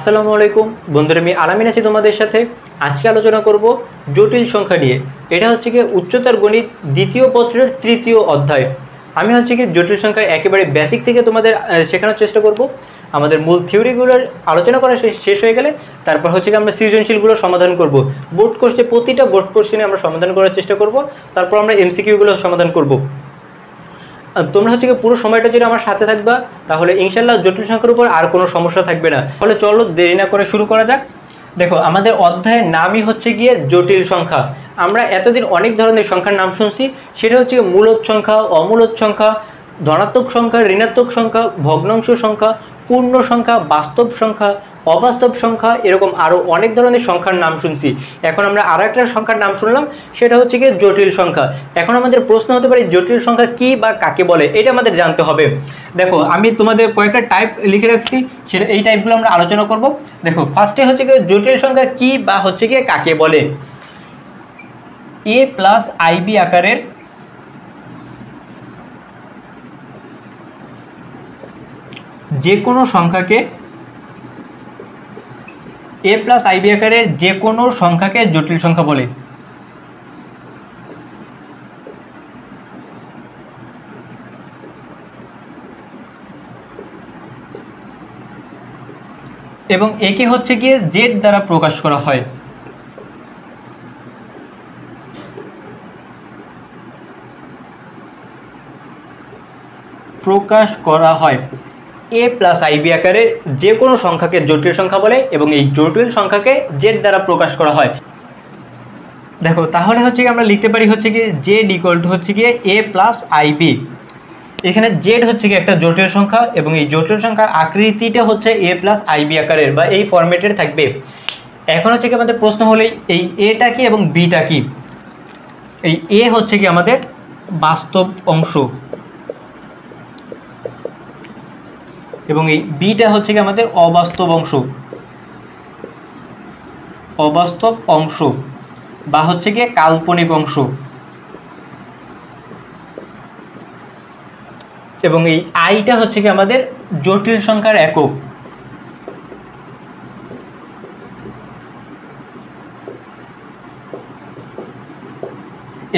আসসালামু আলাইকুম বন্ধুরা, আমি আলামিন আছি তোমাদের সাথে। আজকে আলোচনা করব জটিল সংখ্যা নিয়ে। এটা হচ্ছে কি উচ্চতর গণিত দ্বিতীয় পত্রের তৃতীয় অধ্যায়। আমি হচ্ছে কি জটিল সংখ্যার একেবারে বেসিক থেকে তোমাদের শেখানোর চেষ্টা করব। আমাদের মূল থিওরিগুলোর আলোচনা করা শেষ হয়ে গেলে তারপর হচ্ছে কি আমরা সৃজনশীলগুলো সমাধান করব। বোর্ড কোর্সে প্রতিটা বোর্ড কোশ্চেনে আমরা সমাধান করার চেষ্টা করব, তারপর আমরা এমসিকিউগুলো সমাধান করব। তোমরা হচ্ছে পুরো সময়টা যদি আমার সাথে থাকবা তাহলে ইনশাল্লাহ জটিল সংখ্যার উপর আর কোনো সমস্যা থাকবে না। তাহলে চলো দেরি না করে শুরু করা যাক। দেখো, আমাদের অধ্যায়ের নামই হচ্ছে গিয়ে জটিল সংখ্যা। আমরা এতদিন অনেক ধরনের সংখ্যার নাম শুনছি, সেটা হচ্ছে মূলদ সংখ্যা, অমূলদ সংখ্যা, ধনাত্মক সংখ্যা, ঋণাত্মক সংখ্যা, ভগ্নাংশ সংখ্যা, পূর্ণ সংখ্যা, বাস্তব সংখ্যা, অবাস্তব সংখ্যা, এরকম আরও অনেক ধরনের সংখ্যার নাম শুনছি। এখন আমরা আর একটা সংখ্যার নাম শুনলাম, সেটা হচ্ছে গিয়ে জটিল সংখ্যা। এখন আমাদের প্রশ্ন হতে পারে জটিল সংখ্যা কি বা কাকে বলে, এটা আমাদের জানতে হবে। দেখো, আমি তোমাদের কয়েকটা টাইপ লিখে রাখছি, সেটা এই টাইপগুলো আমরা আলোচনা করব। দেখো, ফার্স্টে হচ্ছে গিয়ে জটিল সংখ্যা কি বা হচ্ছে গিয়ে কাকে বলে। a প্লাস আইবি আকারের যে কোনো সংখ্যাকে a প্লাস আইবি আকারের যে কোনো সংখ্যাকে জটিল সংখ্যা বলে। এবং একে হচ্ছে গিয়ে জেড দ্বারা প্রকাশ করা হয়। a প্লাস আইবি আকারে যে কোনো সংখ্যাকে জটিল সংখ্যা বলে এবং এই জটিল সংখ্যাকে জেড দ্বারা প্রকাশ করা হয়। দেখো, তাহলে হচ্ছে কি আমরা লিখতে পারি হচ্ছে কি জেড ইকুয়াল টু হচ্ছে গিয়ে a প্লাস আইবি। এখানে জেড হচ্ছে কি একটা জটিল সংখ্যা এবং এই জটিল সংখ্যার আকৃতিটা হচ্ছে a প্লাস আইবি আকারের বা এই ফরম্যাটের থাকবে। এখন হচ্ছে কি আমাদের প্রশ্ন হলে এই এটা কি এবং বিটা কি। এই a হচ্ছে কি আমাদের বাস্তব অংশ এবং এই বিটা হচ্ছে কি আমাদের অবাস্তব অংশ বা হচ্ছে গিয়ে কাল্পনিক অংশ। এবং এই আইটা হচ্ছে কি আমাদের জটিল সংখ্যার একক।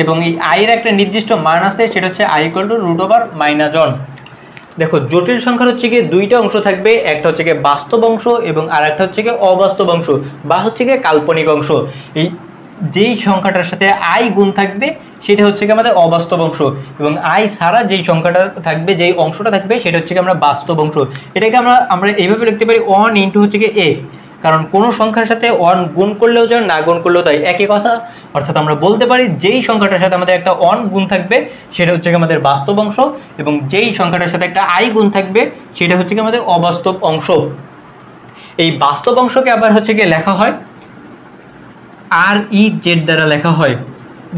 এবং এই আইয়ের একটা নির্দিষ্ট মান আছে, সেটা হচ্ছে আই ইকুয়াল টু √(-1)। দেখো, জটিল সংখ্যার হচ্ছে গিয়ে দুইটা অংশ থাকবে, একটা হচ্ছে গিয়ে বাস্তব অংশ এবং আর একটা হচ্ছে গিয়ে অবাস্তব অংশ বা হচ্ছে গিয়ে কাল্পনিক অংশ। এই যেই সংখ্যাটার সাথে আই গুণ থাকবে সেটা হচ্ছে কি আমাদের অবাস্তব অংশ এবং আই ছাড়া যেই সংখ্যাটা থাকবে, যেই অংশটা থাকবে সেটা হচ্ছে কি আমরা বাস্তব অংশ। এটাকে আমরা এইভাবে লিখতে পারি 1 ইন্টু হচ্ছে কি a, কারণ কোনো সংখ্যার সাথে 1 গুণ করলেও যায়, না গুণ করলেও তাই একই কথা। অর্থাৎ আমরা বলতে পারি যেই সংখ্যাটার সাথে আমাদের একটা 1 গুণ থাকবে সেটা হচ্ছে কি আমাদের বাস্তব অংশ এবং যেই সংখ্যাটার সাথে একটা আই গুণ থাকবে সেটা হচ্ছে কি আমাদের অবাস্তব অংশ। এই বাস্তব অংশকে আবার হচ্ছে কি লেখা হয় REZ দ্বারা লেখা হয়,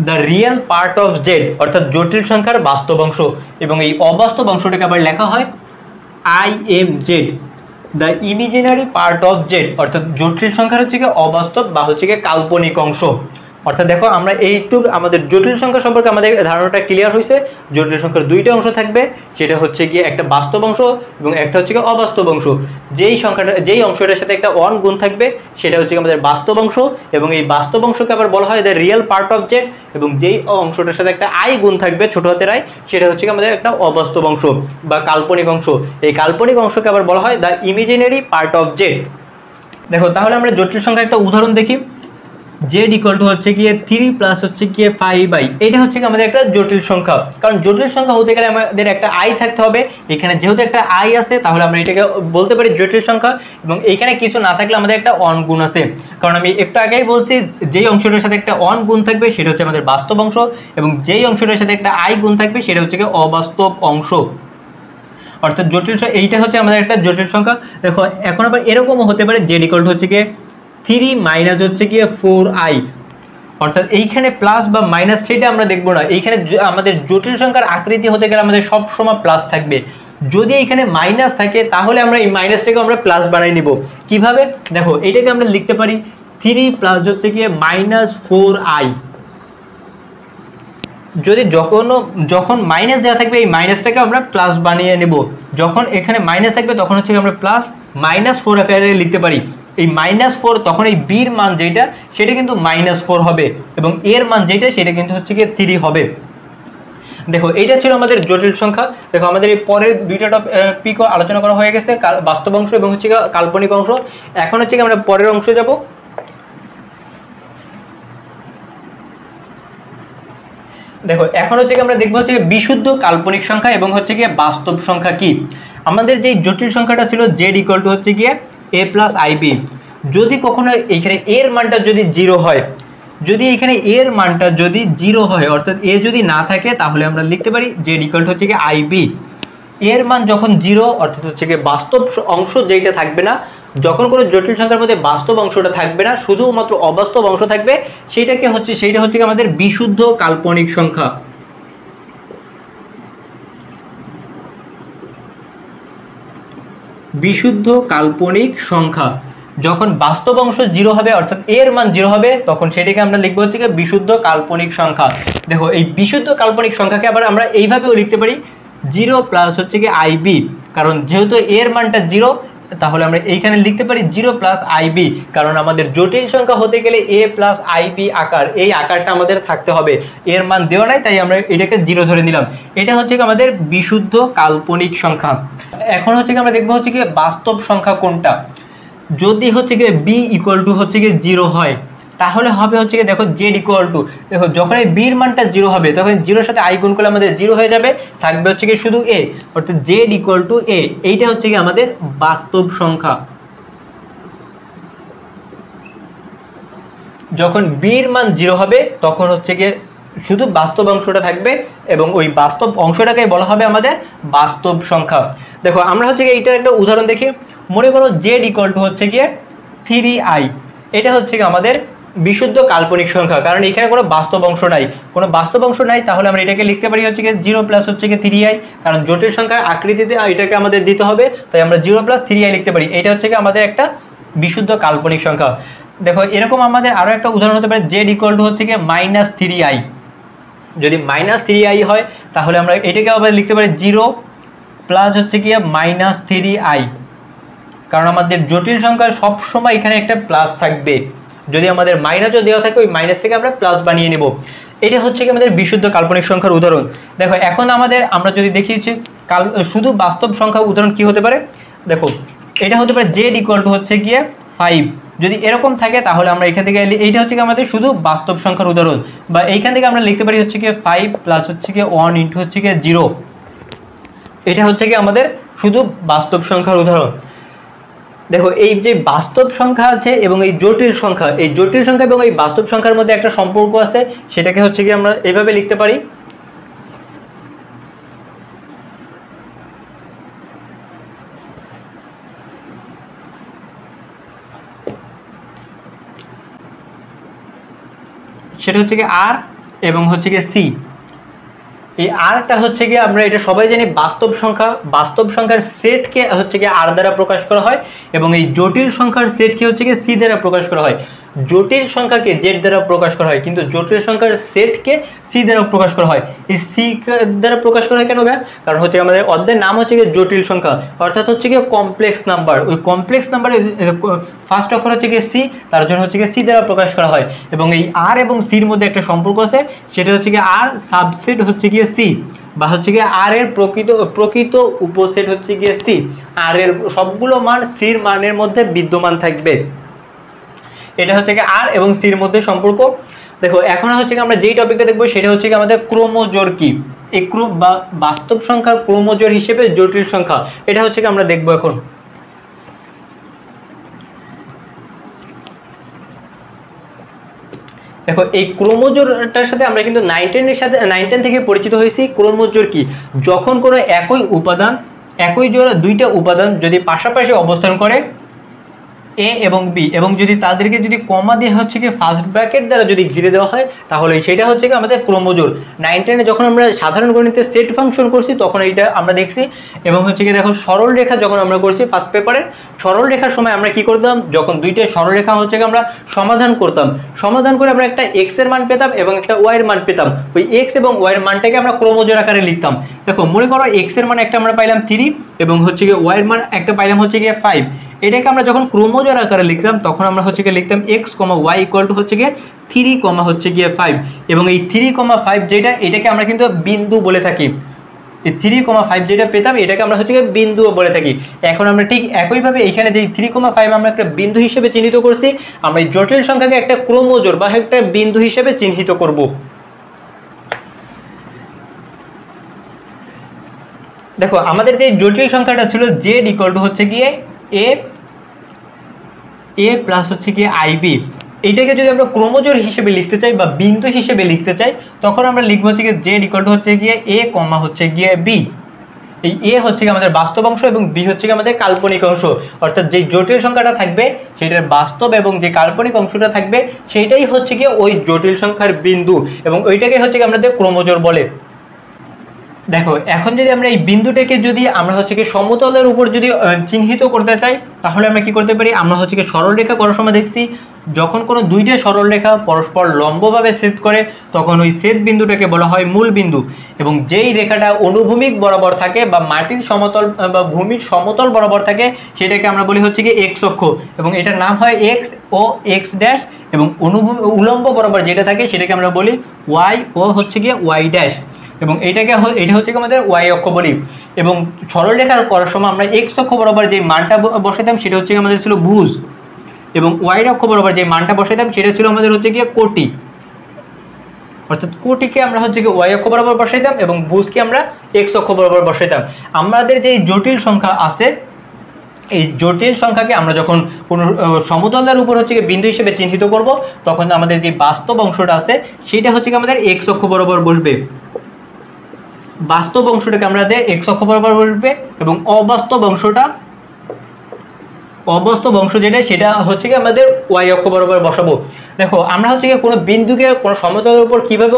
the real part of Z, অর্থাৎ জটিল সংখ্যার বাস্তব অংশ। এবং এই অবাস্তব অংশটাকে আবার লেখা হয় IMZ, the imaginary part of Z, অর্থাৎ জটিল সংখ্যার হচ্ছে কি অবাস্তব বা হচ্ছে কি কাল্পনিক অংশ। অর্থাৎ দেখো, আমরা এইটুকু আমাদের জটিল সংখ্যা সম্পর্কে আমাদের ধারণাটা ক্লিয়ার হয়েছে। জটিল সংখ্যার দুইটা অংশ থাকবে, সেটা হচ্ছে গিয়ে একটা বাস্তব অংশ এবং একটা হচ্ছে গিয়ে অবাস্তব অংশ। যেই অংশটার সাথে একটা 1 গুণ থাকবে সেটা হচ্ছে আমাদের বাস্তব অংশ এবং এই বাস্তব অংশকে আবার বলা হয় the real part of Z এবং যেই অংশটার সাথে একটা আই গুণ থাকবে, ছোট হাতের আই, সেটা হচ্ছে আমাদের একটা অবাস্তব অংশ বা কাল্পনিক অংশ। এই কাল্পনিক অংশকে আবার বলা হয় the imaginary part of Z. দেখো, তাহলে আমরা জটিল সংখ্যার একটা উদাহরণ দেখি। জেড ইকুয়াল টু হচ্ছে গিয়ে 3 প্লাস হচ্ছে গিয়ে 5i। এটা হচ্ছে কি আমাদের একটা জটিল সংখ্যা, কারণ জটিল সংখ্যা হতে গেলে আমাদের একটা আই থাকতে হবে। এখানে যেহেতু একটা আই আছে তাহলে আমরা এটাকে বলতে পারি জটিল সংখ্যা এবং এইখানে কিছু না থাকলে আমাদের একটা 1 গুণ আছে, কারণ আমি একটু আগেই বলছি যেই অংশটার সাথে একটা 1 গুণ থাকবে সেটা হচ্ছে আমাদের বাস্তব অংশ এবং যেই অংশটার সাথে একটা আই গুণ থাকবে সেটা হচ্ছে কি অবাস্তব অংশ। অর্থাৎ জটিল এইটা হচ্ছে আমাদের একটা জটিল সংখ্যা। দেখো, এখন আবার এরকমও হতে পারে জেড ইকুয়াল টু হচ্ছে গিয়ে 3 মাইনাস হচ্ছে গিয়ে 4i। অর্থাৎ এইখানে প্লাস বা মাইনাস সেটা আমরা দেখবো না। এইখানে আমাদের জটিল সংখ্যার আকৃতি হতে গেলে আমাদের সব সময় প্লাস থাকবে। যদি এইখানে মাইনাস থাকে তাহলে আমরা এই মাইনাসটাকে আমরা প্লাস বানাই নিব। কিভাবে? দেখো, এইটাকে আমরা লিখতে পারি 3 প্লাস হচ্ছে গিয়ে -4i। যদি যখন মাইনাস দেওয়া থাকবে এই মাইনাসটাকে আমরা প্লাস বানিয়ে নেব। যখন এখানে মাইনাস থাকবে তখন হচ্ছে আমরা প্লাস -4 আকারে লিখতে পারি। এই -4, তখন এই বির মান যেটা সেটা কিন্তু -4 হবে এবং এর মান যেটা সেটা কিন্তু হচ্ছে গিয়ে 3 হবে। দেখো এইটা ছিল আমাদের জটিল সংখ্যা। দেখো আমাদের এই পরের দুইটা টপিক আলোচনা করা হয়ে গেছে, বাস্তব অংশ এবং হচ্ছে কাল্পনিক অংশ। এখন হচ্ছে কি আমরা পরের অংশে যাব। দেখো এখন হচ্ছে কি আমরা দেখবো হচ্ছে বিশুদ্ধ কাল্পনিক সংখ্যা এবং হচ্ছে গিয়ে বাস্তব সংখ্যা কি। আমাদের যে জটিল সংখ্যাটা ছিল z = হচ্ছে গিয়ে a + ib, যদি কখনো এইখানে এর মানটা যদি 0 হয়, যদি এখানে এর মানটা যদি 0 হয় অর্থাৎ এ যদি না থাকে তাহলে আমরা লিখতে পারি z = হচ্ছে গিয়ে ib। এর মান যখন 0 অর্থাৎ হচ্ছে গিয়ে বাস্তব অংশ যেটা থাকবে না, যখন কোনো জটিল সংখ্যার মধ্যে বাস্তব অংশটা থাকবে না, শুধুমাত্র অবাস্তব অংশ থাকবে, সেইটা হচ্ছে আমাদের বিশুদ্ধ কাল্পনিক সংখ্যা। বিশুদ্ধ কাল্পনিক সংখ্যা যখন বাস্তব অংশ 0 হবে অর্থাৎ এর মান 0 হবে, তখন সেটাকে আমরা লিখবো হচ্ছে গিয়ে বিশুদ্ধ কাল্পনিক সংখ্যা। দেখো এই বিশুদ্ধ কাল্পনিক সংখ্যাকে আবার আমরা এইভাবেও লিখতে পারি 0 + হচ্ছে গিয়ে ib, কারণ যেহেতু এর মানটা 0 তাহলে আমরা এইখানে লিখতে পারি 0 + ib, কারণ আমাদের জটিল সংখ্যা হতে গেলে a + ib আকার, এই আকারটা আমাদের থাকতে হবে। এর মান দেওয়া নাই তাই আমরা এটাকে 0 ধরে নিলাম। এটা হচ্ছে কি আমাদের বিশুদ্ধ কাল্পনিক সংখ্যা। এখন হচ্ছে কি আমরা দেখবো হচ্ছে কি বাস্তব সংখ্যা কোনটা। যদি হচ্ছে কি b = হচ্ছে কি 0 হয় তাহলে হবে হচ্ছে কি দেখো z = দেখো যখন এই b এর মানটা 0 হবে তখন 0 এর সাথে i গুণ করলে আমাদের 0 হয়ে যাবে, থাকবে হচ্ছে কি শুধু a, অর্থাৎ z = a। এইটা হচ্ছে কি আমাদের বাস্তব সংখ্যা। যখন b এর মান 0 হবে তখন হচ্ছে কি শুধু বাস্তব অংশটা থাকবে এবং ওই বাস্তব অংশটাকে বলা হবে আমাদের বাস্তব সংখ্যা। দেখো আমরা হচ্ছে কি এইটার একটা উদাহরণ দেখি। মনে করো z = হচ্ছে কি 3i, এটা হচ্ছে কি আমাদের বিশুদ্ধ কাল্পনিক সংখ্যা, কারণ এখানে কোনো বাস্তব অংশ নাই, তাহলে আমরা এটাকে লিখতে পারি হচ্ছে কি 0 + হচ্ছে কি 3i, কারণ জটিল সংখ্যার আকৃতিতে এটাকে আমাদের দিতে হবে, তাই আমরা 0 + 3i লিখতে পারি। এটা হচ্ছে কি আমাদের একটা বিশুদ্ধ কাল্পনিক সংখ্যা। দেখো এরকম আমাদের আরো একটা উদাহরণ হতে পারে z = হচ্ছে কি -3i। যদি -3i হয় তাহলে আমরা এটাকে আবার লিখতে পারি 0 + হচ্ছে কি -3i, কারণ আমাদের জটিল সংখ্যার সব সময় এখানে একটা প্লাস থাকবে। যদি আমাদের মাইনাসও দেওয়া থাকে ওই মাইনাস থেকে আমরা প্লাস বানিয়ে নেব। এটা হচ্ছে কি আমাদের বিশুদ্ধ কাল্পনিক সংখ্যার উদাহরণ। দেখো এখন আমরা যদি দেখি শুধু বাস্তব সংখ্যা উদাহরণ কি হতে পারে। দেখো এটা হতে পারে z = হচ্ছে গিয়ে 5। যদি এরকম থাকে তাহলে আমরা এখান থেকে এইটা হচ্ছে কি আমাদের শুধু বাস্তব সংখ্যার উদাহরণ, বা এইখান থেকে আমরা লিখতে পারি হচ্ছে কি 5 + হচ্ছে কি 1 * হচ্ছে কি 0। এটা হচ্ছে কি আমাদের শুধু বাস্তব সংখ্যার উদাহরণ। দেখো এই যে বাস্তব সংখ্যা আছে এবং এই জটিল সংখ্যা এবং এই বাস্তব সংখ্যার মধ্যে একটা সম্পর্ক আছে, সেটাকে হচ্ছে কি আমরা এইভাবে লিখতে পারি। সেটা হচ্ছে কি r এবং হচ্ছে কি c। এই rটা হচ্ছে কি আমরা এটা সবাই জানি বাস্তব সংখ্যার সেটকে হচ্ছে কি r দ্বারা প্রকাশ করা হয় এবং এই জটিল সংখ্যার সেটকে হচ্ছে কি c দ্বারা প্রকাশ করা হয়। জটিল সংখ্যাকে z দ্বারা প্রকাশ করা হয় কিন্তু জটিল সংখ্যার সেটকে c দ্বারা প্রকাশ করা হয়। এই c দ্বারা প্রকাশ করা হয় কেন? কারণ হচ্ছে আমাদের অধ্যায়ের নাম হচ্ছে কি জটিল সংখ্যা, অর্থাৎ হচ্ছে কি কমপ্লেক্স নাম্বার। ওই কমপ্লেক্স নাম্বারের ফার্স্ট অক্ষর হচ্ছে কি c, তার জন্য হচ্ছে কি c দ্বারা প্রকাশ করা হয়। এবং এই r এবং c এর মধ্যে একটা সম্পর্ক আছে, সেটা হচ্ছে কি r সাবসেট হচ্ছে কি c, বা হচ্ছে কি r এর প্রকৃত উপসেট হচ্ছে কি c। r এর সবগুলো মান c এর মানের মধ্যে বিদ্যমান থাকবে। এটা হচ্ছে কি r এবং c এর মধ্যে সম্পর্ক। দেখো এখন হচ্ছে কি আমরা যেই টপিকটা দেখবো সেটা হচ্ছে কি আমাদের ক্রমজোড় কি। এই বা বাস্তব সংখ্যার ক্রমজোড় হিসেবে জটিল সংখ্যা, এটা হচ্ছে কি আমরা দেখবো এখন। দেখো এই ক্রমজোড়টার সাথে আমরা কিন্তু 9-10 থেকে পরিচিত হয়েছি। ক্রমজোড় কি? যখন কোনো একই জোড়া দুইটা উপাদান যদি পাশাপাশি অবস্থান করে এ এবং বি, এবং যদি তাদেরকে যদি কমা দিয়ে হচ্ছে কি ফার্স্ট ব্র্যাকেট দ্বারা যদি ঘিরে দেওয়া হয় তাহলে সেটা হচ্ছে কি আমাদের ক্রমজোড়। 9-10 যখন আমরা সাধারণ গণিতে সেট ফাংশন করছি তখন এইটা আমরা দেখছি। এবং হচ্ছে কি দেখো সরল রেখা যখন আমরা করছি ফার্স্ট পেপারে, সরল রেখার সময় আমরা কি করতাম, যখন দুইটা সরল রেখা হচ্ছে কি আমরা সমাধান করতাম, সমাধান করে আমরা একটা এক্স এর মান পেতাম এবং একটা ওয়াই এর মান পেতাম। ওই এক্স এবং ওয়াই এর মানটাকে আমরা ক্রমজোড় আকারে লিখতাম। দেখো মনে করো এক্স এর মান একটা আমরা পাইলাম 3 এবং হচ্ছে কি ওয়াই এর মান একটা পাইলাম হচ্ছে কি 5। এটাকে আমরা যখন ক্রমজোড় আকারে লিখতাম তখন আমরা হচ্ছে গিয়ে লিখতাম x, y ইকুয়াল টু হচ্ছে গিয়ে 3, হচ্ছে গিয়ে 5, এবং এই 3, 5 যেটা এটাকে আমরা কিন্তু বিন্দু বলে থাকি। এই 3, 5 যেটা পেতাম এটাকে আমরা হচ্ছে গিয়ে বিন্দুও বলে থাকি। এখন আমরা ঠিক একইভাবে এখানে যে 3, 5 আমরা একটা বিন্দু হিসেবে চিহ্নিত করছি, আমরা এই জটিল সংখ্যাকে একটা ক্রমজোড় বা একটা বিন্দু হিসেবে চিহ্নিত করব। দেখো আমাদের যে জটিল সংখ্যাটা ছিল z ইকুয়াল টু হচ্ছে গিয়ে a প্লাস হচ্ছে গিয়ে ib, এইটাকে যদি আমরা ক্রমজোড় হিসেবে লিখতে চাই বা বিন্দু হিসেবে লিখতে চাই তখন আমরা লিখবো হচ্ছে গিয়ে z ইকুয়াল টু হচ্ছে গিয়ে a, হচ্ছে গিয়ে b। এই a হচ্ছে গিয়ে আমাদের বাস্তব অংশ এবং b হচ্ছে গিয়ে আমাদের কাল্পনিক অংশ, অর্থাৎ যে জটিল সংখ্যাটা থাকবে সেটার বাস্তব এবং যে কাল্পনিক অংশটা থাকবে সেটাই হচ্ছে গিয়ে ওই জটিল সংখ্যার বিন্দু, এবং ওইটাকে হচ্ছে গিয়ে আমাদের ক্রমজোড় বলে। দেখো এখন যদি আমরা এই বিন্দুটাকে যদি আমরা হচ্ছে কি সমতলের উপর যদি চিহ্নিত করতে চাই তাহলে আমরা কি করতে পারি, আমরা হচ্ছে কি সরলরেখা করার সময় দেখছি যখন কোনো দুইটা সরলরেখা পরস্পর লম্বভাবে ছেদ করে তখন ওই ছেদ বিন্দুটাকে বলা হয় মূল বিন্দু, এবং যেই রেখাটা অনুভূমিক বরাবর থাকে বা মাটির সমতল বা ভূমির সমতল বরাবর থাকে সেটাকে আমরা বলি হচ্ছে কি এক্স অক্ষ, এবং এটার নাম হয় এক্স ও এক্স ড্যাশ, এবং উলম্ব বরাবর যেটা থাকে সেটাকে আমরা বলি ওয়াই ও হচ্ছে গিয়ে ওয়াই ড্যাশ, এবং এটা হচ্ছে আমাদের ওয়াই অক্ষ বলি। এবং সরলরেখা করার সময় আমরা এক্স অক্ষ বরাবর যে মানটা বসাইতাম সেটা হচ্ছে আমাদের ছিল ভুজ, এবং ওয়াই অক্ষ বরাবর যে মানটা বসাইতাম সেটা ছিল আমাদের হচ্ছে গিয়ে কোটি, অর্থাৎ কোটিকে আমরা হচ্ছে গিয়ে ওয়াই অক্ষ বরাবর বসাইতাম এবং ভুজকে আমরা এক্স অক্ষ বরাবর বসাইতাম। আমাদের যে জটিল সংখ্যা আছে এই জটিল সংখ্যাকে আমরা যখন কোনো সমতলের উপর হচ্ছে গিয়ে বিন্দু হিসেবে চিহ্নিত করব তখন আমাদের যে বাস্তব অংশটা আছে সেটা হচ্ছে গিয়ে আমাদের এক্স অক্ষ বরাবর বসবে, বাস্তব অংশটাকে আমাদের এক্স অক্ষ বরাবর বসবে, এবং অবাস্তব অংশ যেটা সেটা হচ্ছে কি আমাদের ওয়াই অক্ষ বরাবর বসাবো। দেখো আমরা হচ্ছে কি কোনো বিন্দুকে কোনো সমতলের উপর কিভাবে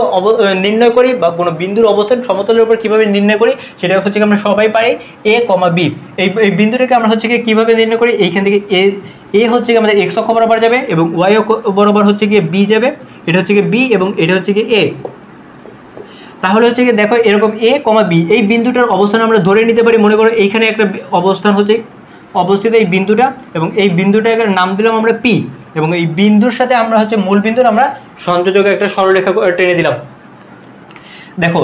নির্ণয় করি বা কোনো বিন্দুর অবস্থান সমতলের উপর কিভাবে নির্ণয় করি সেটা হচ্ছে কি আমরা সবাই পারি a, b। এই বিন্দুটাকে আমরা হচ্ছে কি কিভাবে নির্ণয় করি, এইখান থেকে a হচ্ছে কি আমাদের এক্স অক্ষ বরাবর যাবে এবং ওয়াই অক্ষ বরাবর হচ্ছে কি b যাবে, এটা হচ্ছে কি b এবং এটা হচ্ছে কি a। তাহলে হচ্ছে কি দেখো এরকম a, b এই বিন্দুটার অবস্থান আমরা ধরে নিতে পারি, মনে করো এইখানে একটা অবস্থান হচ্ছে অবস্থিত এই বিন্দুটা, এবং এই বিন্দুটার নাম দিলাম আমরা p, এবং এই বিন্দুর সাথে আমরা হচ্ছে মূল বিন্দুর আমরা সংযোজক একটা সরলরেখা টেনে দিলাম। দেখো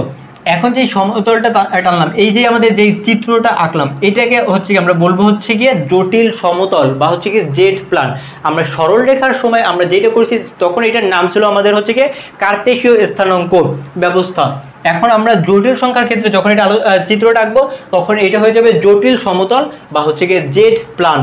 এখন যে সমতলটা টানলাম, এই যে আমাদের যে চিত্রটা আঁকলাম এটাকে হচ্ছে কি আমরা বলবো হচ্ছে গিয়ে জটিল সমতল বা হচ্ছে কি জেড প্ল্যান। আমরা সরল রেখার সময় আমরা যেটা করছি তখন এটার নাম ছিল আমাদের হচ্ছে কি কার্তেশীয় স্থানাঙ্ক ব্যবস্থা। এখন আমরা জটিল সংখ্যার ক্ষেত্রে যখন এটা চিত্রটা আঁকবো তখন এটা হয়ে যাবে জটিল সমতল বা হচ্ছে গিয়ে জেড প্ল্যান।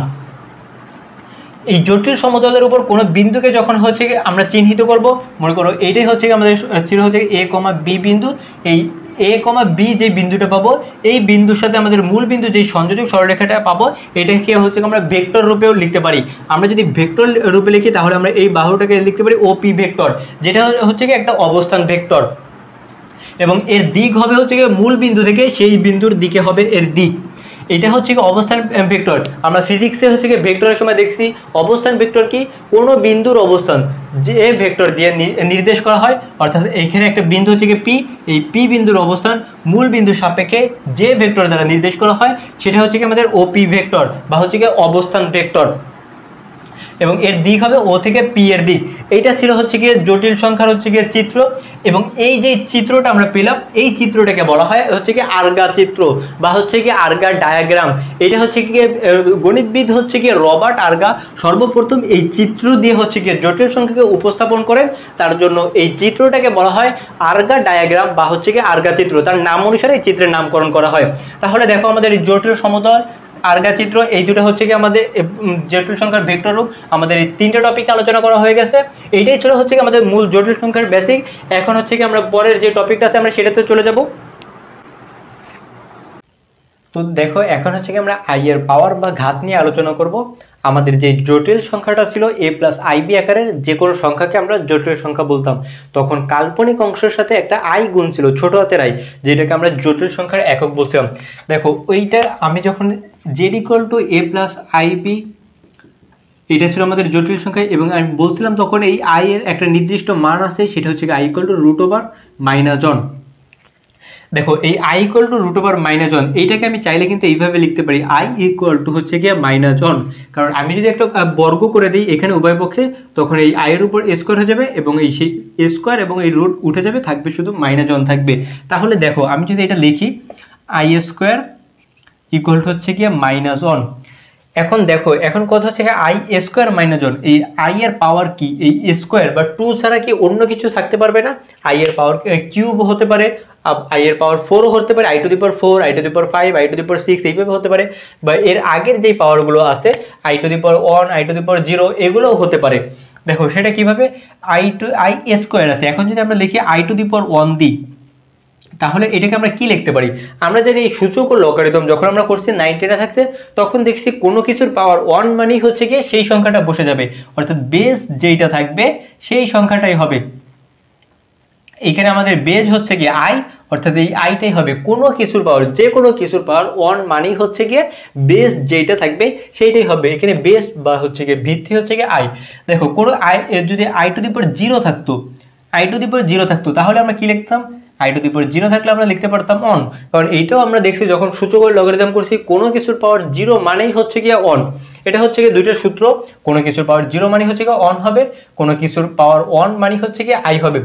এই জটিল সমতলের উপর কোনো বিন্দুকে যখন হচ্ছে আমরা চিহ্নিত করব, মনে করো এইটাই হচ্ছে আমাদের ছিল হচ্ছে a, b বিন্দু, এই a, b যে বিন্দুটা পাবো এই বিন্দুর সাথে আমাদের মূল বিন্দু যে সংযোজক সরলরেখাটা পাবো এটাকে হচ্ছে আমরা ভেক্টর রূপেও লিখতে পারি। আমরা যদি ভেক্টর রূপে লিখি তাহলে আমরা এই বাহুটাকে লিখতে পারি OP ভেক্টর, যেটা হচ্ছে কি একটা অবস্থান ভেক্টর, এবং এর দিক হবে হচ্ছে কি মূল বিন্দু থেকে সেই বিন্দুর দিকে হবে এর দিক। এটা হচ্ছে কি অবস্থান ভেক্টর। আমরা ফিজিক্সে হচ্ছে কি ভেক্টরের সময় দেখছি অবস্থান ভেক্টর কি কোনো বিন্দুর অবস্থান যে ভেক্টর দিয়ে নির্দেশ করা হয়, অর্থাৎ এইখানে একটা বিন্দু হচ্ছে কি পি, এই পি বিন্দুর অবস্থান মূল বিন্দুর সাপেক্ষে যে ভেক্টর দ্বারা নির্দেশ করা হয় সেটা হচ্ছে কি আমাদের ওপি ভেক্টর বা হচ্ছে কি অবস্থান ভেক্টর, এবং এর দিক হবে ও থেকে পি এর দিক। এইটা ছিল হচ্ছে গিয়ে জটিল সংখ্যার হচ্ছে গিয়ে চিত্র, এবং এই যে চিত্রটা আমরা পেলাম এই চিত্রটাকে বলা হয় হচ্ছে কি আর্গা চিত্র বা হচ্ছে কি আর্গা ডায়াগ্রাম। এটা হচ্ছে কি গণিতবিদ হচ্ছে কি রবার্ট আর্গা সর্বপ্রথম এই চিত্র দিয়ে হচ্ছে কি জটিল সংখ্যাকে উপস্থাপন করেন, তার জন্য এই চিত্রটাকে বলা হয় আর্গা ডায়াগ্রাম বা হচ্ছে কি আর্গা চিত্র, তার নাম অনুসারে এই চিত্রের নামকরণ করা হয়। তাহলে দেখো আমাদের এই জটিল সমতল আর্গা চিত্র এই দুটো হচ্ছে কি আমাদের জটিল সংখ্যার ভেক্টর রূপ, আমাদের এই তিনটা টপিক আলোচনা করা হয়ে গেছে। এইটাই ছিল হচ্ছে কি আমাদের মূল জটিল সংখ্যার বেসিক। এখন হচ্ছে কি আমরা পরের যে টপিকটা আছে আমরা সেটাতে চলে যাব। তো দেখো এখন হচ্ছে কি আমরা আই এর পাওয়ার বা ঘাত নিয়ে আলোচনা করব। আমাদের যে জটিল সংখ্যাটা ছিল a প্লাস আইবি আকারের যে কোনো সংখ্যাকে আমরা জটিল সংখ্যা বলতাম, তখন কাল্পনিক অংশের সাথে একটা আই গুণ ছিল ছোট হাতের আই, যেটাকে আমরা জটিল সংখ্যার একক বলছিলাম। দেখো ওইটা আমি যখন z equal to a plus i b এটা ছিল আমাদের জটিল সংখ্যা, এবং আমি বলছিলাম তখন এই আই এর একটা নির্দিষ্ট মান আছে সেটা হচ্ছে আই ইকুয়াল টু √/-1। দেখো এই i equal to root over minus one, এইটাকে আমি চাইলে কিন্তু এইভাবে লিখতে পারি, আই ইকুয়াল টু হচ্ছে গিয়ে মাইনাস ওয়ান। কারণ আমি যদি একটা বর্গ করে দিই এখানে উভয় পক্ষে, তখন এই আইয়ের উপর এ স্কোয়ার হয়ে যাবে এবং এই সেই এ স্কোয়ার এবং এই রুট উঠে যাবে, থাকবে শুধু মাইনাস ওয়ান থাকবে। তাহলে দেখো আমি যদি এটা লিখি আই স্কোয়ার ইকুয়াল টু হচ্ছে গিয়ে মাইনাস ওয়ান। এখন দেখো এখন কথা হচ্ছে আই স্কোয়ার মাইনাস ওয়ান, এই আই এর পাওয়ার কি, এই স্কোয়ার বা টু ছাড়া কি অন্য কিছু থাকতে পারবে না? আই এর পাওয়ার কিউব হতে পারে, আই এর পাওয়ার 4ও হতে পারে, i to the power 4, i to the power 5, i to the power 6 এইভাবে হতে পারে, বা এর আগের যেই পাওয়ারগুলো আছে i to the power 1, i to the power 0 এগুলোও হতে পারে। দেখো সেটা কিভাবে, আই স্কোয়ার আছে, এখন যদি আমরা লিখি আই টু দি পাওয়ার 1 দিই, তাহলে এটাকে আমরা কি লিখতে পারি? আমরা জানি এই সূচক ও লগারিদম যখন আমরা করছি 9-10 থাকতে, তখন দেখছি কোনো কিছুর পাওয়ার 1 মানেই হচ্ছে গিয়ে সেই সংখ্যাটা বসে যাবে, অর্থাৎ বেস যেইটা থাকবে সেই সংখ্যাটাই হবে। এখানে আমাদের বেজ হচ্ছে গিয়ে আই, অর্থাৎ এই আইটাই হবে কোনো কিছুর পাওয়ার, যে কোনো কিছুর পাওয়ার 1 মানেই হচ্ছে গিয়ে বেস যেইটা থাকবে সেইটাই হবে। এখানে বেস বা হচ্ছে গিয়ে ভিত্তি হচ্ছে গিয়ে আই। দেখো কোনো আই যদি আই টু দি পাওয়ার 0 থাকতো, আই টু দি পাওয়ার 0 থাকতো, তাহলে আমরা কি লিখতাম? আই টু দি পাওয়ার 0 থাকলে আমরা লিখতে পারতাম অন। কারণ এইটাও আমরা দেখছি যখন সূচক ও লগারিদম করছি, কোনো কিছুর পাওয়ার 0 মানেই হচ্ছে গিয়ে অন। এটা হচ্ছে গিয়ে দুইটা সূত্র, কোনো কিছুর পাওয়ার 0 মানে হচ্ছে গিয়ে অন হবে, কোনো কিছুর পাওয়ার 1 মানে হচ্ছে গিয়ে আই হবে।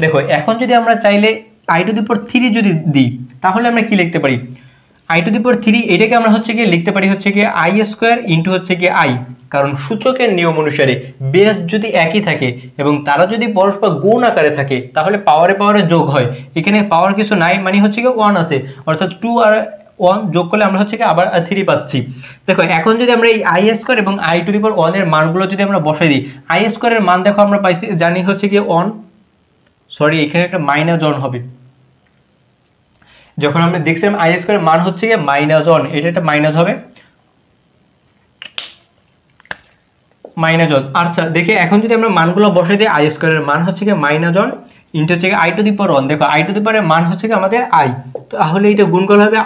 দেখো এখন যদি আমরা চাইলে আই টু দি পাওয়ার 3 যদি দিই, তাহলে আমরা কি লিখতে পারি? আই টু দি পাওয়ার 3 এটাকে আমরা হচ্ছে গিয়ে লিখতে পারি হচ্ছে গিয়ে আই স্কোয়ার ইন্টু হচ্ছে গিয়ে আই। কারণ সূচকের নিয়ম অনুসারে বেস যদি একই থাকে এবং তারা যদি পরস্পর গুণ আকারে থাকে, তাহলে পাওয়ারে পাওয়ারে যোগ হয়। এখানে পাওয়ার কিছু নাই মানে হচ্ছে গিয়ে 1 আছে, অর্থাৎ 2 আর 1 যোগ করলে আমরা হচ্ছে কি আবার 3 পাচ্ছি। দেখো এখন যদি আমরা এই আই স্কোয়ার এবং আই টু দি পাওয়ার 1 এর মানগুলো যদি আমরা বসাই দিই, আই স্কোয়ারের মান দেখো আমরা পাইছি, জানি হচ্ছে গিয়ে 1, সরি এখানে একটা মাইনাস 1 হবে। যখন আমরা দেখছিলাম আই স্কোয়ারের মান হচ্ছে গিয়ে মাইনাস 1, এটা একটা মাইনাস হবে, মাইনাস 1। আচ্ছা দেখে এখন যদি আমরা মানগুলো বসাই দিই, আই স্কোয়ারের মান হচ্ছে গিয়ে মাইনাস 1 ইন্টু হচ্ছে গিয়ে আই টু দি পাওয়ার 1। দেখো আই টু দি পাওয়ারের মান হচ্ছে গিয়ে আমাদের আই, তাহলে এটা গুণ করলে হবে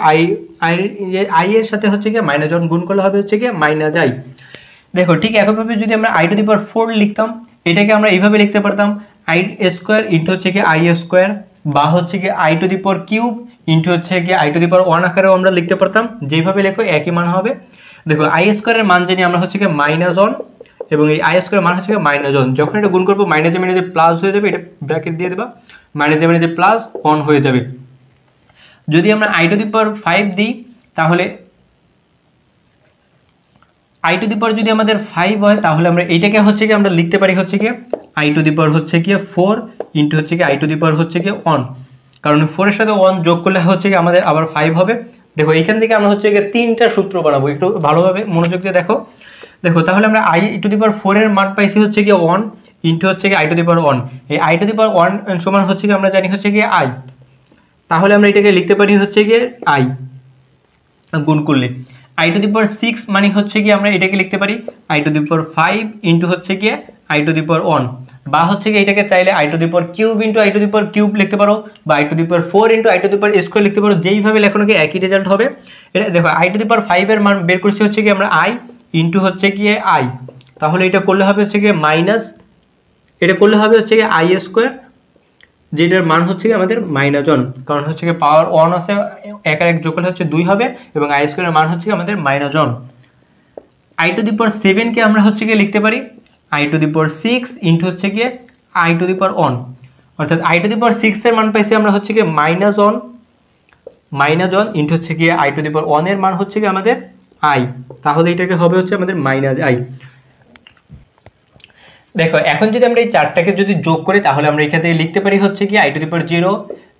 আই এর সাথে হচ্ছে গিয়ে মাইনাস 1 গুণ করলে হবে হচ্ছে গিয়ে মাইনাস আই। দেখো ঠিক একইভাবে যদি আমরা আই টু দি পাওয়ার 4 লিখতাম, এটাকে আমরা এইভাবে লিখতে পারতাম আই স্কোয়ার ইন্টু হচ্ছে গিয়ে আই স্কোয়ার, বা হচ্ছে গিয়ে I to the power cube into হচ্ছে গিয়ে আই টু দি পাওয়ার 1 আকারেও আমরা লিখতে পারতাম, যেভাবে লেখো একই মান হবে। দেখো আই স্কোয়ারের মান জানি আমরা হচ্ছে গিয়ে মাইনাস 1 এবং এই আই স্কোয়ারের মান হচ্ছে গিয়ে মাইনাস 1। যখন এটা গুণ করবো মাইনাসে মাইনাসে প্লাস হয়ে যাবে, এটা ব্র্যাকেট দিয়ে দেবা, মাইনাসে মাইনাসে প্লাস 1 হয়ে যাবে। যদি আমরা আই টু দি পাওয়ার 5 দিই, তাহলে আই টু দি পাওয়ার যদি আমাদের 5 হয়, তাহলে আমরা এইটাকে হচ্ছে কি আমরা লিখতে পারি হচ্ছে গিয়ে আই টু দি পাওয়ার হচ্ছে গিয়ে 4 ইন্টু হচ্ছে গিয়ে আই টু দি পাওয়ার হচ্ছে গিয়ে 1। কারণ 4 এর সাথে 1 যোগ করলে হচ্ছে গিয়ে আমাদের আবার 5 হবে। দেখো এইখান থেকে আমরা হচ্ছে গিয়ে 3টা সূত্র বানাবো, একটু ভালোভাবে মনোযোগ দিয়ে দেখো। দেখো তাহলে আমরা আই টু দি পাওয়ার 4 এর মান পাইছি হচ্ছে গিয়ে 1 ইন্টু হচ্ছে গিয়ে আই টু দি পাওয়ার 1। এই আই টু দি পাওয়ার 1 সমান হচ্ছে গিয়ে আমরা জানি হচ্ছে গিয়ে আই, তাহলে আমরা এটাকে লিখতে পারি হচ্ছে গিয়ে আই গুণ করলে। আই টু দি পাওয়ার 6 মানে হচ্ছে গিয়ে আমরা এটাকে লিখতে পারি I to the power 5 into হচ্ছে গিয়ে আই টু দি পাওয়ার 1, বা হচ্ছে গিয়ে এটাকে চাইলে I to the power cube into I to the power cube লিখতে পারো, বা I to the power 4 into I to the power square লিখতে পারো। যেইভাবে লেখো নাকি একই রেজাল্ট হবে। এটা দেখো আই টু দি পাওয়ার 5 এর মান বের করছি হচ্ছে গিয়ে আমরা আই ইন্টু হচ্ছে গিয়ে আই, তাহলে এটা করলে হবে হচ্ছে গিয়ে মাইনাস, এটা করলে হবে হচ্ছে গিয়ে আই স্কোয়ার, যেটার মান হচ্ছে গিয়ে আমাদের মাইনাস 1। কারণ হচ্ছে গিয়ে পাওয়ার 1 আছে, এক আর এক যোগ করলে হচ্ছে 2 হবে, এবং আই স্কোয়ারের মান হচ্ছে গিয়ে আমাদের minus 1। I to the power 7 কে আমরা হচ্ছে গিয়ে লিখতে পারি I to the power 6 into হচ্ছে গিয়ে আই টু দি পাওয়ার 1, অর্থাৎ আই টু দি পাওয়ার 6 এর মান পাইছি আমরা হচ্ছে গিয়ে মাইনাস 1 ইন্টু হচ্ছে গিয়ে আই টু দি পাওয়ার 1 এর মান হচ্ছে গিয়ে আমাদের আই, তাহলে এটাকে হবে হচ্ছে আমাদের মাইনাস আই। দেখো এখন যদি আমরা এই চারটাকে যদি যোগ করি, তাহলে আমরা এখান থেকে লিখতে পারি হচ্ছে গিয়ে I to the power 0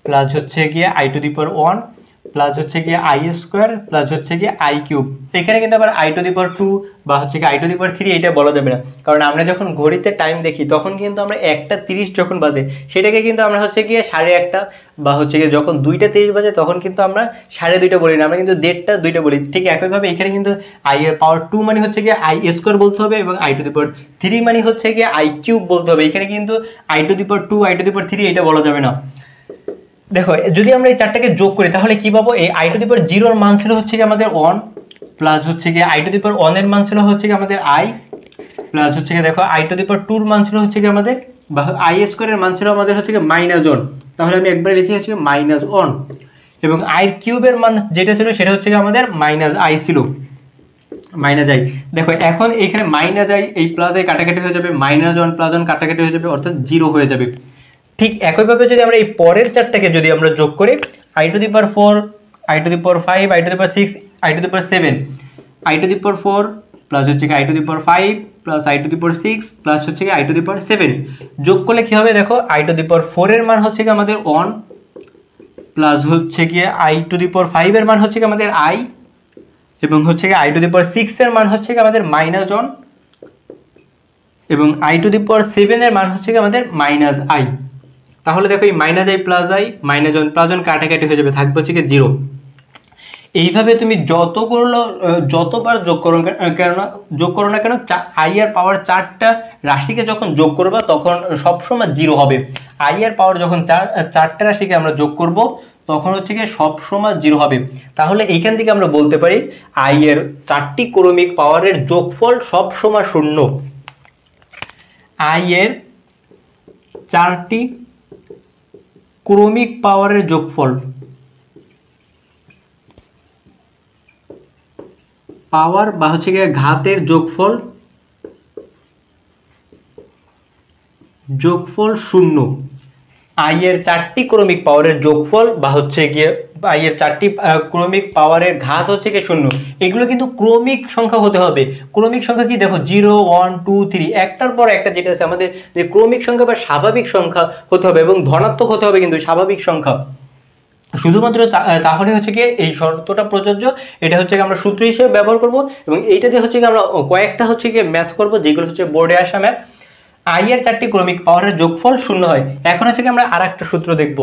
plus হচ্ছে গিয়ে I to the power 1 plus হচ্ছে গিয়ে আই স্কোয়ার প্লাস হচ্ছে গিয়ে আই কিউব। এখানে কিন্তু আবার আই টু দি পাওয়ার 2 বা হচ্ছে গিয়ে আই টু দি পাওয়ার 3 এটা বলা যাবে না, কারণ আমরা যখন ঘড়িতে টাইম দেখি তখন কিন্তু আমরা 1:30 যখন বাজে সেটাকে কিন্তু আমরা হচ্ছে গিয়ে 1:30, বা হচ্ছে গিয়ে যখন 2:30 বাজে তখন কিন্তু আমরা 2:30 বলি না, আমরা কিন্তু 1:30 2টা বলি। ঠিক একইভাবে এখানে কিন্তু আই এর পাওয়ার 2 মানে হচ্ছে গিয়ে আই স্কোয়ার বলতে হবে, এবং আই টু দি পাওয়ার 3 মানে হচ্ছে গিয়ে আই কিউব বলতে হবে। এখানে কিন্তু i to the power 2 i to the power 3 এটা বলা যাবে না। দেখো যদি আমরা এই চারটাকে যোগ করি, তাহলে কি পাবো? এই আই টু দি পাওয়ার 0 এর মান ছিল হচ্ছে গিয়ে আমাদের 1, প্লাস হচ্ছে গিয়ে আই টু দি পাওয়ার 1 এর মান ছিল হচ্ছে গিয়ে আমাদের আই, প্লাস হচ্ছে গিয়ে দেখো আই টু দি পাওয়ার 2 এর মান ছিল হচ্ছে গিয়ে আমাদের, বা আই স্কোয়ারের মান ছিল আমাদের হচ্ছে গিয়ে মাইনাস 1। তাহলে আমি একবারে লিখে হচ্ছে মাইনাস 1। এবং আইয়ের কিউবের মান যেটা ছিল সেটা হচ্ছে আমাদের মাইনাস আই ছিল, মাইনাস আই। দেখো এখন এখানে মাইনাস আই এই প্লাস আই কাটাকাটি হয়ে যাবে, -1 + 1 কাটাকাটি হয়ে যাবে, অর্থাৎ 0 হয়ে যাবে। ঠিক একইভাবে যদি আমরা এই পরের চারটাকে যদি আমরা যোগ করি i⁴, i⁵, i⁵, i⁴, i⁴ plus হচ্ছে কি i⁵ প্লাস i⁴ প্লাস হচ্ছে কি i⁴, যোগ করলে কি হবে দেখো i⁴ এর মান হচ্ছে কি আমাদের 1 প্লাস হচ্ছে কি i⁵ এর মান হচ্ছে কি আমাদের i এবং হচ্ছে কি i⁴ এর মান হচ্ছে কি আমাদের -1 এবং i⁴ এর মান হচ্ছে কি আমাদের -i। তাহলে দেখো এই -i প্লাস i -1 প্লাস 1 কাটাকাটি হয়ে যাবে, থাকবে হচ্ছে কি 0। এইভাবে তুমি যতবার যোগ করো না কেন i এর পাওয়ার 4টা রাশিকে যখন যোগ করবা তখন সবসময় 0 হবে। i এর পাওয়ার যখন 4টা রাশিকে আমরা যোগ করব তখন হচ্ছে কি সবসময় 0 হবে। তাহলে এইখান থেকে আমরা বলতে পারি i এর 4টি ক্রমিক পাওয়ারের যোগফল সবসময় 0। i এর 4টি ক্রমিক পাওয়ারের যোগফল, পাওয়ার বা হচ্ছে গিয়ে ঘাতের যোগফল 0। i এর 4টি ক্রমিক পাওয়ারের যোগফল বা হচ্ছে গিয়ে i এর 4টি ক্রমিক পাওয়ারের ঘাত হচ্ছে গিয়ে 0। এগুলো কিন্তু ক্রমিক সংখ্যা হতে হবে। ক্রমিক সংখ্যা কি দেখো 0 1 2 3 একটার পর একটা যেটা আছে আমাদের যে ক্রমিক সংখ্যা বা স্বাভাবিক সংখ্যা হতে হবে এবং ধনাত্মক হতে হবে কিন্তু স্বাভাবিক সংখ্যা। শুধুমাত্র তাহলে হচ্ছে কি এই শর্তটা প্রযোজ্য। এটা হচ্ছে কি আমরা সূত্র হিসেবে ব্যবহার করব এবং এইটা দিয়ে হচ্ছে কি আমরা কয়েকটা হচ্ছে কি ম্যাথ করব যেগুলো হচ্ছে বোর্ডে আসা ম্যাথ। i এর 4টি ক্রমিক পাওয়ারের যোগফল 0 হয়। এখন হচ্ছে কি আমরা আরেকটা সূত্র দেখব।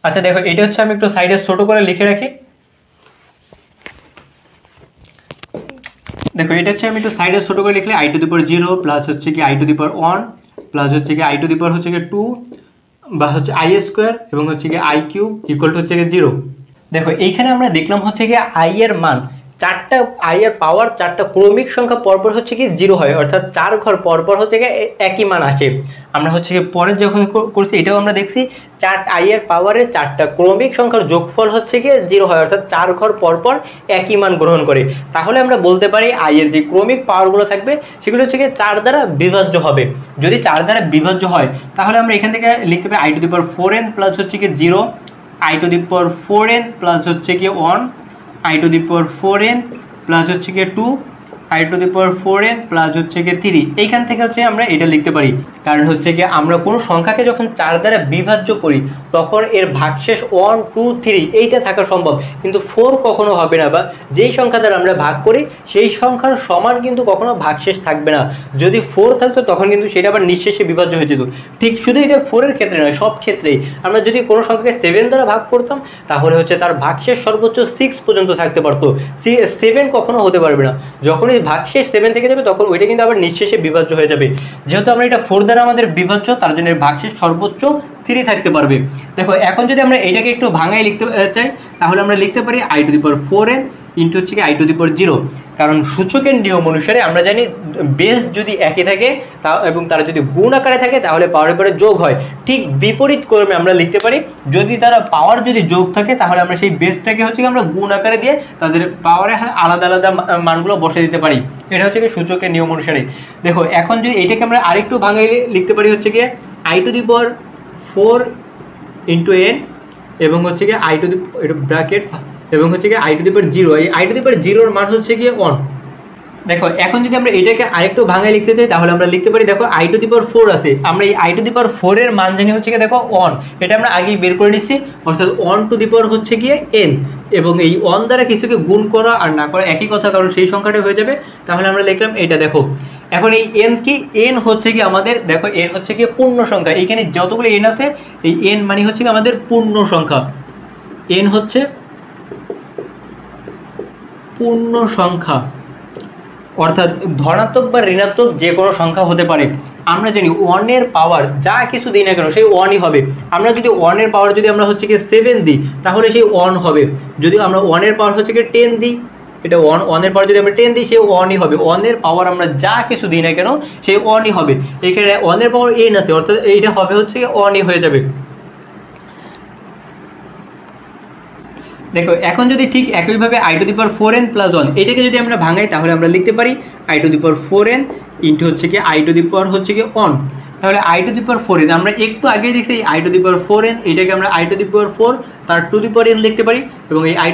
আচ্ছা দেখো এটা হচ্ছে আমি একটু সাইডে ছোট করে লিখে রাখি। দেখো এটা হচ্ছে আমি একটু সাইডে ছোট করে লিখলে i⁴ প্লাস হচ্ছে কি i⁴ প্লাস হচ্ছে কি i⁴ হচ্ছে কি 2 বা হচ্ছে i² এবং হচ্ছে কি i³ ইকুয়াল টু হচ্ছে কি 0। দেখো এইখানে আমরা দেখলাম হচ্ছে কি i এর মান 4টা i এর পাওয়ার 4টা ক্রমিক সংখ্যা পরপর হচ্ছে কি 0 হয়, অর্থাৎ 4 ঘর পরপর হচ্ছে কি একই মান আসে। আমরা হচ্ছে কি পরে যখন করছি এটাও আমরা দেখছি i এর পাওয়ারে 4টা ক্রমিক সংখ্যার যোগফল হচ্ছে কি 0 হয়, অর্থাৎ 4 ঘর পরপর একই মান গ্রহণ করে। তাহলে আমরা বলতে পারি i এর যে ক্রমিক পাওয়ারগুলো থাকবে সেগুলো হচ্ছে কি 4 দ্বারা বিভাজ্য হবে। যদি 4 দ্বারা বিভাজ্য হয় তাহলে আমরা এখান থেকে লিখতে পারি i⁴n প্লাস হচ্ছে কি 0, i⁴n প্লাস হচ্ছে কি 1, i⁴n প্লাস হচ্ছে কি 2, i⁴n প্লাস হচ্ছে কি 3। এইখান থেকে হচ্ছে আমরা এটা লিখতে পারি, কারণ হচ্ছে কি আমরা কোনো সংখ্যাকে যখন 4 দ্বারা বিভাজ্য করি তখন এর ভাগশেষ 1 2 3 এইটা থাকা সম্ভব, কিন্তু 4 কখনো হবে না। বা যেই সংখ্যা দ্বারা আমরা ভাগ করি সেই সংখ্যার সমান কিন্তু কখনো ভাগশেষ থাকবে না। যদি 4 থাকতো তখন কিন্তু সেটা আবার নিঃশেষে বিভাজ্য হয়ে যেত। ঠিক শুধু এটা 4 এর ক্ষেত্রে নয়, সব ক্ষেত্রেই আমরা যদি কোনো সংখ্যাকে 7 দ্বারা ভাগ করতাম তাহলে হচ্ছে তার ভাগশেষ সর্বোচ্চ 6 পর্যন্ত থাকতে পারতো, 7 কখনো হতে পারবে না। যখনই ভাগশেষ 7 থেকে যাবে তখন ওইটা কিন্তু আবার নিঃশেষে বিভাজ্য হয়ে যাবে। যেহেতু আমরা এটা 4 দ্বারা আমাদের বিভাজ্য তার জন্য ভাগশেষ সর্বোচ্চ 3 থাকতে পারবে। দেখো এখন যদি আমরা এটাকে একটু ভাঙায় লিখতে চাই তাহলে আমরা লিখতে পারি i⁴n ইন্টু হচ্ছে কি i⁴, কারণ সূচকের নিয়ম অনুসারে আমরা জানি বেস যদি একই থাকে এবং তারা যদি গুণ আকারে থাকে তাহলে পাওয়ারের পরে যোগ হয়। ঠিক বিপরীত ক্রমে আমরা লিখতে পারি, যদি তারা পাওয়ার যদি যোগ থাকে তাহলে আমরা সেই বেসটাকে হচ্ছে আমরা গুণ আকারে দিয়ে তাদের পাওয়ারে আলাদা আলাদা মানগুলো বসে দিতে পারি। এটা হচ্ছে কি সূচকের নিয়ম অনুসারে। দেখো এখন যদি এইটাকে আমরা আরেকটু ভাঙাই লিখতে পারি হচ্ছে গিয়ে i⁴ ইন্টু n এবং হচ্ছে কি ব্র্যাকেট এবং হচ্ছে কি i⁴, এই i⁴ মান হচ্ছে গিয়ে 1। দেখো এখন যদি আমরা এটাকে আরেকটু ভাঙায় লিখতে চাই তাহলে আমরা লিখতে পারি, দেখো i⁴ আছে, আমরা এই i⁴ এর মান জানি হচ্ছে কি দেখো 1, এটা আমরা আগেই বের করে নিচ্ছি, অর্থাৎ 1 হচ্ছে গিয়ে n এবং এই 1 দ্বারা কিছুকে গুণ করা আর না করা একই কথা, কারণ সেই সংখ্যাটা হয়ে যাবে। তাহলে আমরা লিখলাম এটা। দেখো এখন এই n কি, n হচ্ছে কি আমাদের, দেখো n হচ্ছে কি পূর্ণ সংখ্যা, এইখানে যতগুলো n আছে এই n মানে হচ্ছে কি আমাদের পূর্ণ সংখ্যা, n হচ্ছে পূর্ণ সংখ্যা, অর্থাৎ ধনাত্মক বা ঋণাত্মক যে কোনো সংখ্যা হতে পারে। আমরা জানি 1 এর পাওয়ার যা কিছু দিই না কেন সেই 1ই হবে। আমরা যদি 1 এর পাওয়ার যদি আমরা হচ্ছে কি 7 দিই তাহলে সেই 1 হবে। যদি আমরা 1 এর পাওয়ার হচ্ছে কি 10 দিই, এটা 1 এর পাওয়ার যদি আমরা 10 দিই সেই 1ই হবে। 1 এর পাওয়ার আমরা যা কিছু দিই না কেন সেই 1ই হবে। এখানে 1 এর পাওয়ার n আছে, অর্থাৎ এইটা হবে হচ্ছে কি 1ই হয়ে যাবে। দেখো এখন যদি ঠিক একইভাবে i⁴n + 1 এটাকে যদি আমরা ভাঙাই তাহলে আমরা লিখতে পারি i⁴n ইন্টু হচ্ছে কি i⁴ তাহলে i⁴n আমরা একটু আগে দেখছি i⁴n এটাকে আমরা i⁴ তার টু দি পাওয়ার n লিখতে পারি এবং এই i⁴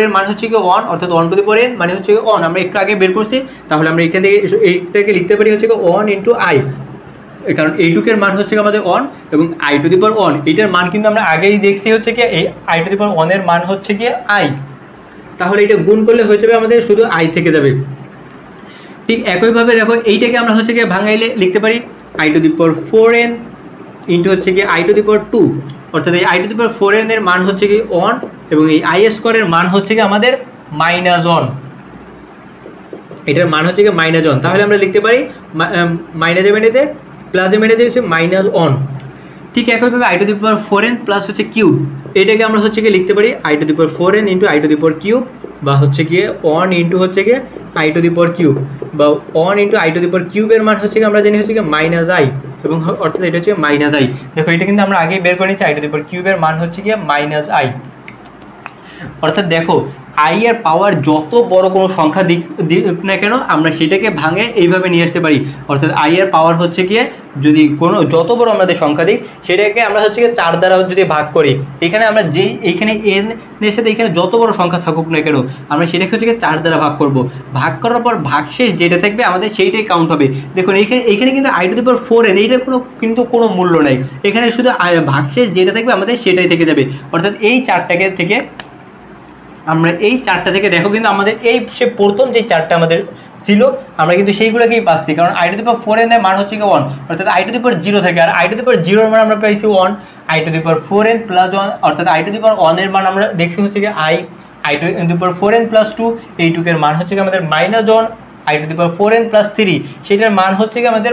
এর মান হচ্ছে কি 1 অর্থাৎ 1 টু দি পাওয়ার n মানে হচ্ছে 1 আমরা একটু আগে বের করছি। তাহলে আমরা এখান থেকে এইটাকে লিখতে পারি হচ্ছে 1 ইন্টু i, কারণ এইটুকের মান হচ্ছে আমাদের 1 এবং i⁴1 এইটার মান কিন্তু আমরা আগেই দেখছি হচ্ছে কি এই i⁴1 এর মান হচ্ছে কি i, তাহলে এটা গুণ করলে হয়ে যাবে আমাদের শুধু i থেকে যাবে। ঠিক একইভাবে দেখো এইটাকে আমরা হচ্ছে কি ভাঙাইলে লিখতে পারি i⁴n ইন্টু হচ্ছে কি i⁴2 অর্থাৎ এই i⁴n এর মান হচ্ছে কি 1 এবং এই i² এর মান হচ্ছে কি আমাদের -1, এটার মান হচ্ছে কি -1। তাহলে আমরা লিখতে পারি মাইনাসে মাইনাসে প্লাসে মাইনাসে হচ্ছে -1। ঠিক একইভাবে i⁴n প্লাস হচ্ছে কিউব এটাকে আমরা হচ্ছে কি লিখতে পারি i⁴n ইন্টু i⁴³ বা হচ্ছে গিয়ে 1 ইন্টু হচ্ছে গিয়ে i⁴³ বা 1 ইন্টু i⁴³ এর মান হচ্ছে কি আমরা জানি হচ্ছে কি -i এবং অর্থাৎ এটা হচ্ছে -i। দেখো এটা কিন্তু আমরা আগেই বের করে নিয়েছি i⁴³ এর মান হচ্ছে গিয়ে -i। অর্থাৎ দেখো i এর পাওয়ার যত বড় কোনো সংখ্যা দিক না কেন আমরা সেটাকে ভাঙে এইভাবে নিয়ে আসতে পারি। অর্থাৎ i এর পাওয়ার হচ্ছে গিয়ে যদি কোনো যত বড় আমাদের সংখ্যা দিক সেটাকে আমরা হচ্ছে গিয়ে 4 দ্বারা যদি ভাগ করি, এখানে আমরা যেই এইখানে n এর সাথে এখানে যত বড় সংখ্যা থাকুক না কেন আমরা সেটাকে হচ্ছে গিয়ে 4 দ্বারা ভাগ করব। ভাগ করার পর ভাগশেষ যেটা থাকবে আমাদের সেইটাই কাউন্ট হবে। দেখুন এইখানে কিন্তু i⁴n এইটার কোনো মূল্য নাই, এখানে শুধু ভাগশেষ যেটা থাকবে আমাদের সেটাই থেকে যাবে। অর্থাৎ এই 4টাকে থেকে আমরা এই 4টা থেকে দেখো কিন্তু আমাদের এই সে প্রথম যে 4টা আমাদের ছিল আমরা কিন্তু সেইগুলোকেই পাচ্ছি, কারণ i⁴n এর মান হচ্ছে কি 1 অর্থাৎ i⁴0 থেকে, আর i⁴0 এর মান আমরা পাইছি 1 i⁴n + 1 অর্থাৎ i⁴1 এর মান আমরা দেখছি হচ্ছে কি i⁴n + 2 এইটুকের মান হচ্ছে কি আমাদের -1 i⁴n + 3 সেটার মান হচ্ছে কি আমাদের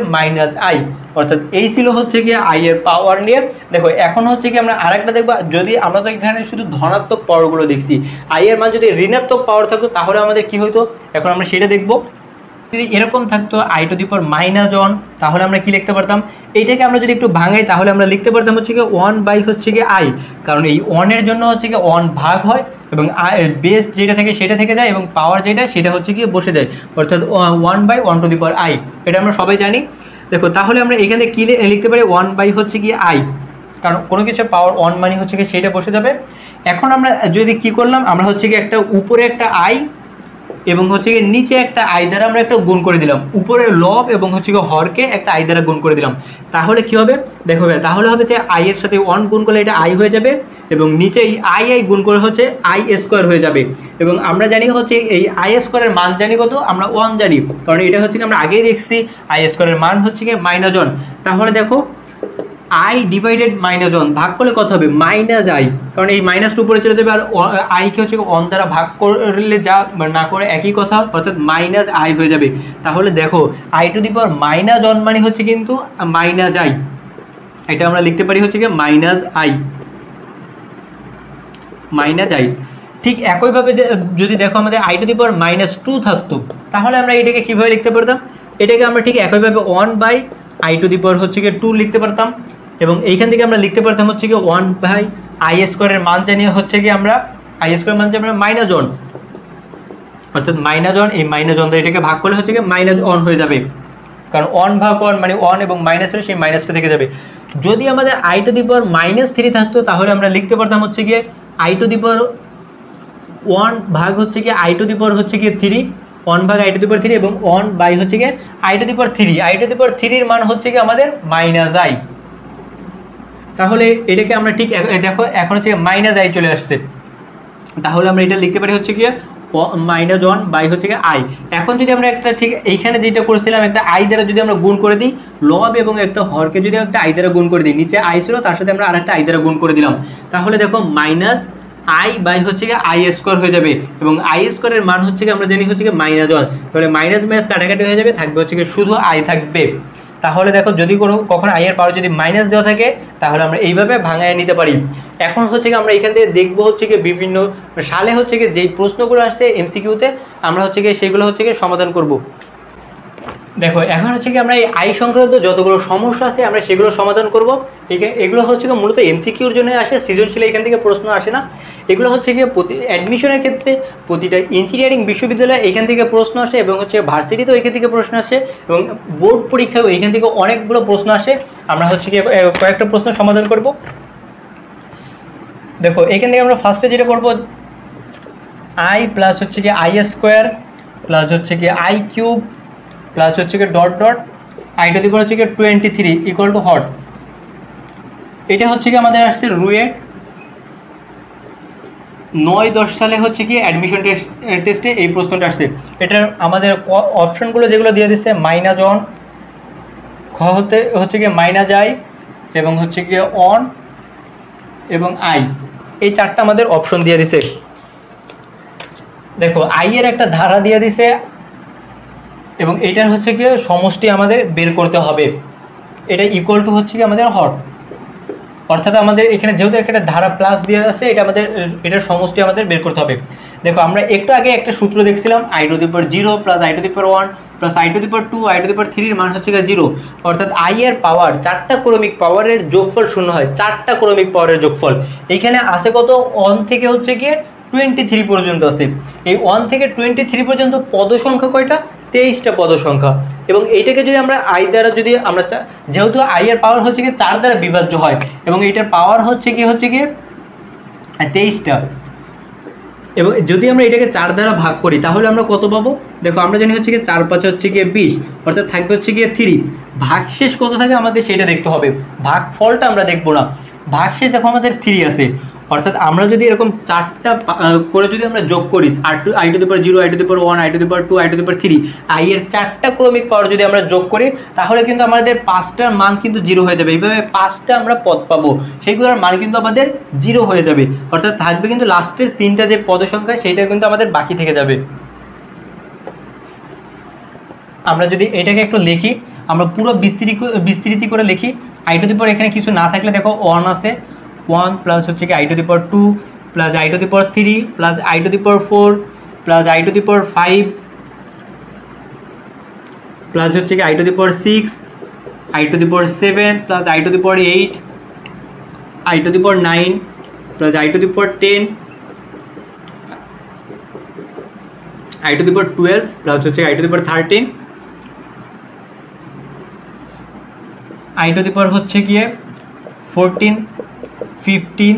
-i। অর্থাৎ এই ছিল হচ্ছে কি i এর পাওয়ার নিয়ে। দেখো এখন হচ্ছে কি আমরা আরেকটা দেখব, যদি আমরা তো এখানে শুধু ধনাত্মক পাওয়ারগুলো দেখছি, i এর মান যদি ঋণাত্মক পাওয়ার থাকতো তাহলে আমাদের কি হতো এখন আমরা সেটা দেখব। যদি এরকম থাকতো i⁻1 তাহলে আমরা কি লিখতে পারতাম, এইটাকে আমরা যদি একটু ভাঙাই তাহলে আমরা লিখতে পারতাম হচ্ছে কি 1 হচ্ছে কি i, কারণ এই 1 এর জন্য হচ্ছে কি 1 ভাগ হয় এবং বেস যেটা থাকে সেটা থেকে যায় এবং পাওয়ার যেটা সেটা হচ্ছে কি বসে যায়, অর্থাৎ 1/1⁻i এটা আমরা সবাই জানি। দেখো তাহলে আমরা এখানে কি লিখতে পারি 1 হচ্ছে কি i, কারণ কোনো কিছুর পাওয়ার 1 মানে হচ্ছে কি সেটা বসে যাবে। এখন আমরা যদি কি করলাম আমরা হচ্ছে কি একটা উপরে একটা i এবং হচ্ছে কি নিচে একটা i দ্বারা আমরা একটা গুণ করে দিলাম, উপরে লব এবং হচ্ছে কি হরকে একটা i দ্বারা গুণ করে দিলাম। তাহলে কি হবে দেখো তাহলে হবে যে i এর সাথে 1 গুণ করলে এটা i হয়ে যাবে এবং নিচে এই i গুণ করে হচ্ছে i² হয়ে যাবে। এবং আমরা জানি হচ্ছে এই i² এর মান জানি কত, আমরা 1 জানি, কারণ এটা হচ্ছে কি আমরা আগেই দেখছি i² এর মান হচ্ছে কি -1। তাহলে দেখো i/-1 ভাগ করলে কত হবে -i, কারণ এই মাইনাসটা উপরে চলে যাবে আর i কে হচ্ছে 1 দ্বারা ভাগ করলে যা না করে একই কথা, অর্থাৎ -i হয়ে যাবে। তাহলে দেখো i⁻1 মানে হচ্ছে কিন্তু -i, এটা আমরা লিখতে পারি হচ্ছে কি -i। ঠিক একইভাবে যদি দেখো আমাদের i⁻2 থাকতো তাহলে আমরা এটাকে কিভাবে লিখতে পারতাম, এটাকে আমরা ঠিক একইভাবে 1/i² হচ্ছে কি 2 লিখতে পারতাম এবং এইখান থেকে আমরা লিখতে পারতাম হচ্ছে কি 1/i² এর মান জানিয়ে হচ্ছে কি আমরা i² মান জানি আমরা -1 অর্থাৎ -1, এই -1 দিয়ে এটাকে ভাগ করলে হচ্ছে কি -1 হয়ে যাবে, কারণ 1/1 মানে 1 এবং -3 সেই মাইনাসটা থেকে যাবে। যদি আমাদের i⁻3 থাকতো তাহলে আমরা লিখতে পারতাম হচ্ছে কি i⁻1 ভাগ হচ্ছে কি i⁻3 হচ্ছে কি 3 1/i⁻3 এবং 1/ হচ্ছে কি i⁻3 এর মান হচ্ছে কি আমাদের -i। তাহলে এটাকে আমরা ঠিক দেখো এখন হচ্ছে -i চলে আসছে, তাহলে আমরা এটা লিখতে পারি হচ্ছে কি -1 হচ্ছে কি i। এখন যদি আমরা একটা ঠিক এইখানে যেটা করেছিলাম একটা i দ্বারা যদি আমরা গুণ করে দিই, লব এবং একটা হরকে যদি একটা i দ্বারা গুণ করে দিই, নিচে i ছিল তার সাথে আমরা আরেকটা i দ্বারা গুণ করে দিলাম, তাহলে দেখো -i/ হচ্ছে কি i² হয়ে যাবে এবং i² এর মান হচ্ছে কি আমরা জানি হচ্ছে কি -1, তাহলে মাইনাস কাটাকাটি হয়ে যাবে, থাকবে হচ্ছে কি শুধু i থাকবে। তাহলে দেখো যদি কখনো i এর পাওয়ার যদি মাইনাস দেওয়া থাকে তাহলে আমরা এইভাবে ভাঙায় নিতে পারি। এখন হচ্ছে কি আমরা এখান থেকে দেখবো হচ্ছে কি বিভিন্ন সালে হচ্ছে কি যেই প্রশ্নগুলো আসছে MCQতে আমরা হচ্ছে কি সেগুলো হচ্ছে কি সমাধান করব। দেখো এখন হচ্ছে কি আমরা এই i সংক্রান্ত যতগুলো সমস্যা আছে আমরা সেগুলো সমাধান করব। এগুলো হচ্ছে কি মূলত MCQর জন্য আসে, সৃজনশীল এখান থেকে প্রশ্ন আসে না। এগুলো হচ্ছে গিয়ে প্রতি অ্যাডমিশনের ক্ষেত্রে প্রতিটা ইঞ্জিনিয়ারিং বিশ্ববিদ্যালয়ে এখান থেকে প্রশ্ন আসে এবং হচ্ছে ভার্সিটিতেও এখান থেকে প্রশ্ন আসে এবং বোর্ড পরীক্ষাও এখান থেকে অনেকগুলো প্রশ্ন আসে। আমরা হচ্ছে গিয়ে কয়েকটা প্রশ্ন সমাধান করব। দেখো এখান থেকে আমরা ফার্স্টে যেটা করব, আই প্লাস হচ্ছে গিয়ে আই স্কোয়ার প্লাস হচ্ছে গিয়ে আই কিউব প্লাস হচ্ছে গিয়ে dot dot i to the power হচ্ছে গিয়ে 23 ইকুয়াল টু হট। এটা হচ্ছে কি আমাদের আসছে রুয়ে 9-10 সালে হচ্ছে কি অ্যাডমিশন টেস্টে এই প্রশ্নটা আসছে। এটার আমাদের অপশনগুলো যেগুলো দিয়ে দিচ্ছে -1, খ হচ্ছে গিয়ে -i এবং হচ্ছে গিয়ে অন এবং আই, এই চারটা আমাদের অপশন দিয়ে দিছে। দেখো আই এর একটা ধারা দিয়ে দিছে এবং এটার হচ্ছে গিয়ে সমষ্টি আমাদের বের করতে হবে। এটা ইকুয়াল টু হচ্ছে কি আমাদের হট, অর্থাৎ আমাদের এখানে যেহেতু একটা ধারা প্লাস দিয়ে আছে, এটার সমষ্টি আমাদের বের করতে হবে। দেখো আমরা একটু আগে একটা সূত্র দেখছিলাম, i to the power 0 plus i to the power 1 plus i to the power 2 i to the power 3 এর মান হচ্ছে গিয়ে 0, অর্থাৎ আই এর পাওয়ার 4টা ক্রমিক পাওয়ারের যোগফল 0 হয়, 4টা ক্রমিক পাওয়ারের যোগফল। এইখানে আছে কত, 1 থেকে হচ্ছে গিয়ে 23 পর্যন্ত আছে। এই 1 থেকে 23 পর্যন্ত পদ সংখ্যা কয়টা, 23টা পদ সংখ্যা। এবং এইটাকে যদি আমরা আই দ্বারা যদি আমরা, যেহেতু আই এর পাওয়ার হচ্ছে গিয়ে 4 দ্বারা বিভাজ্য হয় এবং এইটার পাওয়ার হচ্ছে গিয়ে 23টা, এবং যদি আমরা এটাকে 4 দ্বারা ভাগ করি তাহলে আমরা কত পাবো। দেখো আমরা জানি হচ্ছে গিয়ে 4 5 হচ্ছে গিয়ে 20, অর্থাৎ থাকবে হচ্ছে গিয়ে 3। ভাগশেষ কত থাকে আমাদের সেটা দেখতে হবে, ভাগফলটা আমরা দেখবো না। ভাগশেষ দেখো আমাদের 3 আছে, অর্থাৎ আমরা যদি এরকম 4টা করে যদি আমরা যোগ করি, I to the power 0 I to the power 1 i to the power 2 i to the power 3, I এর 4টা ক্রমিক পাওয়ার যদি আমরা যোগ করি তাহলে কিন্তু আমাদের 5টার মান কিন্তু 0 হয়ে যাবে। এইভাবে 5টা আমরা পদ পাবো, সেইগুলোর মান কিন্তু আমাদের 0 হয়ে যাবে, অর্থাৎ থাকবে কিন্তু লাস্টের 3টা যে পদ সংখ্যা সেইটা কিন্তু আমাদের বাকি থেকে যাবে। আমরা যদি এটাকে একটু লিখি, আমরা পুরো বিস্তৃতি করে লিখি, আই টু দি পাওয়ার এখানে কিছু না থাকলে দেখো 1 আছে, 1 প্লাস হচ্ছে কি i to the power 2 plus i to the power 3 plus i to the power 4 plus i to the power 5 plus হচ্ছে কি i to the power 6 i to the power 7 plus i to the power 8 i to the power 9 plus i to the power 10 i to the power 12 plus হচ্ছে i to the power 13 I to the power হচ্ছে গিয়ে 14 15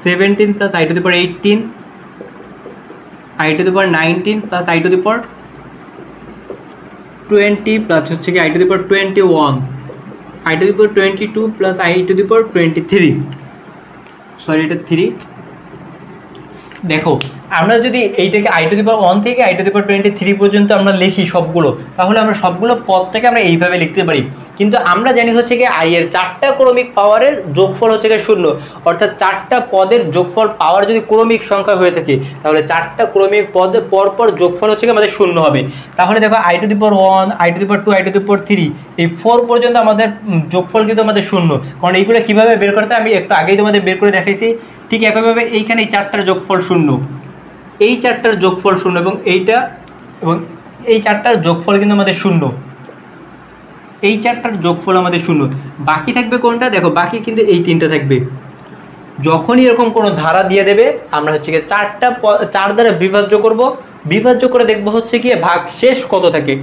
17 plus i to the power 18 I to the power 19 plus i to the power 20 plus হচ্ছে কি i to the power 21 I to the power 22 plus i to the power 23, sorry এটা 3। দেখো আমরা যদি এইটাকে I to the power 1 থেকে I to the power 23 পর্যন্ত আমরা লিখি সবগুলো, তাহলে আমরা সবগুলো পদটাকে আমরা এইভাবে লিখতে পারি। কিন্তু আমরা জানি হচ্ছে কি আই এর 4টা ক্রমিক পাওয়ারের যোগফল হচ্ছে গিয়ে 0, অর্থাৎ 4টা পদের যোগফল পাওয়ার যদি ক্রমিক সংখ্যা হয়ে থাকে তাহলে 4টা ক্রমিক পদের পরপর যোগফল হচ্ছে আমাদের 0 হবে। তাহলে দেখো i to the power 1 i to the power 2 i to the power 3 এই 4 পর্যন্ত আমাদের যোগফল কিন্তু আমাদের 0, কারণ এইগুলো কীভাবে বের করতে আমি একটু আগেই তোমাদের বের করে দেখাইছি। ঠিক একইভাবে এইখানে এই 4টার যোগফল 0, এই 4টার যোগফল 0 এবং এইটা এবং এই 4টার যোগফল কিন্তু আমাদের 0, এই 4টার যোগফল আমাদের 0। বাকি থাকবে কোনটা, দেখো বাকি কিন্তু এই 3টা থাকবে। যখনই এরকম কোনো ধারা দিয়ে দেবে আমরা হচ্ছে গিয়ে 4 দ্বারা বিভাজ্য করব, বিভাজ্য করে দেখবো হচ্ছে গিয়ে ভাগশেষ কত থাকে।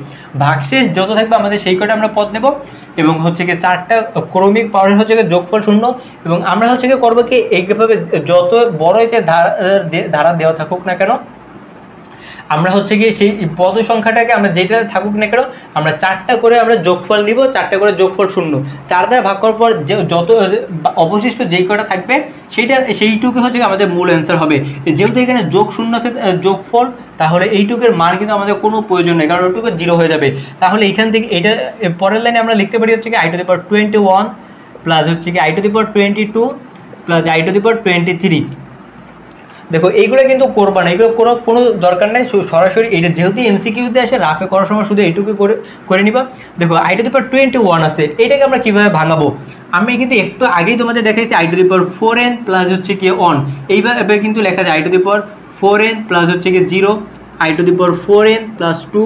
ভাগশেষ যত থাকবে আমাদের সেই কটা আমরা পদ নেব এবং হচ্ছে গিয়ে 4টা ক্রমিক পাওয়ারের হচ্ছে গিয়ে যোগফল 0 এবং আমরা হচ্ছে গিয়ে করবো কি এইভাবে যত বড়ই যে ধারা দেওয়া থাকুক না কেন আমরা হচ্ছে গিয়ে সেই পদ সংখ্যাটাকে আমরা যেটা থাকুক না কেন আমরা 4টা করে আমরা যোগফল নিব, 4টা করে যোগফল 0, 4 দ্বারা ভাগ করার পর যত অবশিষ্ট যেই কটা থাকবে সেইটুকু হচ্ছে আমাদের মূল অ্যান্সার হবে। যেহেতু এখানে যোগ 0 আছে যোগফল, তাহলে এইটুকের মান কিন্তু আমাদের কোনো প্রয়োজন নেই, কারণ ওইটুকু 0 হয়ে যাবে। তাহলে এখান থেকে এটা পরের লাইনে আমরা লিখতে পারি হচ্ছে কি i to the power 21 plus হচ্ছে কি i to the power 22 plus i to the power 23। দেখো এইগুলো কিন্তু করবা না, এগুলো কোনো দরকার নেই, সরাসরি এটা যেহেতু এমসিকিউতে আসে রাফে করার সময় শুধু এইটুকু করে নিবা। দেখো আই টু দি পাওয়ার 21 আছে, এইটাকে আমরা কীভাবে ভাঙাবো, আমি কিন্তু একটু আগেই তোমাদের দেখাইছি I to the power 4n plus হচ্ছে কি 1, এইভাবে কিন্তু লেখা যায় I to the power 4n plus হচ্ছে কি 0 I to the power 4n plus 2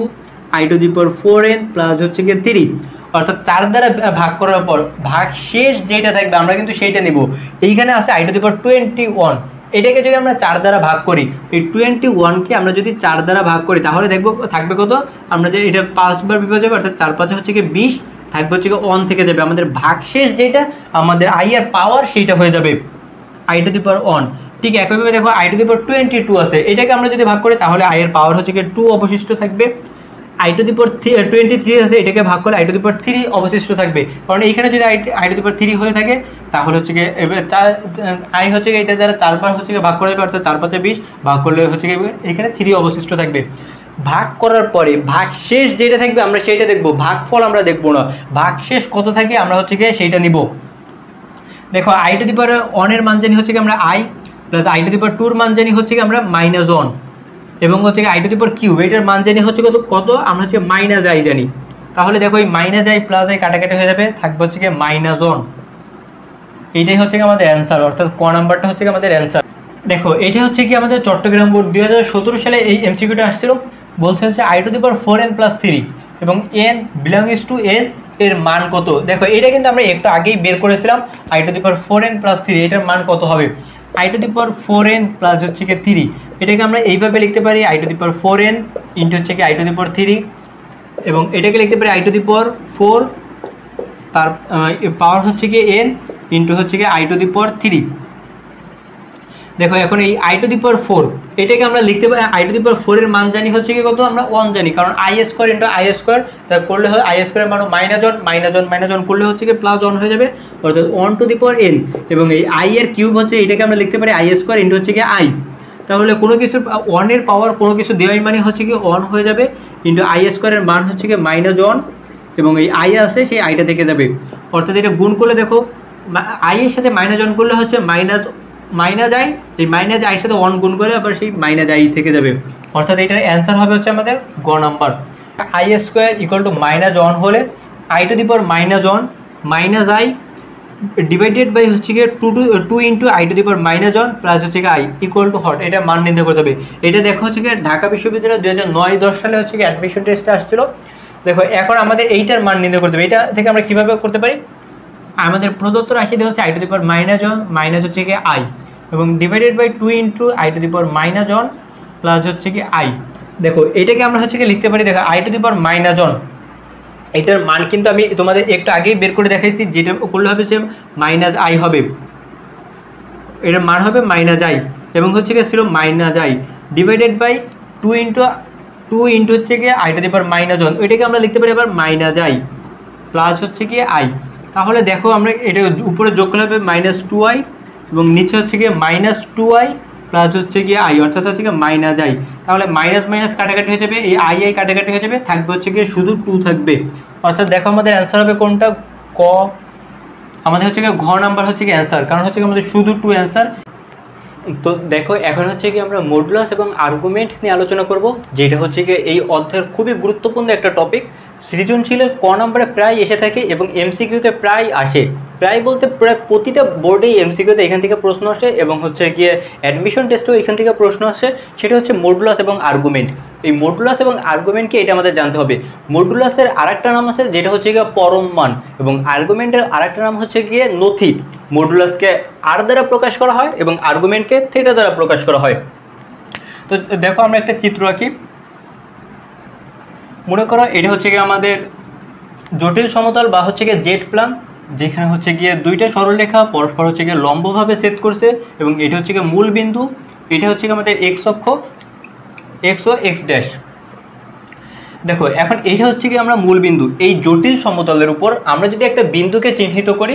i to the power 4n plus হচ্ছে কি 3, অর্থাৎ 4 দ্বারা ভাগ করার পর ভাগ শেষ যেটা থাকবে আমরা কিন্তু সেইটা নিব। এইখানে আছে i⁻21, এটাকে যদি আমরা 4 দ্বারা ভাগ করি, এই 21কে আমরা যদি 4 দ্বারা ভাগ করি তাহলে দেখবো থাকবে কত, আমরা যে এটা 5 বার বিভাজ্য হবে, অর্থাৎ 4 5 হচ্ছে কি 20, থাকবে হচ্ছে কি 1 থেকে যাবে আমাদের ভাগশেষ যেটা আমাদের i এর পাওয়ার সেইটা হয়ে যাবে i⁻1। ঠিক একইভাবে দেখো i⁻22 আছে, এটাকে আমরা যদি ভাগ করি তাহলে i এর পাওয়ার হচ্ছে কি 2 অবশিষ্ট থাকবে। i⁻23 আছে, এটাকে ভাগ করলে i⁻3 অবশিষ্ট থাকবে, কারণ এইখানে যদি i⁻3 হয়ে থাকে তাহলে হচ্ছে কি এবার i হচ্ছে কি এটা দ্বারা 4 বার হচ্ছে কি ভাগ করা যাবে, অর্থাৎ 4 5 20, ভাগ করলে হচ্ছে কি এখানে 3 অবশিষ্ট থাকবে। ভাগ করার পরে ভাগ শেষ যেটা থাকবে আমরা সেইটা দেখবো, ভাগফল আমরা দেখবো না, ভাগ শেষ কত থাকে আমরা হচ্ছে কি সেইটা নিব। দেখো i⁻1 এর মান জানি হচ্ছে কি আমরা i, প্লাস i⁻2 এর মান জানি হচ্ছে কি আমরা -1, এবং হচ্ছে কি i⁻³ এটার মান জানি হচ্ছে কত আমরা হচ্ছে -i জানি। তাহলে দেখো এই -i প্লাস i কাটাকাটি হয়ে যাবে, থাকবে হচ্ছে কি -1। এইটাই হচ্ছে কি আমাদের অ্যান্সার, অর্থাৎ ক নাম্বারটা হচ্ছে কি আমাদের অ্যান্সার। দেখো এটা হচ্ছে কি আমাদের চট্টগ্রাম বোর্ড 2017 সালে এই এমসিকিউটা আসছিল, বলছে হচ্ছে i⁻4n + 3 এবং n বিলংস টু n এর মান কত। দেখো এটা কিন্তু আমরা একটু আগেই বের করেছিলাম, i⁻4n + 3 এটার মান কত হবে, i⁻4n প্লাস হচ্ছে কি 3, এটাকে আমরা এইভাবে লিখতে পারি i⁻4n ইন্টু হচ্ছে কি i⁻3, এবং এটাকে লিখতে পারি i⁻4 তার পাওয়ার হচ্ছে কি n ইন্টু হচ্ছে কি i⁻3। দেখো এখন এই i⁻4 এটাকে আমরা লিখতে পারি i⁻4 এর মান জানি হচ্ছে কি কত, আমরা 1 জানি, কারণ i² ইন্টু i², তা করলে হয় i² এর মান -1 করলে হচ্ছে কি +1 হয়ে যাবে, অর্থাৎ 1n, এবং এই i এর কিউব হচ্ছে এটাকে আমরা লিখতে পারি i² ইন্টু হচ্ছে কি i। তাহলে কোনো কিছু 1 এর পাওয়ার কোনো কিছু দেওয়াই মানে হচ্ছে কি 1 হয়ে যাবে, ইন্টু i² এর মান হচ্ছে কি -1, এবং এই i আছে সেই iটা থেকে যাবে, অর্থাৎ এটা গুণ করলে দেখো i এর সাথে -1 করলে হচ্ছে -i, এই -i এর সাথে 1 গুণ করে আবার সেই -i থেকে যাবে, অর্থাৎ এটার অ্যান্সার হবে হচ্ছে আমাদের গ নাম্বার। i² = -1 হলে i⁻1 - i ডিভাইডেড বাই হচ্ছে কি 2 ইন্টু i⁻1 প্লাস হচ্ছে কি i ইকুয়াল টু হট, এটা মান নির্ণয় করতে হবে। এটা দেখো হচ্ছে কি ঢাকা বিশ্ববিদ্যালয় 2009-10 সালে হচ্ছে কি অ্যাডমিশন টেস্টে আসছিল। দেখো এখন আমাদের এইটার মান নির্ণয় করতে হবে, এটা থেকে আমরা কিভাবে করতে পারি, আমাদের প্রদত্ত রাশি দেওয়া হচ্ছে i⁻1 মাইনাস হচ্ছে কি i, এবং divided by 2 into i⁻1 plus হচ্ছে কি i। দেখো এটাকে আমরা হচ্ছে কি লিখতে পারি, দেখো i⁻1 এটার মান কিন্তু আমি তোমাদের একটু আগেই বের করে দেখাইছি, যেটা করলে হবে যে -i হবে, এটার মান হবে -i, এবং হচ্ছে কি ছিল -i ডিভাইডেড বাই 2 ইন্টু হচ্ছে কি i⁻1, ওইটাকে আমরা লিখতে পারি আবার -i প্লাস হচ্ছে কি i। তাহলে দেখো আমরা এটা উপরে যোগ করলে হবে -2i, এবং নিচে হচ্ছে কি -2i প্লাস হচ্ছে কি i, অর্থাৎ হচ্ছে কি -i। তাহলে মাইনাস মাইনাস কাটাকাটি হয়ে যাবে, এই i কাটাকাটি হয়ে যাবে, থাকবে হচ্ছে কি শুধু 2 থাকবে, অর্থাৎ দেখো আমাদের অ্যান্সার হবে কোনটা, ক, আমাদের হচ্ছে কি ঘ নাম্বার হচ্ছে কি অ্যান্সার, কারণ হচ্ছে কি আমাদের শুধু 2 অ্যান্সার। তো দেখো এখন হচ্ছে কি আমরা মডুলাস এবং আর্গুমেন্ট নিয়ে আলোচনা করব, যেটা হচ্ছে কি এই অধ্যায়ের খুবই গুরুত্বপূর্ণ একটা টপিক। সৃজনশীলের ক নম্বরে প্রায় এসে থাকে এবং এমসিকিউতে প্রায় আসে, প্রায় বলতে প্রায় প্রতিটা বোর্ডেই এমসিকিউতে এখান থেকে প্রশ্ন আসে, এবং হচ্ছে গিয়ে অ্যাডমিশন টেস্টেও এখান থেকে প্রশ্ন আসে, সেটা হচ্ছে মডুলাস এবং আর্গুমেন্ট। এই মডুলাস এবং আর্গুমেন্টকে এটা আমাদের জানতে হবে। মডুলাসের আরেকটা নাম আছে যেটা হচ্ছে গিয়ে পরম মান, এবং আর্গুমেন্টের আরেকটা নাম হচ্ছে গিয়ে নথি। মডুলাসকে আর দ্বারা প্রকাশ করা হয় এবং আর্গুমেন্টকে থিটা দ্বারা প্রকাশ করা হয়। তো দেখো আমরা একটা চিত্র আঁকি, মনে করো এটা হচ্ছে গিয়ে আমাদের জটিল সমতল বা হচ্ছে গিয়ে জেড প্ল্যান, যেখানে হচ্ছে গিয়ে দুইটা সরলরেখা পরস্পর হচ্ছে গিয়ে লম্বভাবে ছেদ করছে, এবং এটা হচ্ছে গিয়ে মূল বিন্দু, এটা হচ্ছে গিয়ে আমাদের এক্স অক্ষ, এক্স ও এক্স ড্যাশ। দেখো এখন এইটা হচ্ছে কি আমরা মূল বিন্দু, এই জটিল সমতলের উপর আমরা যদি একটা বিন্দুকে চিহ্নিত করি,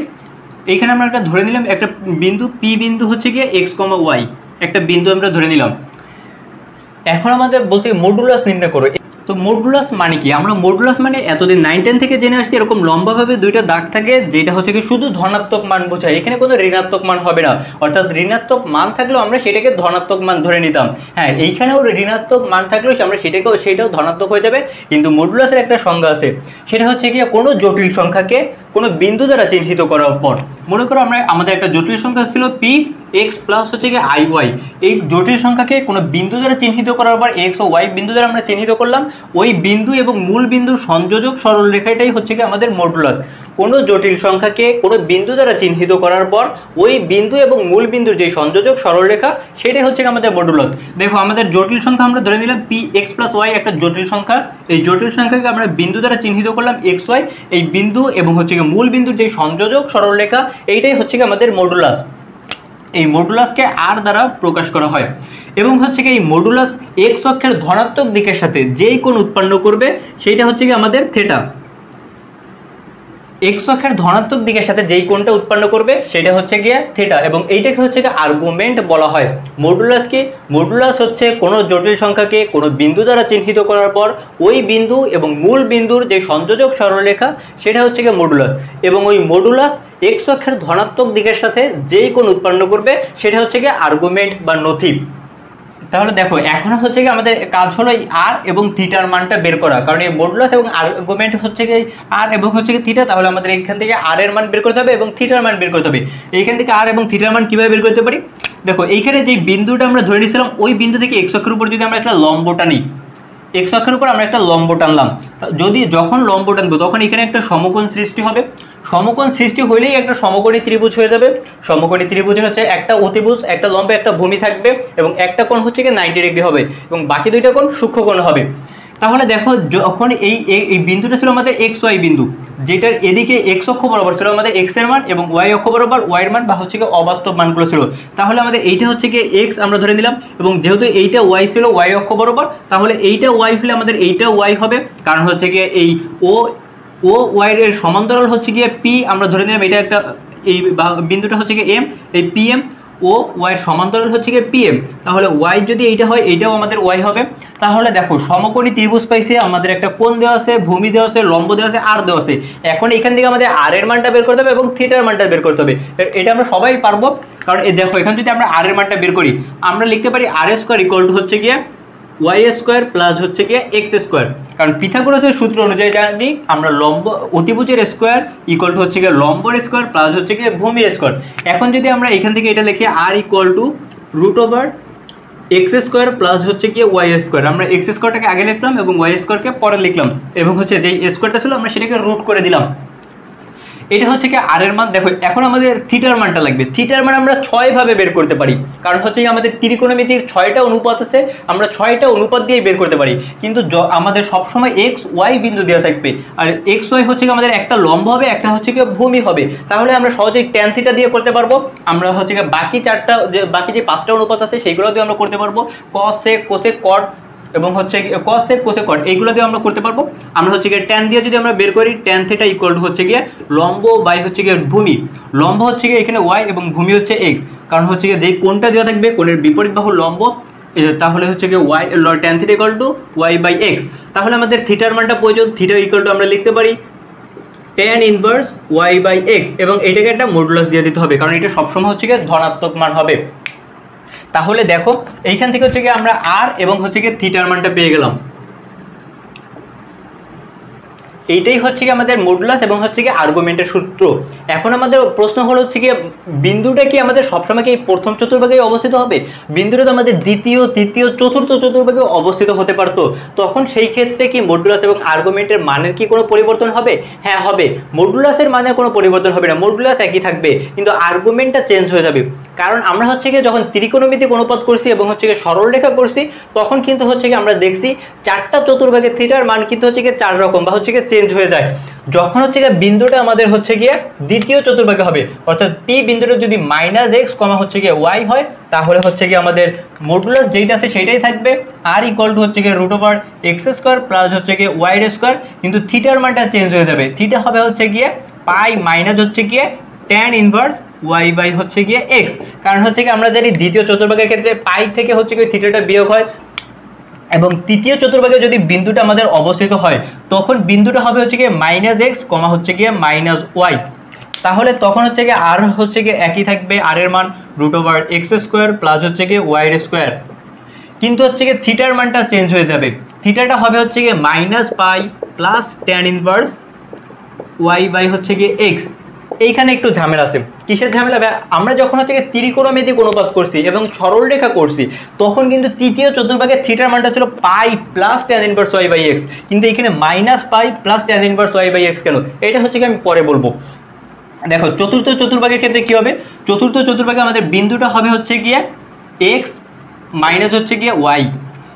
এইখানে আমরা একটা ধরে নিলাম একটা বিন্দু পি বিন্দু হচ্ছে গিয়ে x, y, একটা বিন্দু আমরা ধরে নিলাম। এখন আমাদের বলছে মডুলাস নির্ণয় করো। তো মডুলাস মানে কি, আমরা মডুলাস মানে এতদিন 9-10 থেকে জেনে আসছি এরকম লম্বাভাবে দুইটা দাগ থাকে, যেটা হচ্ছে কি শুধু ধনাত্মক মান বোঝায়, এখানে কোনো ঋণাত্মক মান হবে না, অর্থাৎ ঋণাত্মক মান থাকলেও আমরা সেটাকে ধনাত্মক মান ধরে নিতাম। হ্যাঁ, এইখানেও ঋণাত্মক মান থাকলেও আমরা সেটাও ধনাত্মক হয়ে যাবে, কিন্তু মডুলাসের একটা সংজ্ঞা আছে, সেটা হচ্ছে কি কোনো জটিল সংখ্যাকে কোনো বিন্দু দ্বারা চিহ্নিত করার পর, মনে করো আমাদের একটা জটিল সংখ্যা ছিল পি, এক্স প্লাস হচ্ছে গিয়ে আই ওয়াই। এই জটিল সংখ্যাকে কোনো বিন্দু দ্বারা চিহ্নিত করার পর এক্স ও ওয়াই বিন্দু দ্বারা আমরা চিহ্নিত করলাম, ওই বিন্দু এবং মূল বিন্দুর সংযোজক সরলরেখাটাই হচ্ছে গিয়ে আমাদের মডুলাস। কোনো জটিল সংখ্যাকে কোনো বিন্দু দ্বারা চিহ্নিত করার পর ওই বিন্দু এবং মূল বিন্দুর যে সংযোজক সরলরেখা সেটাই হচ্ছে আমাদের মডুলাস। দেখো আমাদের জটিল সংখ্যা আমরা ধরে নিলাম পি এক্স প্লাস ওয়াই একটা জটিল সংখ্যা, এই জটিল সংখ্যাকে আমরা বিন্দু দ্বারা চিহ্নিত করলাম এক্স ওয়াই, এই বিন্দু এবং হচ্ছে গিয়ে মূল বিন্দুর যে সংযোজক সরলরেখা এইটাই হচ্ছে গিয়ে আমাদের মডুলাস। এই মডুলাসকে আর দ্বারা প্রকাশ করা হয় এবং হচ্ছে কি এই মডুলাস এক্স অক্ষের ধনাত্মক দিকের সাথে যেই কোণ উৎপন্ন করবে সেইটা হচ্ছে কি আমাদের থিটা। এক্স অক্ষের ধনাত্মক দিকের সাথে যেই কোণটা উৎপন্ন করবে সেটা হচ্ছে গিয়ে থিটা, এবং এইটাকে হচ্ছে গিয়ে আর্গুমেন্ট বলা হয়। মডুলাস কি? মডুলাস হচ্ছে কোনো জটিল সংখ্যাকে কোনো বিন্দু দ্বারা চিহ্নিত করার পর ওই বিন্দু এবং মূল বিন্দুর যে সংযোজক সরলরেখা সেটা হচ্ছে গিয়ে মডুলাস, এবং ওই মডুলাস এক্স অক্ষের ধনাত্মক দিকের সাথে যেই কোণ উৎপন্ন করবে সেটা হচ্ছে গিয়ে আর্গুমেন্ট বা নথি। তাহলে দেখো এখন হচ্ছে কি আমাদের কাজ হলো এই আর এবং থিটার মানটা বের করা, কারণ এই মডুলাস এবং আর্গুমেন্ট হচ্ছে কি আর এবং হচ্ছে কি থিটা, তাহলে আমাদের এখান থেকে আর এর মান বের করতে হবে এবং থিটার মান বের করতে হবে। এইখান থেকে আর এবং থিটার মান কিভাবে বের করতে পারি? দেখো এইখানে যে বিন্দুটা আমরা ধরে নিয়েছিলাম ওই বিন্দু থেকে এক্স অক্ষের উপর যদি আমরা একটা লম্ব টানি, এক্স অক্ষের উপর আমরা একটা লম্ব টানলাম, যখন লম্ব টানবো তখন এখানে একটা সমকোণ সৃষ্টি হবে। সমকোণ সৃষ্টি হইলেই একটা সমকোণী ত্রিভুজ হয়ে যাবে। সমকোণী ত্রিভুজের হচ্ছে একটা অতিভুজ, একটা লম্বে একটা ভূমি থাকবে এবং একটা কোণ হচ্ছে কি 90 ডিগ্রি হবে এবং বাকি দুইটা কোণ সূক্ষ্মকোণ হবে। তাহলে দেখো যখন এই বিন্দুটা ছিল আমাদের এক্স ওয়াই বিন্দু, যেটার এদিকে এক্স অক্ষ বরাবর ছিল আমাদের এক্স এর মান এবং ওয়াই অক্ষ বরাবর ওয়াই এর মান বা হচ্ছে কি অবাস্তব মানগুলো ছিল, তাহলে আমাদের এইটা হচ্ছে কি এক্স আমরা ধরে নিলাম, এবং যেহেতু এইটা ওয়াই ছিল ওয়াই অক্ষ বরাবর, তাহলে এইটা ওয়াই হলে আমাদের এইটা ওয়াই হবে, কারণ হচ্ছে কি এই ও ওয়াই এর সমান্তরাল হচ্ছে গিয়ে পি আমরা ধরে নিলাম, এটা একটা এই বিন্দুটা হচ্ছে গিয়ে এম, এই পি এম ও ওয়াই এর সমান্তরাল হচ্ছে গিয়ে পি এম, তাহলে ওয়াই যদি এইটা হয় এইটাও আমাদের ওয়াই হবে। তাহলে দেখো সমকোণী ত্রিভুজ পাইছে, আমাদের একটা কোণ দেওয়া আছে, ভূমি দেওয়া আছে, লম্ব দেওয়া আছে, আর দেওয়া আছে। এখন এখান থেকে আমাদের আর এর মানটা বের করতে হবে এবং থিটার মানটা বের করতে হবে। এটা আমরা সবাই পারবো, কারণ দেখো এখানে যদি আমরা আর এর মানটা বের করি আমরা লিখতে পারি আর স্কোয়ার ইকুয়াল টু হচ্ছে গিয়ে ওয়াই স্কোয়ার প্লাস হচ্ছে গিয়ে এক্স স্কোয়ার, কারণ পিথাগোরাসের সূত্র অনুযায়ী জানি আমরা অতিভুজের স্কোয়ার ইকুয়াল টু হচ্ছে গিয়ে লম্বর স্কোয়ার প্লাস হচ্ছে গিয়ে ভূমির স্কোয়ার। এখন যদি আমরা এখান থেকে এটা লিখি r equal to root over x square plus হচ্ছে গিয়ে ওয়াই স্কোয়ার, আমরা এক্স স্কোয়ারটাকে আগে লিখলাম এবং ওয়াই স্কোয়ারকে পরে লিখলাম, এবং হচ্ছে যে স্কোয়ারটা ছিল আমরা সেটাকে রুট করে দিলাম। এটা হচ্ছে কি আর এর মান। দেখো এখন আমাদের থিটার মানটা লাগবে। থিটার মান আমরা 6 ভাবে বের করতে পারি, কারণ হচ্ছে আমাদের ত্রিকোণমিতির 6টা অনুপাত আছে, আমরা 6টা অনুপাত দিয়ে বের করতে পারি, কিন্তু আমাদের সবসময় এক্স ওয়াই বিন্দু দেওয়া থাকবে, আর এক্স ওয়াই হচ্ছে আমাদের একটা লম্ব হবে, একটা হচ্ছে কি ভূমি হবে, তাহলে আমরা সহজেই ট্যান থিটা দিয়ে করতে পারবো। আমরা হচ্ছে বাকি যে 5টা অনুপাত আছে সেইগুলো দিয়ে আমরা করতে পারবো, কস সেক কোসেক কট এবং হচ্ছে কস সেক কোসেক কট, এইগুলো দিয়ে আমরা করতে পারবো। আমরা হচ্ছে গিয়ে ট্যান দিয়ে যদি আমরা বের করি ট্যান থিটা ইকুয়াল টু হচ্ছে গিয়ে লম্ব বাই হচ্ছে গিয়ে ভূমি, লম্ব হচ্ছে গিয়ে এখানে ওয়াই এবং ভূমি হচ্ছে এক্স, কারণ হচ্ছে গিয়ে যেই কোণটা দেওয়া থাকবে কোণের বিপরীত বাহু লম্ব, তাহলে হচ্ছে গিয়ে y tan theta equal to y by x. তাহলে আমাদের থিটার মানটা প্রয়োজন, থিটা ইকুয়াল টু আমরা লিখতে পারি tan inverse y by x, এবং এটাকে একটা মডুলাস দিয়ে দিতে হবে, কারণ এটা সবসময় হচ্ছে গিয়ে ধনাত্মক মান হবে। তাহলে দেখো এইখান থেকে হচ্ছে গিয়ে আমরা আর এবং হচ্ছে গিয়ে থিটার মানটা পেয়ে গেলাম। এইটাই হচ্ছে কি আমাদের মডুলাস এবং হচ্ছে কি আর্গুমেন্টের সূত্র। এখন আমাদের প্রশ্ন হলো হচ্ছে কি বিন্দুটা কি আমাদের সবসময় কি প্রথম চতুর্ভাগে অবস্থিত হবে? বিন্দুটা তো আমাদের দ্বিতীয়, তৃতীয়, চতুর্থ চতুর্ভাগে অবস্থিত হতে পারতো, তখন সেই ক্ষেত্রে কি মডুলাস এবং আর্গুমেন্টের মানের কি কোনো পরিবর্তন হবে? হ্যাঁ হবে। মডুলাসের মানের কোনো পরিবর্তন হবে না, মডুলাস একই থাকবে, কিন্তু আর্গুমেন্টটা চেঞ্জ হয়ে যাবে, কারণ আমরা হচ্ছে কি যখন ত্রিকোণমিতিক অনুপাত করছি এবং হচ্ছে কি সরলরেখা করছি তখন কিন্তু হচ্ছে কি আমরা দেখছি 4টা চতুর্ভাগে থিটার মান কিন্তু হচ্ছে কি 4 রকম বা হচ্ছে কি চেঞ্জ হয়ে যায়। যখন হচ্ছে গিয়ে বিন্দুটা আমাদের হচ্ছে গিয়ে দ্বিতীয় চতুর্ভাগে হবে, অর্থাৎ পি বিন্দুটা যদি মাইনাস এক্স কমা হচ্ছে গিয়ে ওয়াই হয়, তাহলে হচ্ছে গিয়ে আমাদের মডুলাস যেটা আছে সেটাই থাকবে, আর ইকুয়াল টু হচ্ছে গিয়ে root over x square plus হচ্ছে গিয়ে ওয়াই স্কোয়ার, কিন্তু থিটার মানটা চেঞ্জ হয়ে যাবে, থিটা হবে হচ্ছে গিয়ে পাই মাইনাস হচ্ছে গিয়ে ট্যান ইনভার্স ওয়াই বাই হচ্ছে গিয়ে এক্স, কারণ হচ্ছে কি আমরা জানি দ্বিতীয় চতুর্ভাগের ক্ষেত্রে পাই থেকে হচ্ছে গিয়ে থিটাটা বিয়োগ হয়, এবং তৃতীয় চতুর্ভাগে যদি বিন্দুটা আমাদের অবস্থিত হয় তখন বিন্দুটা হবে হচ্ছে গিয়ে মাইনাস এক্স কমা হচ্ছে গিয়ে মাইনাস ওয়াই, তাহলে তখন হচ্ছে গিয়ে আর হচ্ছে গিয়ে একই থাকবে, আর এর মান root over x square plus হচ্ছে গিয়ে ওয়াই স্কোয়ার, কিন্তু হচ্ছে গিয়ে থিটার মানটা চেঞ্জ হয়ে যাবে, থিটাটা হবে হচ্ছে গিয়ে minus pi plus tan inverse y by হচ্ছে গিয়ে এক্স। এইখানে একটু ঝামেলা আছে। কিসের ঝামেলা? আমরা যখন হচ্ছে ত্রিকোণমিতিক অনুপাত করছি এবং সরল রেখা করছি, তখন কিন্তু তৃতীয় চতুর্ভাগের থিটার মানটা ছিল pi plus tan inverse y by x, কিন্তু এখানে minus pi plus tan inverse y by x কেন? এটা হচ্ছে কি আমি পরে বলবো। দেখো চতুর্থ চতুর্ভাগের ক্ষেত্রে কি হবে? চতুর্থ চতুর্ভাগে আমাদের বিন্দুটা হবে হচ্ছে গিয়ে এক্স মাইনাস হচ্ছে গিয়ে ওয়াই,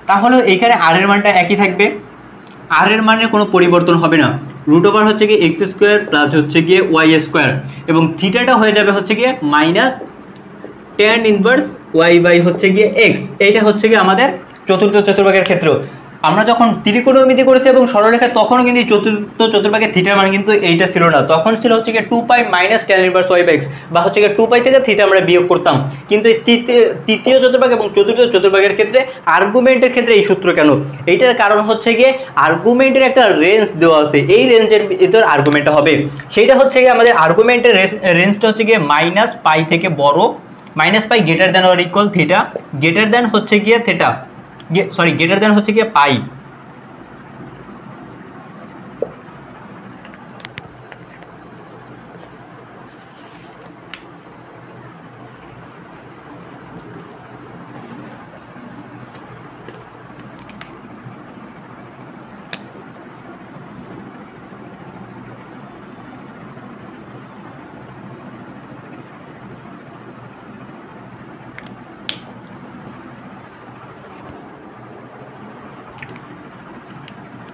তাহলে এইখানে আর এর মানটা একই থাকবে, আর এর মানের কোনো পরিবর্তন হবে না। রুট ওভার হচ্ছে গিয়ে এক্স স্কোয়ার প্লাস হচ্ছে গিয়ে ওয়াই স্কোয়ার, এবং থিটাটা হয়ে যাবে হচ্ছে গিয়ে minus tan inverse y by হচ্ছে গিয়ে এক্স। এইটা হচ্ছে গিয়ে আমাদের চতুর্থ চতুর্ভাগের ক্ষেত্র। আমরা যখন ত্রিকোণমিতি করেছি এবং সরলরেখা, তখনও কিন্তু চতুর্থ চতুর্ভাগের থিটার মান কিন্তু এইটা ছিল না, তখন ছিল হচ্ছে গিয়ে 2 pi minus tan inverse y by x, বা হচ্ছে গিয়ে 2 পাই থেকে থিটা আমরা বিয়োগ করতাম। কিন্তু এই তৃতীয় চতুর্ভাগ এবং চতুর্থ চতুর্ভাগের ক্ষেত্রে আর্গুমেন্টের ক্ষেত্রে এই সূত্র কেন? এইটার কারণ হচ্ছে গিয়ে আর্গুমেন্টের একটা রেঞ্জ দেওয়া আছে, এই রেঞ্জের ভিতর আর্গুমেন্টটা হবে। সেইটা হচ্ছে গিয়ে আমাদের আর্গুমেন্টের রেঞ্জটা হচ্ছে গিয়ে মাইনাস পাই থেকে বড়, minus pi greater than or equal theta, greater than হচ্ছে গিয়ে থিটা, সরি গ্রেটার দ্যান হচ্ছে গিয়ে পাই।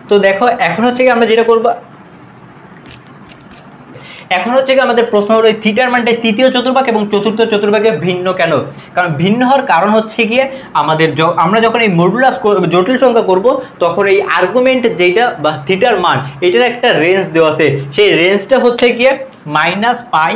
তো দেখো এখন হচ্ছে কি আমরা যেটা করব, এখন হচ্ছে কি আমাদের প্রশ্ন হলো এই থিটার মানটা তৃতীয় চতুর্ভাগ এবং চতুর্থ চতুর্ভাগে ভিন্ন কেন? কারণ ভিন্ন হওয়ার কারণ হচ্ছে গিয়ে আমাদের আমরা যখন এই মডুলাস জটিল সংখ্যা করব, তখন এই আর্গুমেন্ট যেটা বা থিটার মান, এটার একটা রেঞ্জ দেওয়া আছে, সেই রেঞ্জটা হচ্ছে গিয়ে minus pi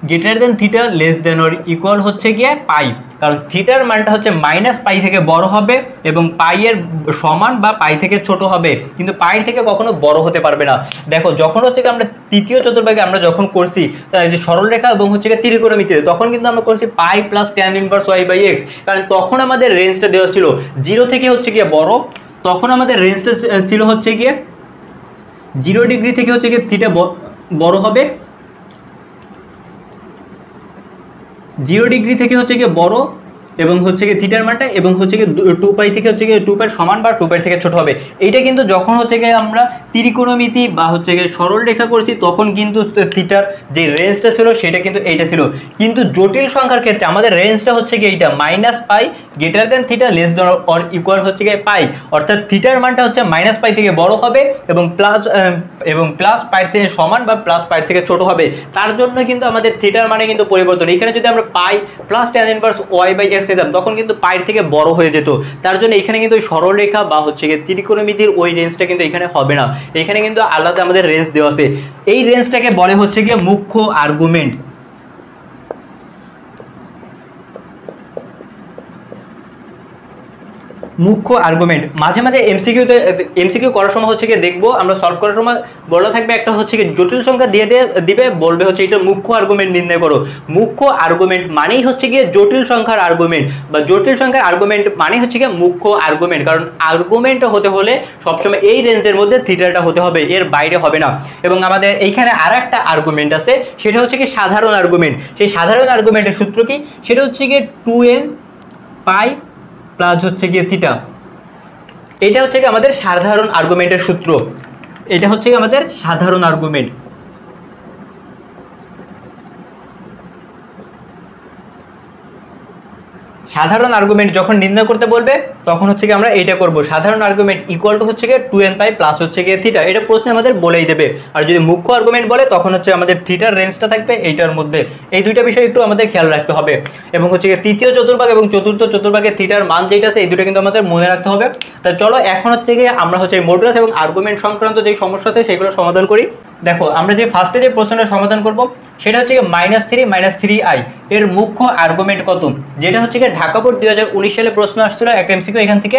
greater than theta less than or equal হচ্ছে গিয়ে পাই। কারণ থিটার মানটা হচ্ছে মাইনাস পাই থেকে বড় হবে এবং পাই এর সমান বা পাই থেকে ছোট হবে, কিন্তু পাই থেকে কখনো বড় হতে পারবে না। দেখো যখন হচ্ছে কি আমরা তৃতীয় চতুর্ভাগে আমরা যখন করছি যে সরলরেখা এবং হচ্ছে গিয়ে ত্রিকোণমিতিতে, তখন কিন্তু আমরা করছি pi plus tan inverse y by x, কারণ তখন আমাদের রেঞ্জটা দেওয়া ছিল 0 থেকে হচ্ছে গিয়ে বড়, তখন আমাদের রেঞ্জটা ছিল হচ্ছে গিয়ে 0 ডিগ্রি থেকে হচ্ছে গিয়ে থিটা বড় হবে, 0 ডিগ্রি থেকে হচ্ছে গিয়ে বড় এবং হচ্ছে গিয়ে থিটার মানটা, এবং হচ্ছে গিয়ে 2 পাই থেকে হচ্ছে গিয়ে 2 পাইয়ের সমান বা 2 পাই থেকে ছোট হবে। এইটা কিন্তু যখন হচ্ছে গিয়ে আমরা ত্রিকোণমিতি বা হচ্ছে গিয়ে সরল রেখা করছি, তখন কিন্তু থিটার যে রেঞ্জটা ছিল সেটা কিন্তু এইটা ছিল। কিন্তু জটিল সংখ্যার ক্ষেত্রে আমাদের রেঞ্জটা হচ্ছে গিয়ে এইটা minus pi greater than theta less than or equal হচ্ছে গিয়ে পাই, অর্থাৎ থিটার মানটা হচ্ছে মাইনাস পাই থেকে বড় হবে এবং প্লাস পাই থেকে সমান বা প্লাস পাই থেকে ছোট হবে। তার জন্য কিন্তু আমাদের থিটার মানে কিন্তু পরিবর্তন। এখানে যদি আমরা pi plus tan inverse y by x নিতাম, তখন কিন্তু পাইয়ের থেকে বড় হয়ে যেত। তার জন্য এখানে কিন্তু ওই সরলরেখা বা হচ্ছে গিয়ে ত্রিকোণমিতির ওই রেঞ্জটা কিন্তু এখানে হবে না, এখানে কিন্তু আলাদা আমাদের রেঞ্জ দেওয়া আছে। এই রেঞ্জটাকে বলে হচ্ছে গিয়ে মুখ্য আর্গুমেন্ট। মুখ্য আর্গুমেন্ট মাঝে মাঝে এমসিকিউ করার সময় হচ্ছে কি দেখবো আমরা সলভ করার সময় বলা থাকবে একটা হচ্ছে কি জটিল সংখ্যা দিবে বলবে হচ্ছে এটা মুখ্য আর্গুমেন্ট নির্ণয় করো। মুখ্য আর্গুমেন্ট মানেই হচ্ছে গিয়ে জটিল সংখ্যার আর্গুমেন্ট, বা জটিল সংখ্যার আর্গুমেন্ট মানে হচ্ছে গিয়ে মুখ্য আর্গুমেন্ট, কারণ আর্গুমেন্ট হতে হলে সবসময় এই রেঞ্জের মধ্যে থিটাটা হতে হবে, এর বাইরে হবে না। এবং আমাদের এইখানে আর একটা আর্গুমেন্ট আছে, সেটা হচ্ছে কি সাধারণ আর্গুমেন্ট। সেই সাধারণ আর্গুমেন্টের সূত্র কি? সেটা হচ্ছে গিয়ে 2n পাই প্লাস হচ্ছে গিয়ে থিটা। এটা হচ্ছে কি আমাদের সাধারণ আর্গুমেন্টের সূত্র, এটা হচ্ছে কি আমাদের সাধারণ আর্গুমেন্ট। সাধারণ আর্গুমেন্ট যখন নির্ণয় করতে বলবে তখন হচ্ছে কি আমরা এইটা করব, সাধারণ আর্গুমেন্ট ইকুয়াল টু হচ্ছে গিয়ে 2n পাই প্লাস হচ্ছে গিয়ে থিটা। এটা প্রশ্নে আমাদের বলেই দেবে। আর যদি মুখ্য আর্গুমেন্ট বলে তখন হচ্ছে আমাদের থিটার রেঞ্জটা থাকবে এইটার মধ্যে। এই দুইটা বিষয় একটু আমাদের খেয়াল রাখতে হবে। এবং হচ্ছে গিয়ে তৃতীয় চতুর্ভাগ এবং চতুর্থ চতুর্ভাগের থিটার মান যেটা আছে এই দুটো কিন্তু আমাদের মনে রাখতে হবে। তা চলো এখন হচ্ছে গিয়ে আমরা হচ্ছে মডুলাস এবং আর্গুমেন্ট সংক্রান্ত যে সমস্যা আছে সেগুলো সমাধান করি। দেখো আমরা যে ফার্স্টে যে প্রশ্নটা সমাধান করব সেটা হচ্ছে গিয়ে -3 এর মুখ্য আর্গুমেন্ট কত, যেটা হচ্ছে গিয়ে ঢাকা বোর্ড 2019 সালে প্রশ্ন আসছিল একটা এমসিকিউ এখান থেকে।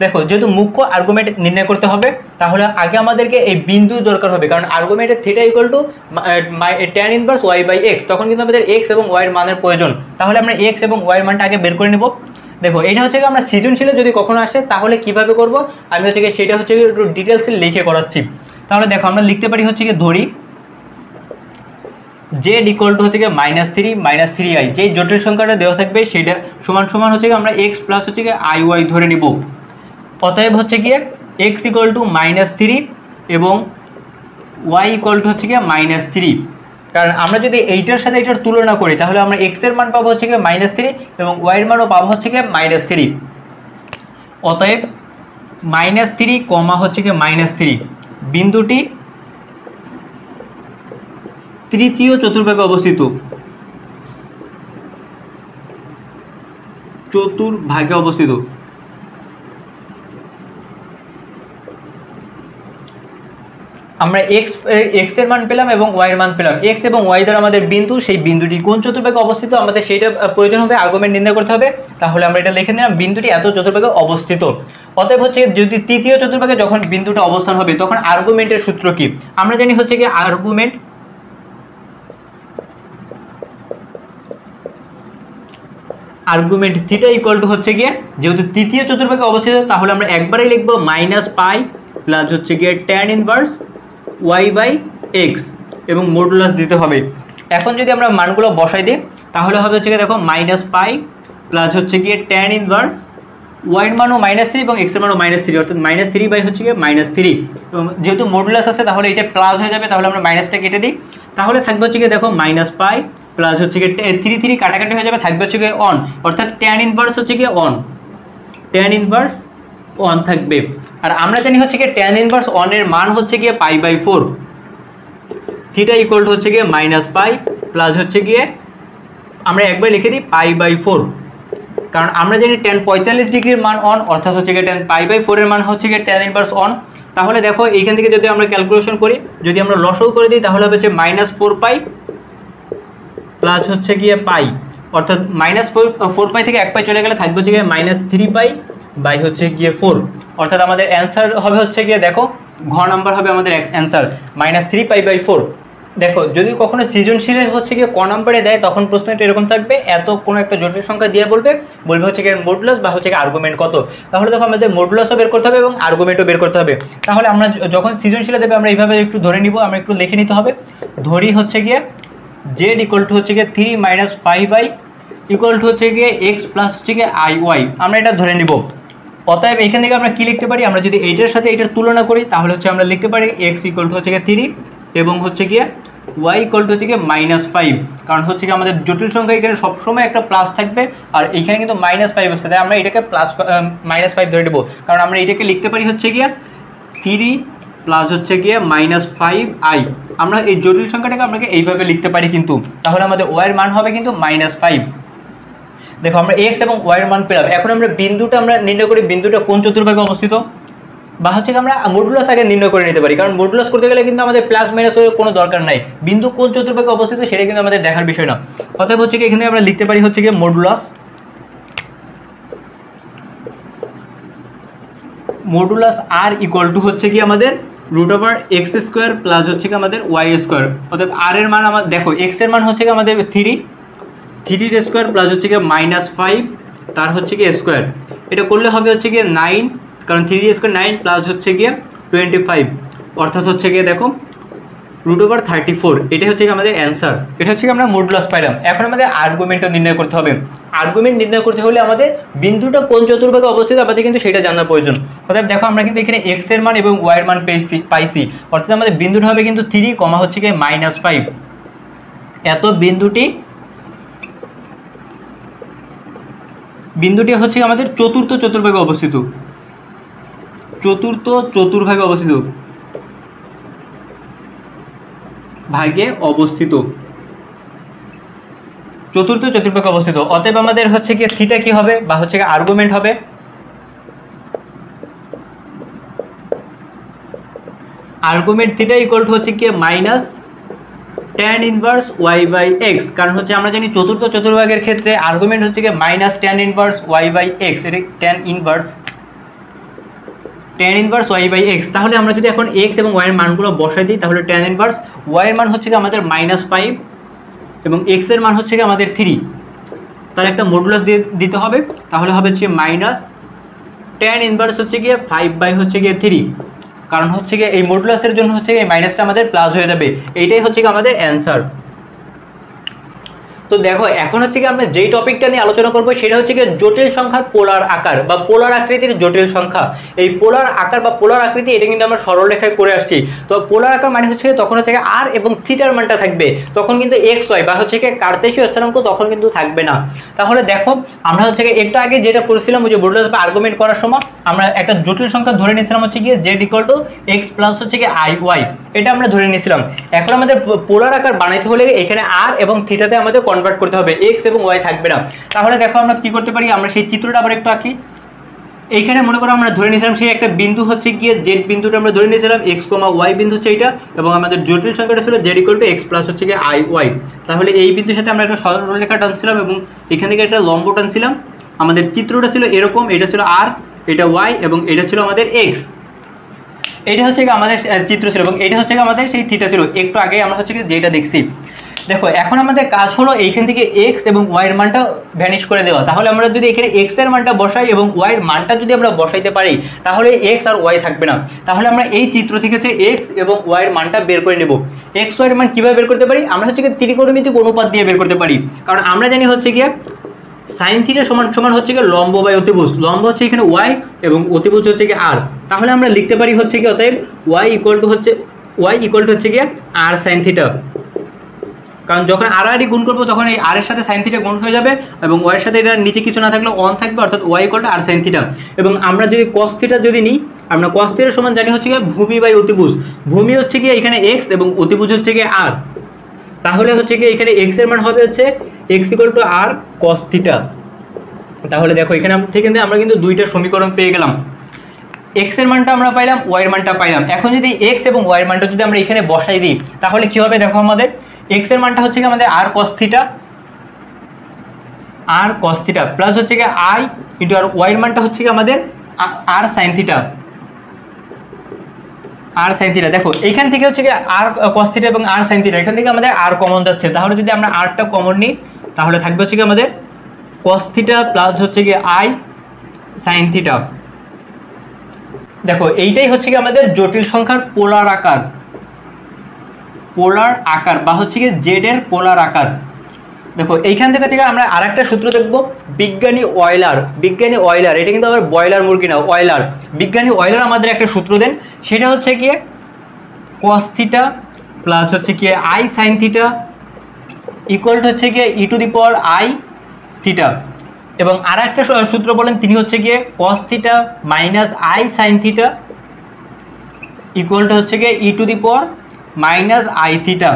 দেখো যেহেতু মুখ্য আর্গুমেন্ট নির্ণয় করতে হবে, তাহলে আগে আমাদেরকে এই বিন্দু দরকার হবে, কারণ আর্গুমেন্টের theta equal to tan inverse y by x, তখন কিন্তু আমাদের এক্স এবং ওয়াই এর মানের প্রয়োজন। তাহলে আমরা এক্স এবং ওয়াই এর মানটা আগে বের করে নেব। দেখো এটা হচ্ছে কি আমরা সৃজনশীলে যদি কখনো আসে তাহলে কিভাবে করব আমি হচ্ছে গিয়ে সেটা হচ্ছে একটু ডিটেলসে লিখে করাচ্ছি। তাহলে দেখো আমরা লিখতে পারি হচ্ছে কি ধরি জেড ইকুয়াল টু হচ্ছে গিয়ে -3 যেই জটিল সংখ্যাটা দেওয়া থাকবে সেটা সমান সমান হচ্ছে গিয়ে আমরা এক্স প্লাস হচ্ছে গিয়ে আই ওয়াই ধরে নিব। অতএব হচ্ছে গিয়ে এক্স ইকুয়াল টু -3 এবং ওয়াই ইকুয়াল টু হচ্ছে গিয়ে -3। কারণ আমরা যদি এইটার সাথে এটার তুলনা করি তাহলে আমরা এক্স এর মান পাবো হচ্ছে গিয়ে -3 এবং ওয়াই এর মানও পাবো হচ্ছে গিয়ে -3। অতএব -3 কমা হচ্ছে গিয়ে -3 বিন্দুটি তৃতীয় চতুর্ভাগে অবস্থিত, আমরা এক্স এর মান পেলাম এবং ওয়াই এর মান পেলাম। এক্স এবং ওয়াই দ্বারা আমাদের বিন্দু, সেই বিন্দুটি কোন চতুর্ভাগে অবস্থিত আমাদের সেইটা প্রয়োজন হবে, আর্গুমেন্ট নির্ণয় করতে হবে। তাহলে আমরা এটা লিখে নিলাম বিন্দুটি এত চতুর্ভাগে অবস্থিত। অতএব হচ্ছে যদি তৃতীয় চতুর্ভাগে যখন বিন্দুটা অবস্থান হবে তখন আর্গুমেন্টের সূত্র কি আমরা জানি হচ্ছে কি আর্গুমেন্ট থিটা ইকুয়াল টু হচ্ছে গিয়ে যেহেতু তৃতীয় চতুর্ভাগে অবস্থিত তাহলে আমরা একবারেই লিখবো -পাই প্লাস হচ্ছে গিয়ে tan inverse y by x এবং মডুলাস দিতে হবে। এখন যদি আমরা মানগুলো বসাই দিই তাহলে হবে হচ্ছে গিয়ে দেখো -পাই প্লাস হচ্ছে গিয়ে tan ইনভার্স y এর মানও -3 এবং x এর মানও -3 অর্থাৎ -3 বাই হচ্ছে গিয়ে -3 এবং যেহেতু মডুলাস আছে তাহলে এটা প্লাস হয়ে যাবে, তাহলে আমরা মাইনাসটা কেটে দিই। তাহলে থাকবে হচ্ছে গিয়ে দেখো -পাই প্লাস হচ্ছে গিয়ে 3 কাটাকাটি হয়ে যাবে, থাকবে হচ্ছে গিয়ে অন অর্থাৎ tan ইনভার্স হচ্ছে গিয়ে tan ইনভার্স অন থাকবে। আর আমরা জানি হচ্ছে গিয়ে tan ইনভার্স অন এর মান হচ্ছে গিয়ে π/4, থিটা ইকুয়াল টু হচ্ছে গিয়ে -পাই প্লাস হচ্ছে গিয়ে আমরা একবার লিখে দিই π/4, কারণ আমরা জানি tan 45 ডিগ্রির মান অন অর্থাৎ হচ্ছে গিয়ে tan π/4 এর মান হচ্ছে গিয়ে tan ইনভার্স অন। তাহলে দেখো এইখান থেকে যদি আমরা ক্যালকুলেশন করি, যদি আমরা লসাগু করে দিই তাহলে হবে হচ্ছে -4 পাই প্লাস হচ্ছে গিয়ে পাই অর্থাৎ -4 পাই থেকে 1 পাই চলে গেলে থাকবে হচ্ছে গিয়ে -3 পাই বাই হচ্ছে গিয়ে 4 অর্থাৎ আমাদের অ্যান্সার হবে হচ্ছে গিয়ে দেখো ঘ নাম্বার হবে আমাদের অ্যান্সার -3 পাই/4। দেখো যদি কখনো সৃজনশীল হচ্ছে গিয়ে ক নাম্বারে দেয় তখন প্রশ্নটা এরকম থাকবে, এত কোনো একটা জটিল সংখ্যা দিয়ে বলবে হচ্ছে গিয়ে মডুলাস বা হচ্ছে গিয়ে আর্গুমেন্ট কত। তাহলে দেখো আমাদের মডুলাসও বের করতে হবে এবং আর্গুমেন্টও বের করতে হবে। তাহলে আমরা যখন সৃজনশীল দেবে আমরা এইভাবে একটু ধরে নিব, আমরা একটু লিখে নিতে হবে। ধরি হচ্ছে গিয়ে জেড ইকুয়াল টু হচ্ছে গিয়ে 3 - 5i ইকুয়াল টু হচ্ছে গিয়ে এক্স প্লাস হচ্ছে গিয়ে আই ওয়াই, আমরা এটা ধরে নিব। অতএব এখান থেকে আমরা কি লিখতে পারি, আমরা যদি এইটার সাথে এটার তুলনা করি তাহলে হচ্ছে আমরা লিখতে পারি এক্স ইকুয়াল টু হচ্ছে গিয়ে 3 এবং হচ্ছে গিয়ে ওয়াই ইকুয়াল টু হচ্ছে গিয়ে -5, কারণ হচ্ছে গিয়ে আমাদের জটিল সংখ্যা এখানে সবসময় একটা প্লাস থাকবে আর এইখানে কিন্তু -5 আসছে, তাই আমরা এটাকে -5 ধরে নেব। কারণ আমরা এটাকে লিখতে পারি হচ্ছে গিয়ে 3 প্লাস হচ্ছে গিয়ে -5i, আমরা এই জটিল সংখ্যাটাকে আমরা এইভাবে লিখতে পারি কিন্তু। তাহলে আমাদের ওয়াই এর মান হবে কিন্তু -5। দেখো আমরা এক্স এবং ওয়াই এর মান পেলাম, এখন আমরা বিন্দুটা আমরা নির্ণয় করি বিন্দুটা কোন চতুর্ভাগে অবস্থিত, বা হচ্ছে আমরা মডুলাস আগে নির্ণয় করে নিতে পারি, কারণ মডুলাস করতে গেলে কিন্তু আমাদের প্লাস মাইনাস এর কোনো দরকার নাই, বিন্দু কোন চতুর্ভাগে অবস্থিত সেটা কিন্তু আমাদের দেখার বিষয় না। অতএব হচ্ছে কি এখানে আমরা লিখতে পারি হচ্ছে গিয়ে মডুলাস আর ইকুয়াল টু হচ্ছে কি আমাদের √x² প্লাস হচ্ছে কি আমাদের y²। অতএব আর এর মান আমাদের দেখো এক্স এর মান হচ্ছে কি আমাদের 3 স্কোয়ার প্লাস হচ্ছে গিয়ে -5 তার হচ্ছে গিয়ে স্কোয়ার, এটা করলে হবে হচ্ছে গিয়ে 9, কারণ 3 স্কোয়ার 9 প্লাস হচ্ছে গিয়ে 25 অর্থাৎ হচ্ছে গিয়ে দেখো √34, এটাই হচ্ছে গিয়ে আমাদের অ্যান্সার। এটা হচ্ছে গিয়ে আমরা মডুলাস পাইলাম। এখন আমাদের আর্গুমেন্টও নির্ণয় করতে হবে। আর্গুমেন্ট নির্ণয় করতে হলে আমাদের বিন্দুটা কোন চতুর্ভাগে অবস্থিত আমাদের কিন্তু সেটা জানার প্রয়োজন। অর্থাৎ দেখো আমরা কিন্তু এখানে এক্স এর মান এবং ওয়াই এর মান পাইছি, অর্থাৎ আমাদের বিন্দুটা হবে কিন্তু 3, হচ্ছে গিয়ে -5। এত বিন্দুটি হচ্ছে আমাদের চতুর্থ চতুর্ভাগে অবস্থিত, চতুর্থ চতুর্ভাগে অবস্থিত। অতএব আমাদের হচ্ছে কি থিটা কি হবে বা হচ্ছে কি আর্গুমেন্ট হবে থিটা ইকুয়াল টু হচ্ছে কি tan inverse y by x, কারণ হচ্ছে আমরা জানি চতুর্থ চতুর্ভাগের ক্ষেত্রে আর্গুমেন্ট হচ্ছে কি tan inverse y by x, এটা tan inverse y by x। তাহলে আমরা যদি এখন x এবং y এর মানগুলো বসাই দিই তাহলে tan ইনভার্স y এর মান হচ্ছে কি আমাদের -5 এবং x এর মান হচ্ছে কি আমাদের 3, তার একটা মডুলাস দিতে হবে, তাহলে হবে হচ্ছে tan ইনভার্স হচ্ছে গিয়ে 5 বাই হচ্ছে গিয়ে 3, কারণ হচ্ছে গিয়ে এই মডুলাসের জন্য হচ্ছে এই মাইনাসটা আমাদের প্লাস হয়ে যাবে। এইটাই হচ্ছে কি আমাদের অ্যান্সার। তো দেখো এখন হচ্ছে কি আমরা যেই টপিকটা নিয়ে আলোচনা করবো সেটা হচ্ছে কি জটিল সংখ্যার পোলার আকার বা পোলার আকৃতির জটিল সংখ্যা। এই পোলার আকার বা পোলার আকৃতি এটা কিন্তু আমরা সরল রেখায় করে আসছি। তো পোলার আকার মানে হচ্ছে তখন হচ্ছে আর এবং থিটার মানটা থাকবে, তখন কিন্তু এক্স ওয়াই বা হচ্ছে কি কার্তেশীয় স্থানাঙ্ক তখন কিন্তু থাকবে না। তাহলে দেখো আমরা হচ্ছে একটু আগে যেটা করেছিলাম ওই যে মডুলাস বা আর্গুমেন্ট করার সময় আমরা একটা জটিল সংখ্যা ধরে নিয়েছিলাম হচ্ছে কি Z equal to x plus হচ্ছে কি আই ওয়াই, এটা আমরা ধরে নিয়েছিলাম। এখন আমাদের পোলার আকার বানাইতে হলে এখানে আর এবং থিটাতে আমাদের কনভার্ট করতে হবে, এক্স এবং ওয়াই থাকবে না। তাহলে দেখো আমরা কি করতে পারি, আমরা সেই চিত্রটা আবার একটু আঁকি। এইখানে মনে করো আমরা ধরে নিয়েছিলাম সেই একটা বিন্দু হচ্ছে গিয়ে জেড বিন্দুটা আমরা ধরে নিয়েছিলাম, এক্স কমা ওয়াই বিন্দু হচ্ছে এইটা, এবং আমাদের জটিল সংখ্যাটা ছিল Z equal to x plus হচ্ছে গিয়ে আই ওয়াই। তাহলে এই বিন্দুর সাথে আমরা একটা সরলরেখা টানছিলাম এবং এখান থেকে একটা লম্ব টানছিলাম। আমাদের চিত্রটা ছিল এরকম, এটা ছিল আর, এটা ওয়াই এবং এটা ছিল আমাদের এক্স। এটা হচ্ছে কি আমাদের চিত্র ছিল এবং এটা হচ্ছে কি আমাদের সেই থিটা ছিল। একটু আগে আমরা হচ্ছে কি যেটা দেখছি। দেখো এখন আমাদের কাজ হলো এইখান থেকে এক্স এবং ওয়াইয়ের মানটা ভ্যানিশ করে দেওয়া। তাহলে আমরা যদি এখানে এক্স এর মানটা বসাই এবং ওয়াইয়ের মানটা যদি আমরা বসাইতে পারি তাহলে এক্স আর ওয়াই থাকবে না। তাহলে আমরা এই চিত্র থেকে হচ্ছে এক্স এবং ওয়াইয়ের মানটা বের করে নেব। এক্স ওয়াইয়ের মান কীভাবে বের করতে পারি, আমরা হচ্ছে কি ত্রিকোণমিতিক অনুপাত দিয়ে বের করতে পারি। কারণ আমরা জানি হচ্ছে গিয়ে সাইন থিটা সমান সমান হচ্ছে কি লম্ব বাই অতিভুজ, লম্ব হচ্ছে এখানে ওয়াই এবং অতিভুজ হচ্ছে কি আর। তাহলে আমরা লিখতে পারি হচ্ছে কি অতএব ওয়াই ইকুয়াল টু হচ্ছে গিয়ে আর সাইন থিটা। কারণ যখন আর আর গুণ করবো তখন এই আর এর সাথে সাইন থিটা গুণ হয়ে যাবে এবং ওয়াই এর সাথে এটা নিচে কিছু না থাকলে ওয়ান থাকবে, অর্থাৎ y equal to r sine theta. এবং আমরা যদি কস থিটা যদি নিই, আমরা কস থিটার সমান জানি হচ্ছে গিয়ে ভূমি বাই অতিভুজ। ভূমি হচ্ছে গিয়ে এখানে এক্স এবং অতিভুজ হচ্ছে গিয়ে আর। তাহলে হচ্ছে গিয়ে এখানে এক্স এর মান হবে হচ্ছে x equal to r cos theta. তাহলে দেখো এখানে থেকে আমরা কিন্তু দুইটা সমীকরণ পেয়ে গেলাম, এক্স এর মানটা আমরা পাইলাম, ওয়াই এর মানটা পাইলাম। এখন যদি এক্স এবং ওয়াই এর মানটা যদি আমরা এখানে বসাই দিই তাহলে কি হবে, দেখো আমাদের এক্স এর মানটা হচ্ছে কি আমাদের আর কস থিটা প্লাস হচ্ছে কি আই ইন্টু আর ওয়াই এর মানটা হচ্ছে কি আমাদের আর সাইন থিটা। দেখো এইখান থেকে হচ্ছে কি আর কস থিটা এবং আর সাইন থিটা, এখান থেকে আমাদের আর কমন যাচ্ছে। তাহলে যদি আমরা আরটা কমন নিই তাহলে থাকবে হচ্ছে কি আমাদের কস থিটা প্লাস হচ্ছে কি আই সাইন থিটা। দেখো এইটাই হচ্ছে কি আমাদের জটিল সংখ্যার পোলার আকার বা হচ্ছে কি জেড এর পোলার আকার। দেখো এইখান থেকে আমরা আরেকটা সূত্র দেখব, বিজ্ঞানী অয়লার, এটা কিন্তু আবার ব্রয়লার মুরগি না, অয়লার। বিজ্ঞানী অয়লার আমাদের একটা সূত্র দেন, সেটা হচ্ছে কি কস থিটা প্লাস হচ্ছে কি i sine theta equal to হচ্ছে গিয়ে e to the power i theta. এবং আর একটা সূত্র বলেন, তিনি হচ্ছে গিয়ে cos theta minus i sine theta equal to হচ্ছে গিয়ে e to the power minus i theta.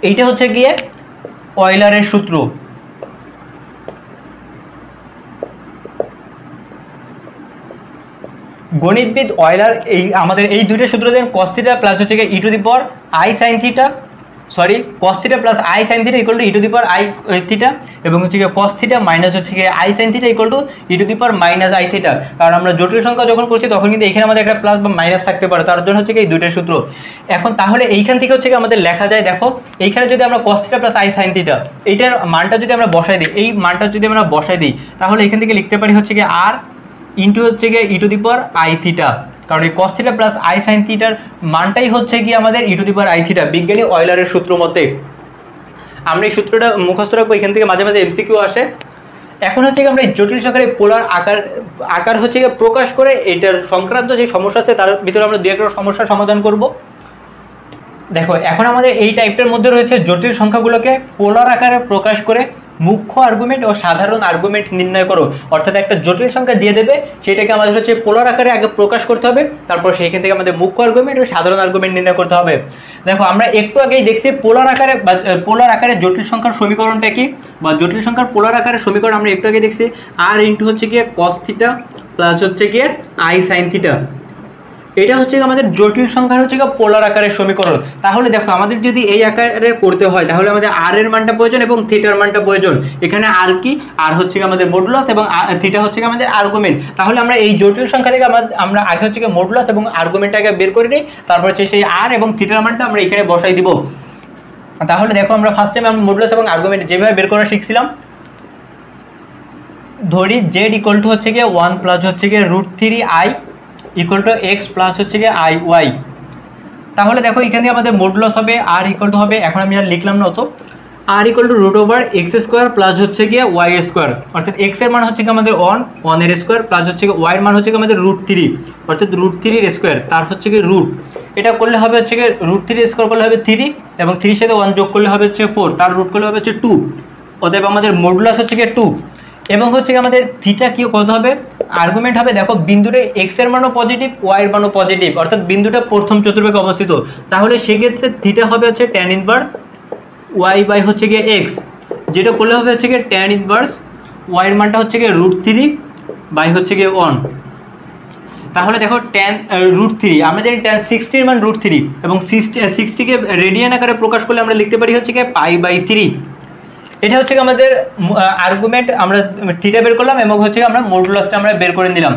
এইটা হচ্ছে গিয়ে অয়লারের সূত্র। গণিতবিদ অয়লার আমাদের এই দুইটা সূত্র দেন, কস থিটা প্লাস হচ্ছে গিয়ে e to the power i sine theta, cos theta plus i sine theta equal to e to the power i theta, এবং হচ্ছে গিয়ে cos থিটা মাইনাস হচ্ছে গিয়ে i sine theta equal to e to the power minus i theta. কারণ আমরা জটিল সংখ্যা যখন করছি তখন কিন্তু এখানে আমাদের একটা প্লাস বা মাইনাস থাকতে পারে, তার জন্য হচ্ছে কি এই দুইটা সূত্র। এখন তাহলে এইখান থেকে হচ্ছে কি আমাদের লেখা যায়, দেখো এইখানে যদি আমরা cos theta plus i sine theta এইটার মানটা যদি আমরা বসাই দিই, এই মানটা যদি আমরা বসাই দিই তাহলে এখান থেকে লিখতে পারি হচ্ছে গিয়ে আর ইন্টু হচ্ছে গিয়ে e to the power i theta. কারণ এই cos theta plus i sine থিটার মানটাই হচ্ছে কি আমাদের e to the power i theta, বিজ্ঞানী অয়লারের সূত্র মতে। আমরা এই সূত্রটা মুখস্থ রাখবো, এখান থেকে মাঝে মাঝে এমসিকিউ আসে। এখন হচ্ছে কি আমরা এই জটিল সংখ্যার পোলার আকার হচ্ছে গিয়ে প্রকাশ করে এটার সংক্রান্ত যে সমস্যা আছে তার ভিতরে আমরা দু একটা সমস্যার সমাধান করব। দেখো এখন আমাদের এই টাইপটার মধ্যে রয়েছে জটিল সংখ্যাগুলোকে পোলার আকারে প্রকাশ করে মুখ্য আর্গুমেন্ট ও সাধারণ আর্গুমেন্ট নির্ণয় করো। অর্থাৎ একটা জটিল সংখ্যা দিয়ে দেবে, সেটাকে আমাদের হচ্ছে পোলার আকারে আগে প্রকাশ করতে হবে, তারপর সেইখান থেকে আমাদের মুখ্য আর্গুমেন্ট ও সাধারণ আর্গুমেন্ট নির্ণয় করতে হবে। দেখো আমরা একটু আগেই দেখছি পোলার আকারে জটিল সংখ্যার সমীকরণটা কি, বা জটিল সংখ্যার পোলার আকারের সমীকরণ আমরা একটু আগে দেখছি আর ইন্টু হচ্ছে গিয়ে cos থিটা প্লাস হচ্ছে গিয়ে আই সাইন থিটা। এটা হচ্ছে আমাদের জটিল সংখ্যার হচ্ছে পোলার আকারের সমীকরণ। তাহলে দেখো আমাদের যদি এই আকারে করতে হয় তাহলে আমাদের আর এর মানটা প্রয়োজন এবং থিটার মানটা প্রয়োজন। এখানে আর কি, আর হচ্ছে আমাদের মডুলাস এবং থিটা হচ্ছে আমাদের আর্গুমেন্ট। তাহলে আমরা এই জটিল সংখ্যা থেকে আমরা আগে হচ্ছে মডুলাস এবং আর্গুমেন্টটাকে বের করে নিই, তারপর হচ্ছে সেই আর এবং থিটার মানটা আমরা এখানে বসাই দিব। তাহলে দেখো আমরা ফার্স্ট টাইম আমরা মডুলাস এবং আর্গুমেন্ট যেভাবে বের করা শিখছিলাম, ধরি জেড ইকুয়াল টু হচ্ছে গিয়ে 1 প্লাস হচ্ছে গিয়ে √3i equal to x plus হচ্ছে গিয়ে আই ওয়াই। তাহলে দেখো এখানে আমাদের মডুলাস হবে আর ইকুয়াল টু হবে, এখন আমি আর লিখলাম না অত, r equal to root over x square plus হচ্ছে গিয়ে ওয়াই স্কোয়ার, অর্থাৎ এক্স এর মান হচ্ছে কি আমাদের ওয়ান এর স্কোয়ার প্লাস হচ্ছে গিয়ে ওয়াই এর মান হচ্ছে কি আমাদের রুট থ্রি, অর্থাৎ রুট থ্রির স্কোয়ার, তার হচ্ছে কি রুট, এটা করলে হবে হচ্ছে গিয়ে রুট থ্রি স্কোয়ার করলে হবে থ্রি, এবং থ্রির সাথে ওয়ান যোগ করলে হবে হচ্ছে ফোর, তার রুট করলে হবে হচ্ছে টু, অতএব আমাদের মডুলাস হচ্ছে গিয়ে টু। এবং হচ্ছে কি আমাদের থিটা কি কত হবে, আর্গুমেন্ট হবে, দেখো বিন্দুটা এক্স এর মানও পজিটিভ ওয়াই এর মানও পজিটিভ, অর্থাৎ বিন্দুটা প্রথম চতুর্ভাগে অবস্থিত, তাহলে সেক্ষেত্রে থিটা হবে হচ্ছে ট্যান ইনভার্স ওয়াই বাই হচ্ছে গিয়ে এক্স, যেটা করলে হবে হচ্ছে গিয়ে ট্যান ইনভার্স ওয়াই এর মানটা হচ্ছে গিয়ে রুট থ্রি বাই হচ্ছে গিয়ে ওয়ান। তাহলে দেখো ট্যান রুট থ্রি, আমরা জানি ট্যান 60 মান রুট থ্রি, এবং 60কে রেডিয়ান আকারে প্রকাশ করলে আমরা লিখতে পারি হচ্ছে গিয়ে পাই বাই থ্রি। এটা হচ্ছে আমাদের আর্গুমেন্ট, আমরা থিটা বের করলাম এবং হচ্ছে আমরা মডুলাসটা আমরা বের করে নিলাম।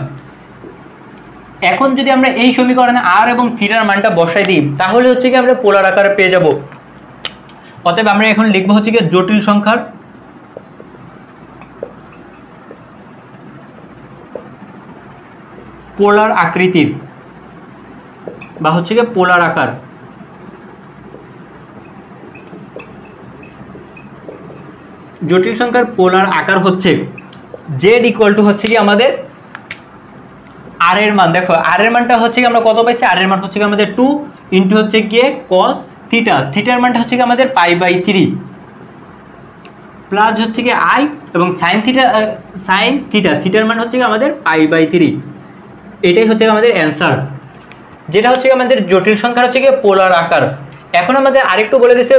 এখন যদি আমরা এই সমীকরণে আর এবং থিটার মানটা বসাই দিই, তাহলে হচ্ছে কি আমরা পোলার আকারে পেয়ে যাব। অতএব আমরা এখন লিখবো হচ্ছে কি জটিল সংখ্যার পোলার আকৃতির বা হচ্ছে কি পোলার আকার। জটিল সংখ্যার পোলার আকার হচ্ছে জেড ইকুয়াল টু হচ্ছে কি আমাদের আর এর মান, দেখো আর এর মানটা হচ্ছে কি আমরা কত পাইছি, আর এর মান হচ্ছে কি আমাদের 2 ইন্টু হচ্ছে গিয়ে কস থিটা, থিটার মানটা হচ্ছে কি আমাদের পাই বাই 3 প্লাস হচ্ছে কি আই, এবং সাইন থিটা থিটার মান হচ্ছে কি আমাদের পাই বাই 3। এটাই হচ্ছে আমাদের অ্যান্সার, যেটা হচ্ছে আমাদের জটিল সংখ্যার হচ্ছে কি পোলার আকার। এখন আমাদের আরেকটু বলে দিচ্ছে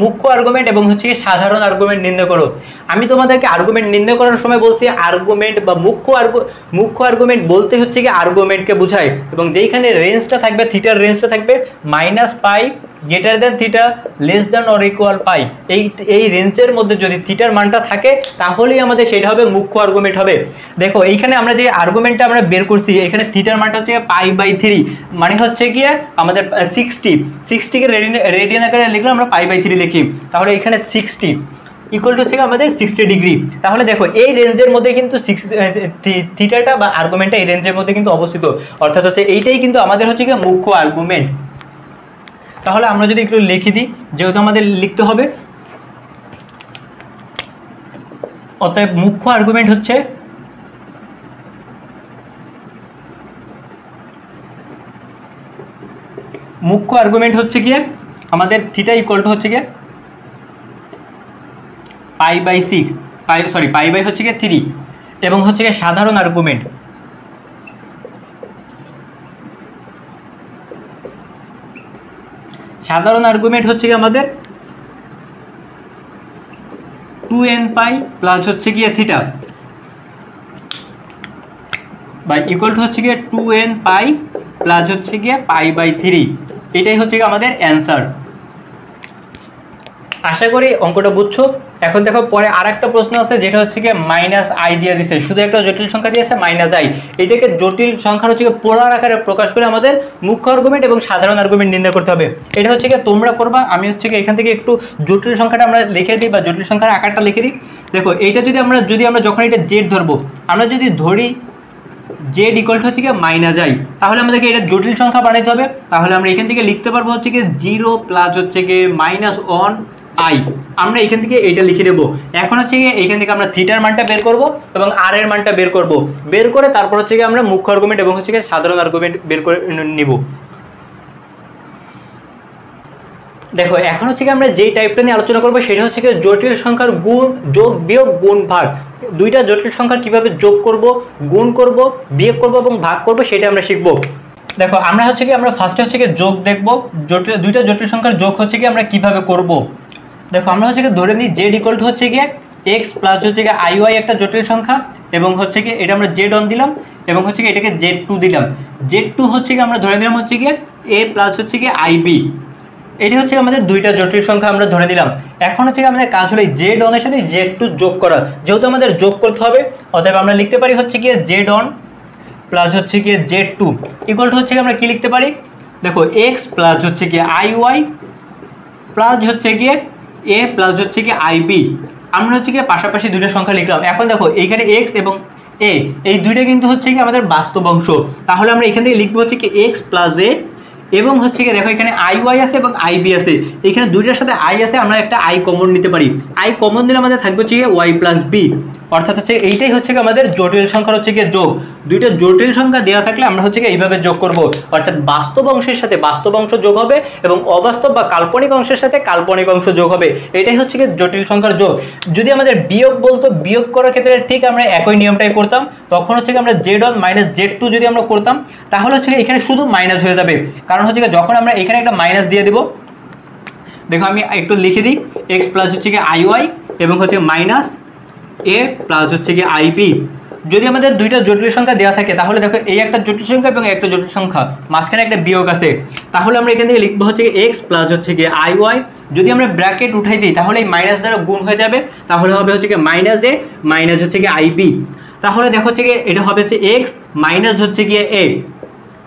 মুখ্য আর্গুমেন্ট এবং হচ্ছে কি সাধারণ আর্গুমেন্ট নির্ণয় করো। আমি তোমাদেরকে আর্গুমেন্ট নির্ণয় করার সময় বলছি আর্গুমেন্ট বা মুখ্য আর্গুমেন্ট বলতে হচ্ছে কি আর্গুমেন্টকে বোঝায়, এবং যেইখানে রেঞ্জটা থাকবে থিটার রেঞ্জটা থাকবে minus pi greater than theta less than or equal পাই, এই রেঞ্জের মধ্যে যদি থিটার মানটা থাকে তাহলেই আমাদের সেটা হবে মুখ্য আর্গুমেন্ট হবে। দেখো এইখানে আমরা যে আর্গুমেন্টটা আমরা বের করছি, এখানে থিটার মানটা হচ্ছে পাই বাই 3, মানে হচ্ছে গিয়ে আমাদের 60কে রেডিয়ান আকারে লিখলে আমরা পাই বাই 3 লিখি, তাহলে এখানে 60 ইকুয়াল টু হচ্ছে আমাদের 60 ডিগ্রি। তাহলে দেখো এই রেঞ্জের মধ্যে কিন্তু থিটাটা বা আর্গুমেন্টটা এই রেঞ্জের মধ্যে কিন্তু অবস্থিত, অর্থাৎ হচ্ছে এইটাই কিন্তু আমাদের হচ্ছে কি মুখ্য আর্গুমেন্ট। তাহলে আমরা যদি একটু লিখে দিই, যেহেতু আমাদের লিখতে হবে, অতএব মুখ্য আর্গুমেন্ট হচ্ছে গিয়ে আমাদের থিটা ইকুয়াল টু হচ্ছে গিয়ে পাই বাই 6 পাই বাই হচ্ছে গিয়ে 3, এবং হচ্ছে গিয়ে সাধারণ আর্গুমেন্ট হচ্ছে কি আমাদের 2n পাই প্লাস হচ্ছে গিয়ে থিটা বাই ইকুয়াল টু হচ্ছে গিয়ে 2n পাই প্লাস হচ্ছে গিয়ে পাই বাই 3। এটাই হচ্ছে গিয়ে আমাদের অ্যান্সার। আশা করি অঙ্কটা বুঝছো। এখন দেখো পরে আরেকটা প্রশ্ন আছে, যেটা হচ্ছে কি মাইনাস আই দিয়ে দিছে, শুধু একটা জটিল সংখ্যা দিয়েছে মাইনাস আই, এটাকে জটিল সংখ্যার হচ্ছে কি পোলার আকারে প্রকাশ করে আমাদের মুখ্য আর্গুমেন্ট এবং সাধারণ আর্গুমেন্ট নির্ণয় করতে হবে। এটা হচ্ছে কি তোমরা করবা, আমি হচ্ছে কি এখান থেকে একটু জটিল সংখ্যাটা আমরা লিখে দিই বা জটিল সংখ্যার আকারটা লিখে দিই। দেখো এইটা যদি আমরা যখন এটা জেড ধরবো, আমরা যদি ধরি জেড ইকুয়াল টু হচ্ছে কি মাইনাস আই, তাহলে আমাদেরকে এটা জটিল সংখ্যা বানাইতে হবে। তাহলে আমরা এখান থেকে লিখতে পারবো হচ্ছে কি 0 প্লাস হচ্ছে কি -1 আই, আমরা এখান থেকে এইটা লিখে দেবো। এখন হচ্ছে কি এইখান থেকে আমরা থিটার মানটা বের করব এবং আর এর মানটা বের করে তারপর হচ্ছে কি আমরা মুখ্য আর্গুমেন্ট এবং হচ্ছে কি সাধারণ আর্গুমেন্ট বের করে নিব। দেখো এখন হচ্ছে কি আমরা যেই টাইপটা নিয়ে আলোচনা করবো সেটা হচ্ছে কি জটিল সংখ্যার গুণ, যোগ বিয়োগ, গুণ ভাগ। দুইটা জটিল সংখ্যার কিভাবে যোগ করব, গুণ করব, বিয়োগ করব এবং ভাগ করব সেটা আমরা শিখব। দেখো আমরা হচ্ছে কি আমরা ফার্স্টে হচ্ছে কি যোগ দেখব, দুইটা জটিল সংখ্যার যোগ হচ্ছে কি আমরা কিভাবে করব। দেখো আমরা হচ্ছে কি ধরে নিই জেড ইকুয়াল টু হচ্ছে গিয়ে এক্স প্লাস হচ্ছে গিয়ে আই ওয়াই একটা জটিল সংখ্যা, এবং হচ্ছে কি এটা আমরা জেড অন দিলাম এবং হচ্ছে কি এটাকে জেড টু দিলাম। জেড টু হচ্ছে কি আমরা ধরে নিলাম হচ্ছে গিয়ে এ প্লাস হচ্ছে গিয়ে আই বি, এটি হচ্ছে আমাদের দুইটা জটিল সংখ্যা আমরা ধরে নিলাম। এখন হচ্ছে আমাদের কাজ হলো জেড অন এর সাথে জেড টু যোগ করা, যেহেতু আমাদের যোগ করতে হবে অতএব আমরা লিখতে পারি হচ্ছে গিয়ে জেড অন প্লাস হচ্ছে গিয়ে জেড টু ইকুয়াল টু হচ্ছে আমরা কি লিখতে পারি, দেখো এক্স প্লাস হচ্ছে গিয়ে আই ওয়াই প্লাস হচ্ছে গিয়ে এ প্লাস হচ্ছে গিয়ে আই বি। আমরা হচ্ছে গিয়ে পাশাপাশি দুইটা সংখ্যা লিখলাম। এখন দেখো এইখানে এক্স এবং এই দুইটা কিন্তু হচ্ছে কি আমাদের বাস্তব অংশ, তাহলে আমরা এখান থেকে লিখবো হচ্ছে কি এক্স প্লাস এ এবং হচ্ছে কি দেখো এখানে আই ওয়াই আছে এবং আই বি আছে, এখানে দুইটার সাথে আই আছে, আমরা একটা আই কমন নিতে পারি। আই কমন দিলে আমাদের থাকবে হচ্ছে ওয়াই প্লাস বি, অর্থাৎ হচ্ছে এইটাই হচ্ছে আমাদের জটিল সংখ্যার হচ্ছে গিয়ে যোগ। দুইটা জটিল সংখ্যা দেওয়া থাকলে আমরা হচ্ছে এইভাবে যোগ করব, অর্থাৎ বাস্তব অংশের সাথে বাস্তব অংশ যোগ হবে এবং অবাস্তব বা কাল্পনিক অংশের সাথে কাল্পনিক অংশ যোগ হবে, এটাই হচ্ছে গিয়ে জটিল সংখ্যার যোগ। যদি আমাদের বিয়োগ বলতো, বিয়োগ করার ক্ষেত্রে ঠিক আমরা একই নিয়মটাই করতাম, তখন হচ্ছে আমরা Z1 মাইনাস Z2 যদি আমরা করতাম তাহলে হচ্ছে এখানে শুধু মাইনাস হয়ে যাবে, কারণ হচ্ছে যখন আমরা এখানে একটা মাইনাস দিয়ে দেবো, দেখো আমি একটু লিখে দিই, এক্স প্লাস হচ্ছে কি আই ওয়াই এবং হচ্ছে মাইনাস এ প্লাস হচ্ছে কি আই বি। যদি আমাদের দুইটা জটিল সংখ্যা দেওয়া থাকে তাহলে দেখো এই একটা জটিল সংখ্যা এবং একটা জটিল সংখ্যা, মাঝখানে একটা বিয়োগ আছে, তাহলে আমরা এখান থেকে লিখবো হচ্ছে এক্স প্লাস হচ্ছে কি আই ওয়াই। যদি আমরা ব্র্যাকেট উঠাই দিই তাহলে এই মাইনাস দ্বারা গুণ হয়ে যাবে, তাহলে হবে হচ্ছে কি মাইনাস এ মাইনাস হচ্ছে কি আই বি। তাহলে দেখো হচ্ছে কি এটা হবে হচ্ছে এক্স মাইনাস হচ্ছে গিয়ে এ,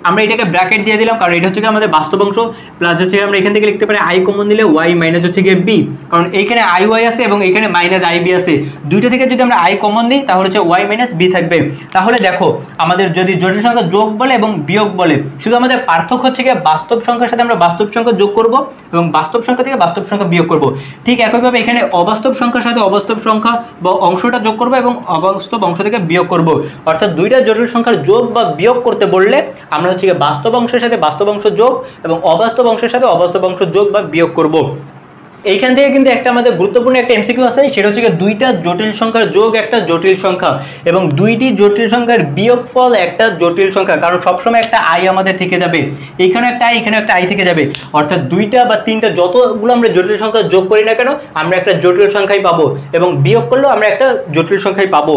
আমরা এটাকে ব্র্যাকেট দিয়ে দিলাম কারণ এটা হচ্ছে আমাদের বাস্তব অংশ, প্লাস হচ্ছে আমরা এখান থেকে লিখতে পারি আই কমন দিলে ওয়াই মাইনাস হচ্ছে গিয়ে বি, কারণ এইখানে আই ওয়াই আছে এবং এখানে মাইনাস আই বি আছে, দুইটা থেকে যদি আমরা আই কমন দিই তাহলে হচ্ছে ওয়াই মাইনাস বি থাকবে। তাহলে দেখো আমাদের যদি জটিল সংখ্যা যোগ বলে এবং বিয়োগ বলে, শুধু আমাদের পার্থক্য হচ্ছে গিয়ে বাস্তব সংখ্যার সাথে আমরা বাস্তব সংখ্যা যোগ করব এবং বাস্তব সংখ্যা থেকে বাস্তব সংখ্যা বিয়োগ করব। ঠিক একইভাবে এখানে অবাস্তব সংখ্যার সাথে অবাস্তব সংখ্যা বা অংশটা যোগ করব এবং অবাস্তব অংশ থেকে বিয়োগ করব, অর্থাৎ দুইটা জটিল সংখ্যার যোগ বা বিয়োগ করতে বললে আমরা হচ্ছে বাস্তব অংশের সাথে বাস্তব অংশ যোগ এবং অবাস্তব অংশের সাথে অবাস্তব অংশ যোগ বা বিয়োগ করব। এইখান থেকে কিন্তু একটা আমাদের গুরুত্বপূর্ণ একটা এমসিকিউ আছে, সেটা হচ্ছে দুইটা জটিল সংখ্যার যোগ একটা জটিল সংখ্যা এবং দুইটি জটিল সংখ্যার বিয়োগফল একটা জটিল সংখ্যা, কারণ সবসময় একটা আই আমাদের থেকে যাবে, এইখানে একটা আই এখানে একটা আই থেকে যাবে, অর্থাৎ দুইটা বা তিনটা যতগুলো আমরা জটিল সংখ্যা যোগ করি না কেন আমরা একটা জটিল সংখ্যাই পাবো এবং বিয়োগ করলেও আমরা একটা জটিল সংখ্যাই পাবো।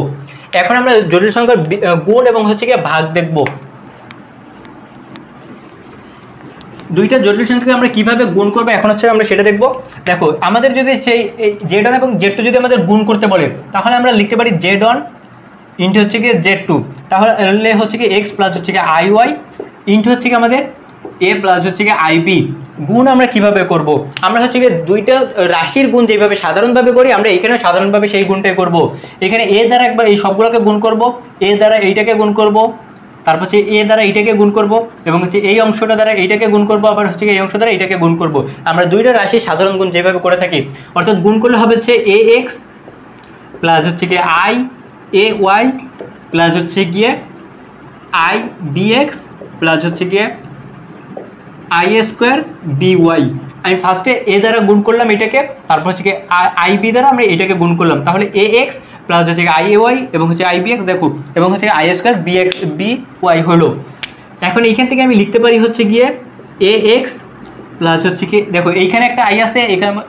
এখন আমরা জটিল সংখ্যার গুণ এবং হচ্ছে গিয়ে ভাগ দেখবো। দুইটা জটিল সংখ্যাকে আমরা কিভাবে গুণ করবো এখন হচ্ছে আমরা সেটা দেখবো। দেখো আমাদের যদি সেই Z1 এবং Z2 যদি আমাদের গুণ করতে বলে তাহলে আমরা লিখতে পারি Z1 ইন্টু হচ্ছে গিয়ে Z2, তাহলে হচ্ছে কি এক্স প্লাস হচ্ছে গিয়ে আই ওয়াই ইন্টু হচ্ছে কি আমাদের এ প্লাস হচ্ছে গিয়ে আই বি। গুণ আমরা কিভাবে করব, আমরা হচ্ছে গিয়ে দুইটা রাশির গুণ যেভাবে সাধারণভাবে করি আমরা এখানে সাধারণভাবে সেই গুণটাই করব। এখানে এ দ্বারা একবার এই সবগুলোকে গুণ করব, এ দ্বারা এইটাকে গুণ করব, তারপর হচ্ছে এ দ্বারা এইটাকে গুণ করব এবং হচ্ছে এই অংশটা দ্বারা এইটাকে গুণ করব, আবার হচ্ছে এই অংশ দ্বারা এইটাকে গুণ করব। আমরা দুইটা রাশির সাধারণ গুণ যেভাবে করে থাকি, অর্থাৎ গুণ করলে হবে হচ্ছে এ এক্স প্লাস হচ্ছে গিয়ে আই এ ওয়াই প্লাস হচ্ছে গিয়ে আই বি এক্স প্লাস হচ্ছে গিয়ে i a square b y. আমি ফার্স্টে এ দ্বারা গুণ করলাম এটাকে, তারপর হচ্ছে গিয়ে আই বি দ্বারা আমরা এটাকে গুণ করলাম, তাহলে এ এক্স প্লাস হচ্ছে আই এ ওয়াই এবং হচ্ছে আই বি এক্স দেখো এবং হচ্ছে i square b x b y হলো। এখন এইখান থেকে আমি লিখতে পারি হচ্ছে গিয়ে এ এক্স প্লাস হচ্ছে কি দেখো এইখানে একটা আই আছে,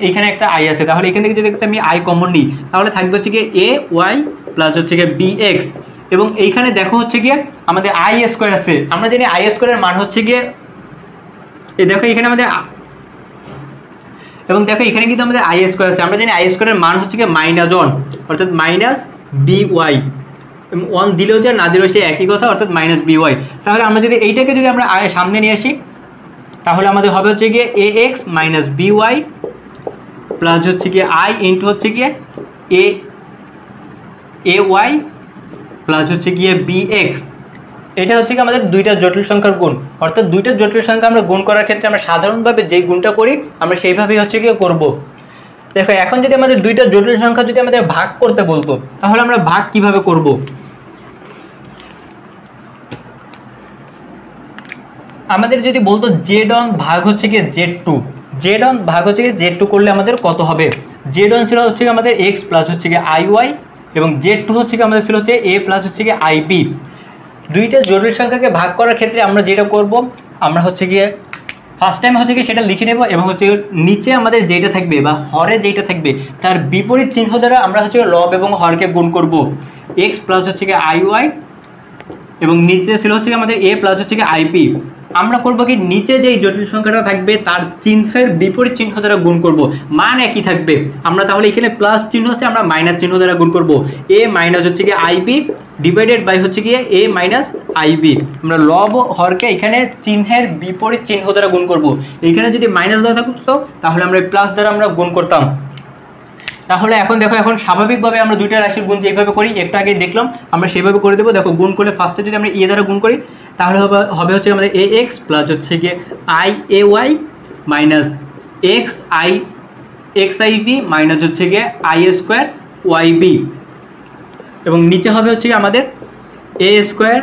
এইখানে একটা আই আছে, তাহলে এখান থেকে যদি আমি আই কমন নিই তাহলে থাকবে হচ্ছে গিয়ে এ ওয়াই প্লাস হচ্ছে গিয়ে বি এক্স এবং এইখানে দেখো হচ্ছে গিয়ে আমাদের আই স্কোয়ার আছে, আমরা জানি আই স্কোয়ারের মান হচ্ছে গিয়ে এই দেখো এখানে আমাদের এবং দেখো এখানে কিন্তু আমাদের আই স্কোয়ার আছে, আমরা জানি আই স্কোয়ারের মান হচ্ছে গিয়ে মাইনাস ওয়ান, অর্থাৎ মাইনাস বি ওয়াই, ওয়ান দিলেও যে না দিলেও সে একই কথা, অর্থাৎ মাইনাস বি ওয়াই। তাহলে আমরা যদি এইটাকে যদি আমরা সামনে নিয়ে আসি তাহলে আমাদের হবে হচ্ছে গিয়ে a x minus b y plus হচ্ছে গিয়ে আই ইন্টু হচ্ছে গিয়ে এ ওয়াই প্লাস হচ্ছে গিয়ে বি এক্স। এটা হচ্ছে কি আমাদের দুইটা জটিল সংখ্যার গুণ, অর্থাৎ দুইটা জটিল সংখ্যা আমরা গুণ করার ক্ষেত্রে আমরা সাধারণভাবে যেই গুণটা করি আমরা সেইভাবেই হচ্ছে গিয়ে করবো। দেখো এখন যদি আমাদের দুইটা জটিল সংখ্যা যদি আমাদের ভাগ করতে বলতো তাহলে আমরা ভাগ কিভাবে করব। আমাদের যদি বলতো Z1 ভাগ হচ্ছে গিয়ে Z2, Z1 ভাগ হচ্ছে গিয়ে Z2 করলে আমাদের কত হবে। Z1 ছিল হচ্ছে গিয়ে আমাদের এক্স প্লাস হচ্ছে গিয়ে আই ওয়াই এবং Z2 হচ্ছে গিয়ে আমাদের ছিল হচ্ছে এ প্লাস হচ্ছে গিয়ে আই বি। দুইটা জটিল সংখ্যাকে ভাগ করার ক্ষেত্রে আমরা যেটা করব আমরা হচ্ছে গিয়ে ফার্স্ট টাইম হচ্ছে কি সেটা লিখে নেব এবং হচ্ছে নিচে আমাদের যেটা থাকবে বা হরে যেটা থাকবে তার বিপরীত চিহ্ন দ্বারা আমরা হচ্ছে লব এবং হরকে গুণ করব। এক্স প্লাস হচ্ছে কি আই ওয়াই এবং নিচে ছিল হচ্ছে আমাদের এ প্লাস হচ্ছে কি আই বি। আমরা করব কি নিচে যেই জটিল সংখ্যাটা থাকবে তার চিহ্নের বিপরীত চিহ্ন দ্বারা গুণ করব, মান একই থাকবে। আমরা তাহলে এখানে প্লাস চিহ্ন আছে আমরা মাইনাস চিহ্ন দ্বারা গুণ করব, এ মাইনাস হচ্ছে কি আই বি ডিভাইডেড বাই হচ্ছে গিয়ে এ মাইনাস আই বি। আমরা লব হরকে এখানে চিহ্নের বিপরীত চিহ্ন দ্বারা গুণ করব। এখানে যদি মাইনাস দেওয়া থাকতো তাহলে আমরা প্লাস দ্বারা আমরা গুণ করতাম। তাহলে এখন দেখো এখন স্বাভাবিকভাবে আমরা দুইটা রাশির গুণ যেভাবে করি একটু আগে দেখলাম আমরা সেভাবে করে দেবো। দেখো গুণ করলে ফার্স্টে যদি আমরা এ দ্বারা গুণ করি তাহলে হবে হচ্ছে আমাদের এ এক্স প্লাস হচ্ছে গিয়ে i a y minus x i b minus হচ্ছে গিয়ে আই স্কোয়ার ওয়াই বি, এবং নিচে হবে হচ্ছে গিয়ে আমাদের এ স্কোয়ার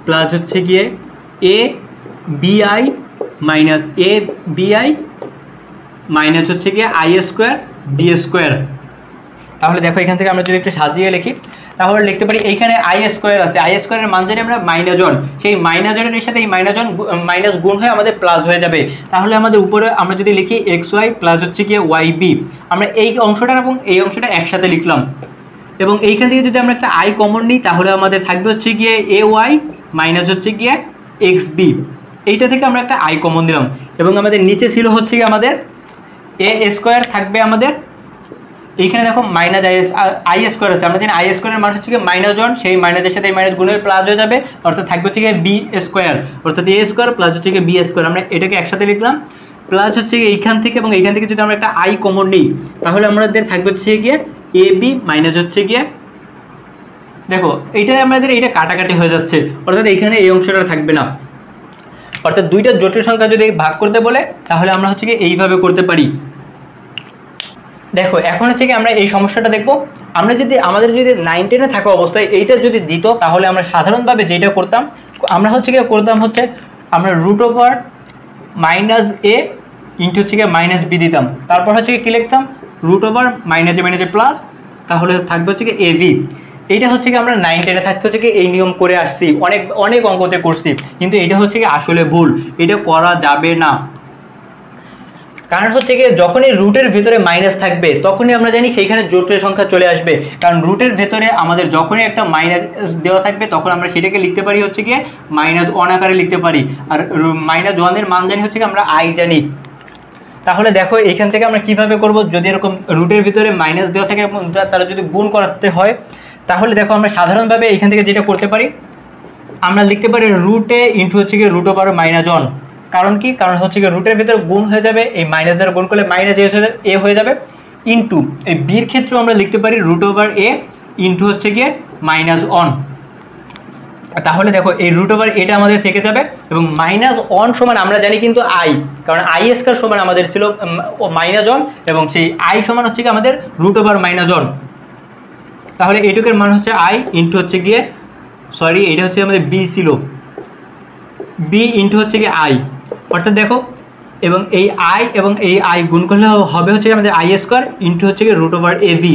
প্লাস হচ্ছে গিয়ে a b i minus a b i minus হচ্ছে গিয়ে আই স্কোয়ার বি স্কোয়ার। তাহলে দেখো এখান থেকে আমরা যদি একটু সাজিয়ে লিখি তাহলে লিখতে পারি এইখানে আই স্কোয়ার আছে, আই স্কোয়ারের মান জানি আমরা -1, সেই -1 সাথে এই মাইনাস গুণ হয়ে আমাদের প্লাস হয়ে যাবে। তাহলে আমাদের উপরে আমরা যদি লিখি এক্স ওয়াই প্লাস হচ্ছে গিয়ে ওয়াই বি, আমরা এই অংশটা এবং এই অংশটা একসাথে লিখলাম, এবং এইখান থেকে যদি আমরা একটা আই কমন নিই তাহলে আমাদের থাকবে হচ্ছে গিয়ে এ ওয়াই মাইনাস হচ্ছে গিয়ে এক্স বি, এইটা থেকে আমরা একটা আই কমন দিলাম, এবং আমাদের নিচে ছিল হচ্ছে গিয়ে আমাদের এ স্কোয়ার থাকবে আমাদের, এইখানে দেখো মাইনাস আই স্কোয়ার আছে, আমরা জানি আই স্কোয়ারের মান হচ্ছে গিয়ে -1, সেই মাইনাসের সাথে এই মাইনাস গুণ হয়ে প্লাস হয়ে যাবে, অর্থাৎ থাকবে হচ্ছে গিয়ে বি স্কোয়ার, অর্থাৎ এ স্কোয়ার প্লাস হচ্ছে গিয়ে বি স্কোয়ার, আমরা এটাকে একসাথে লিখলাম, প্লাস হচ্ছে গিয়ে এইখান থেকে এবং এইখান থেকে যদি আমরা একটা আই কমন নিই তাহলে আমাদের থাকবে হচ্ছে গিয়ে এ বি মাইনাস হচ্ছে গিয়ে, দেখো এইটা আমাদের এইটা কাটাকাটি হয়ে যাচ্ছে, অর্থাৎ এইখানে এই অংশটা থাকবে না, অর্থাৎ দুইটা জটিল সংখ্যা যদি ভাগ করতে বলে তাহলে আমরা হচ্ছে গিয়ে এইভাবে করতে পারি। দেখো এখন হচ্ছে কি আমরা এই সমস্যাটা দেখব, আমরা যদি আমাদের যদি 9 10-এ থাকা অবস্থায় এইটা যদি দিত তাহলে আমরা সাধারণভাবে যেটা করতাম আমরা হচ্ছে কি করতাম হচ্ছে আমরা রুট ওভার মাইনাস এ ইন্টু হচ্ছে গিয়ে মাইনাস বি দিতাম, তারপর হচ্ছে কি লিখতাম রুট ওভার মাইনাস এ প্লাস, তাহলে থাকবে হচ্ছে কি এ বি। এইটা হচ্ছে কি আমরা 9 10-এ থাকতে হচ্ছে কি এই নিয়ম করে আসছি, অনেক অঙ্কতে করছি, কিন্তু এটা হচ্ছে কি আসলে ভুল, এটা করা যাবে না। কারণ হচ্ছে কি যখনই রুটের ভেতরে মাইনাস থাকবে তখনই আমরা জানি সেইখানে জটিল সংখ্যা চলে আসবে, কারণ রুটের ভেতরে আমাদের যখনই একটা মাইনাস দেওয়া থাকবে তখন আমরা সেটাকে লিখতে পারি হচ্ছে গিয়ে -1 আকারে লিখতে পারি, আর -1 এর মান জানি হচ্ছে কি আমরা আই জানি। তাহলে দেখো এইখান থেকে আমরা কিভাবে করব, যদি এরকম রুটের ভিতরে মাইনাস দেওয়া থাকে এবং তারা যদি গুণ করাতে হয় তাহলে দেখো আমরা সাধারণভাবে এইখান থেকে যেটা করতে পারি আমরা লিখতে পারি রুটে ইন্টু হচ্ছে গিয়ে রুট ওভার -1, কারণ কি, কারণ হচ্ছে গিয়ে রুটের ভিতরে গুণ হয়ে যাবে, এই মাইনাস দ্বারা গুণ করলে মাইনাস এ হয়ে যাবে, ইন্টু এই বির ক্ষেত্রে আমরা লিখতে পারি রুট ওভার এ ইন্টু হচ্ছে গিয়ে -1। তাহলে দেখো এই রুট ওভার এটা আমাদের থেকে যাবে, এবং -1 সমান আমরা জানি কিন্তু আই, কারণ আই স্কয়ার সমান আমাদের ছিল -1, এবং সেই আই সমান হচ্ছে কি আমাদের রুট ওভার -1, তাহলে এইটুকের মান হচ্ছে আই ইন্টু হচ্ছে গিয়ে সরি এটা হচ্ছে আমাদের বি ছিল, বি ইন্টু হচ্ছে গিয়ে আই, অর্থাৎ দেখো এবং এই আই এবং এই আই গুণ করলে হবে হচ্ছে আমাদের আই স্কোয়ার ইন্টু হচ্ছে গিয়ে রুট ওভার এ বি,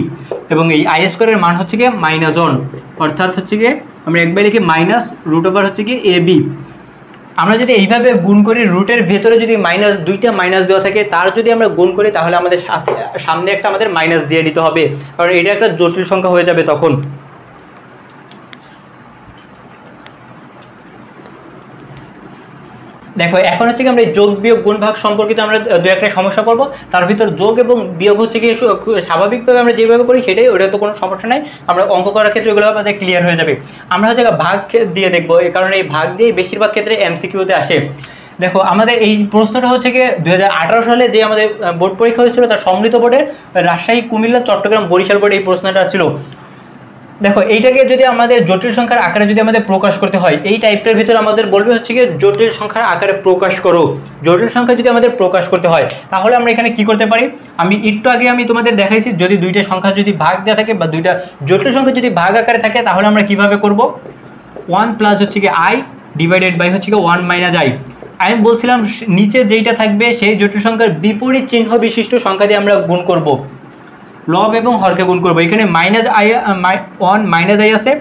এবং এই আই স্কোয়ারের মান হচ্ছে গিয়ে -1, অর্থাৎ হচ্ছে গিয়ে আমরা একবার লিখি মাইনাস রুট ওভার হচ্ছে গিয়ে এ বি। আমরা যদি এইভাবে গুণ করি রুটের ভেতরে যদি দুইটা মাইনাস দেওয়া থাকে তার যদি আমরা গুণ করি তাহলে আমাদের সামনে একটা আমাদের মাইনাস দিয়ে দিতে হবে, কারণ এটা একটা জটিল সংখ্যা হয়ে যাবে তখন। দেখো এখন হচ্ছে কি আমরা এই যোগ বিয়োগ গুণ ভাগ সম্পর্কিত আমরা দু একটা সমস্যা করবো, তার ভিতর যোগ এবং বিয়োগ হচ্ছে কি স্বাভাবিকভাবে আমরা যেভাবে করি সেটাই, ওটা তো কোনো সমস্যা নাই, আমরা অঙ্ক করার ক্ষেত্রে এগুলো আমাদের ক্লিয়ার হয়ে যাবে। আমরা হচ্ছে ভাগ দিয়ে দেখবো, এই কারণে এই ভাগ দিয়ে বেশিরভাগ ক্ষেত্রে এমসিকিউতে আসে। দেখো আমাদের এই প্রশ্নটা হচ্ছে কি 2018 সালে যে আমাদের বোর্ড পরীক্ষা হয়েছিল তার সমৃদ্ধ বোর্ডের রাজশাহী, কুমিল্লা, চট্টগ্রাম, বরিশাল বোর্ডে এই প্রশ্নটা ছিল। দেখো এইটাকে যদি আমাদের জটিল সংখ্যার আকারে যদি আমাদের প্রকাশ করতে হয় এই টাইপের ভিতরে আমাদের বলবে হচ্ছে কি জটিল সংখ্যার আকারে প্রকাশ করো, জটিল সংখ্যা যদি আমাদের প্রকাশ করতে হয় তাহলে আমরা এখানে কি করতে পারি, আমি একটু আগে আমি তোমাদের দেখাইছি যদি দুইটা সংখ্যা যদি ভাগ দেওয়া থাকে বা দুইটা জটিল সংখ্যা যদি ভাগ আকারে থাকে তাহলে আমরা কিভাবে করব, 1 প্লাস হচ্ছে কি আই ডিভাইডেড বাই হচ্ছে কি 1 মাইনাস আই। আমি বলছিলাম নিচে যেইটা থাকবে সেই জটিল সংখ্যার বিপরীত চিহ্ন বিশিষ্ট সংখ্যা দিয়ে আমরা গুণ করব, লব এবং হরকে গুণ করবো। এখানে -1 মাইনাস আই আছে,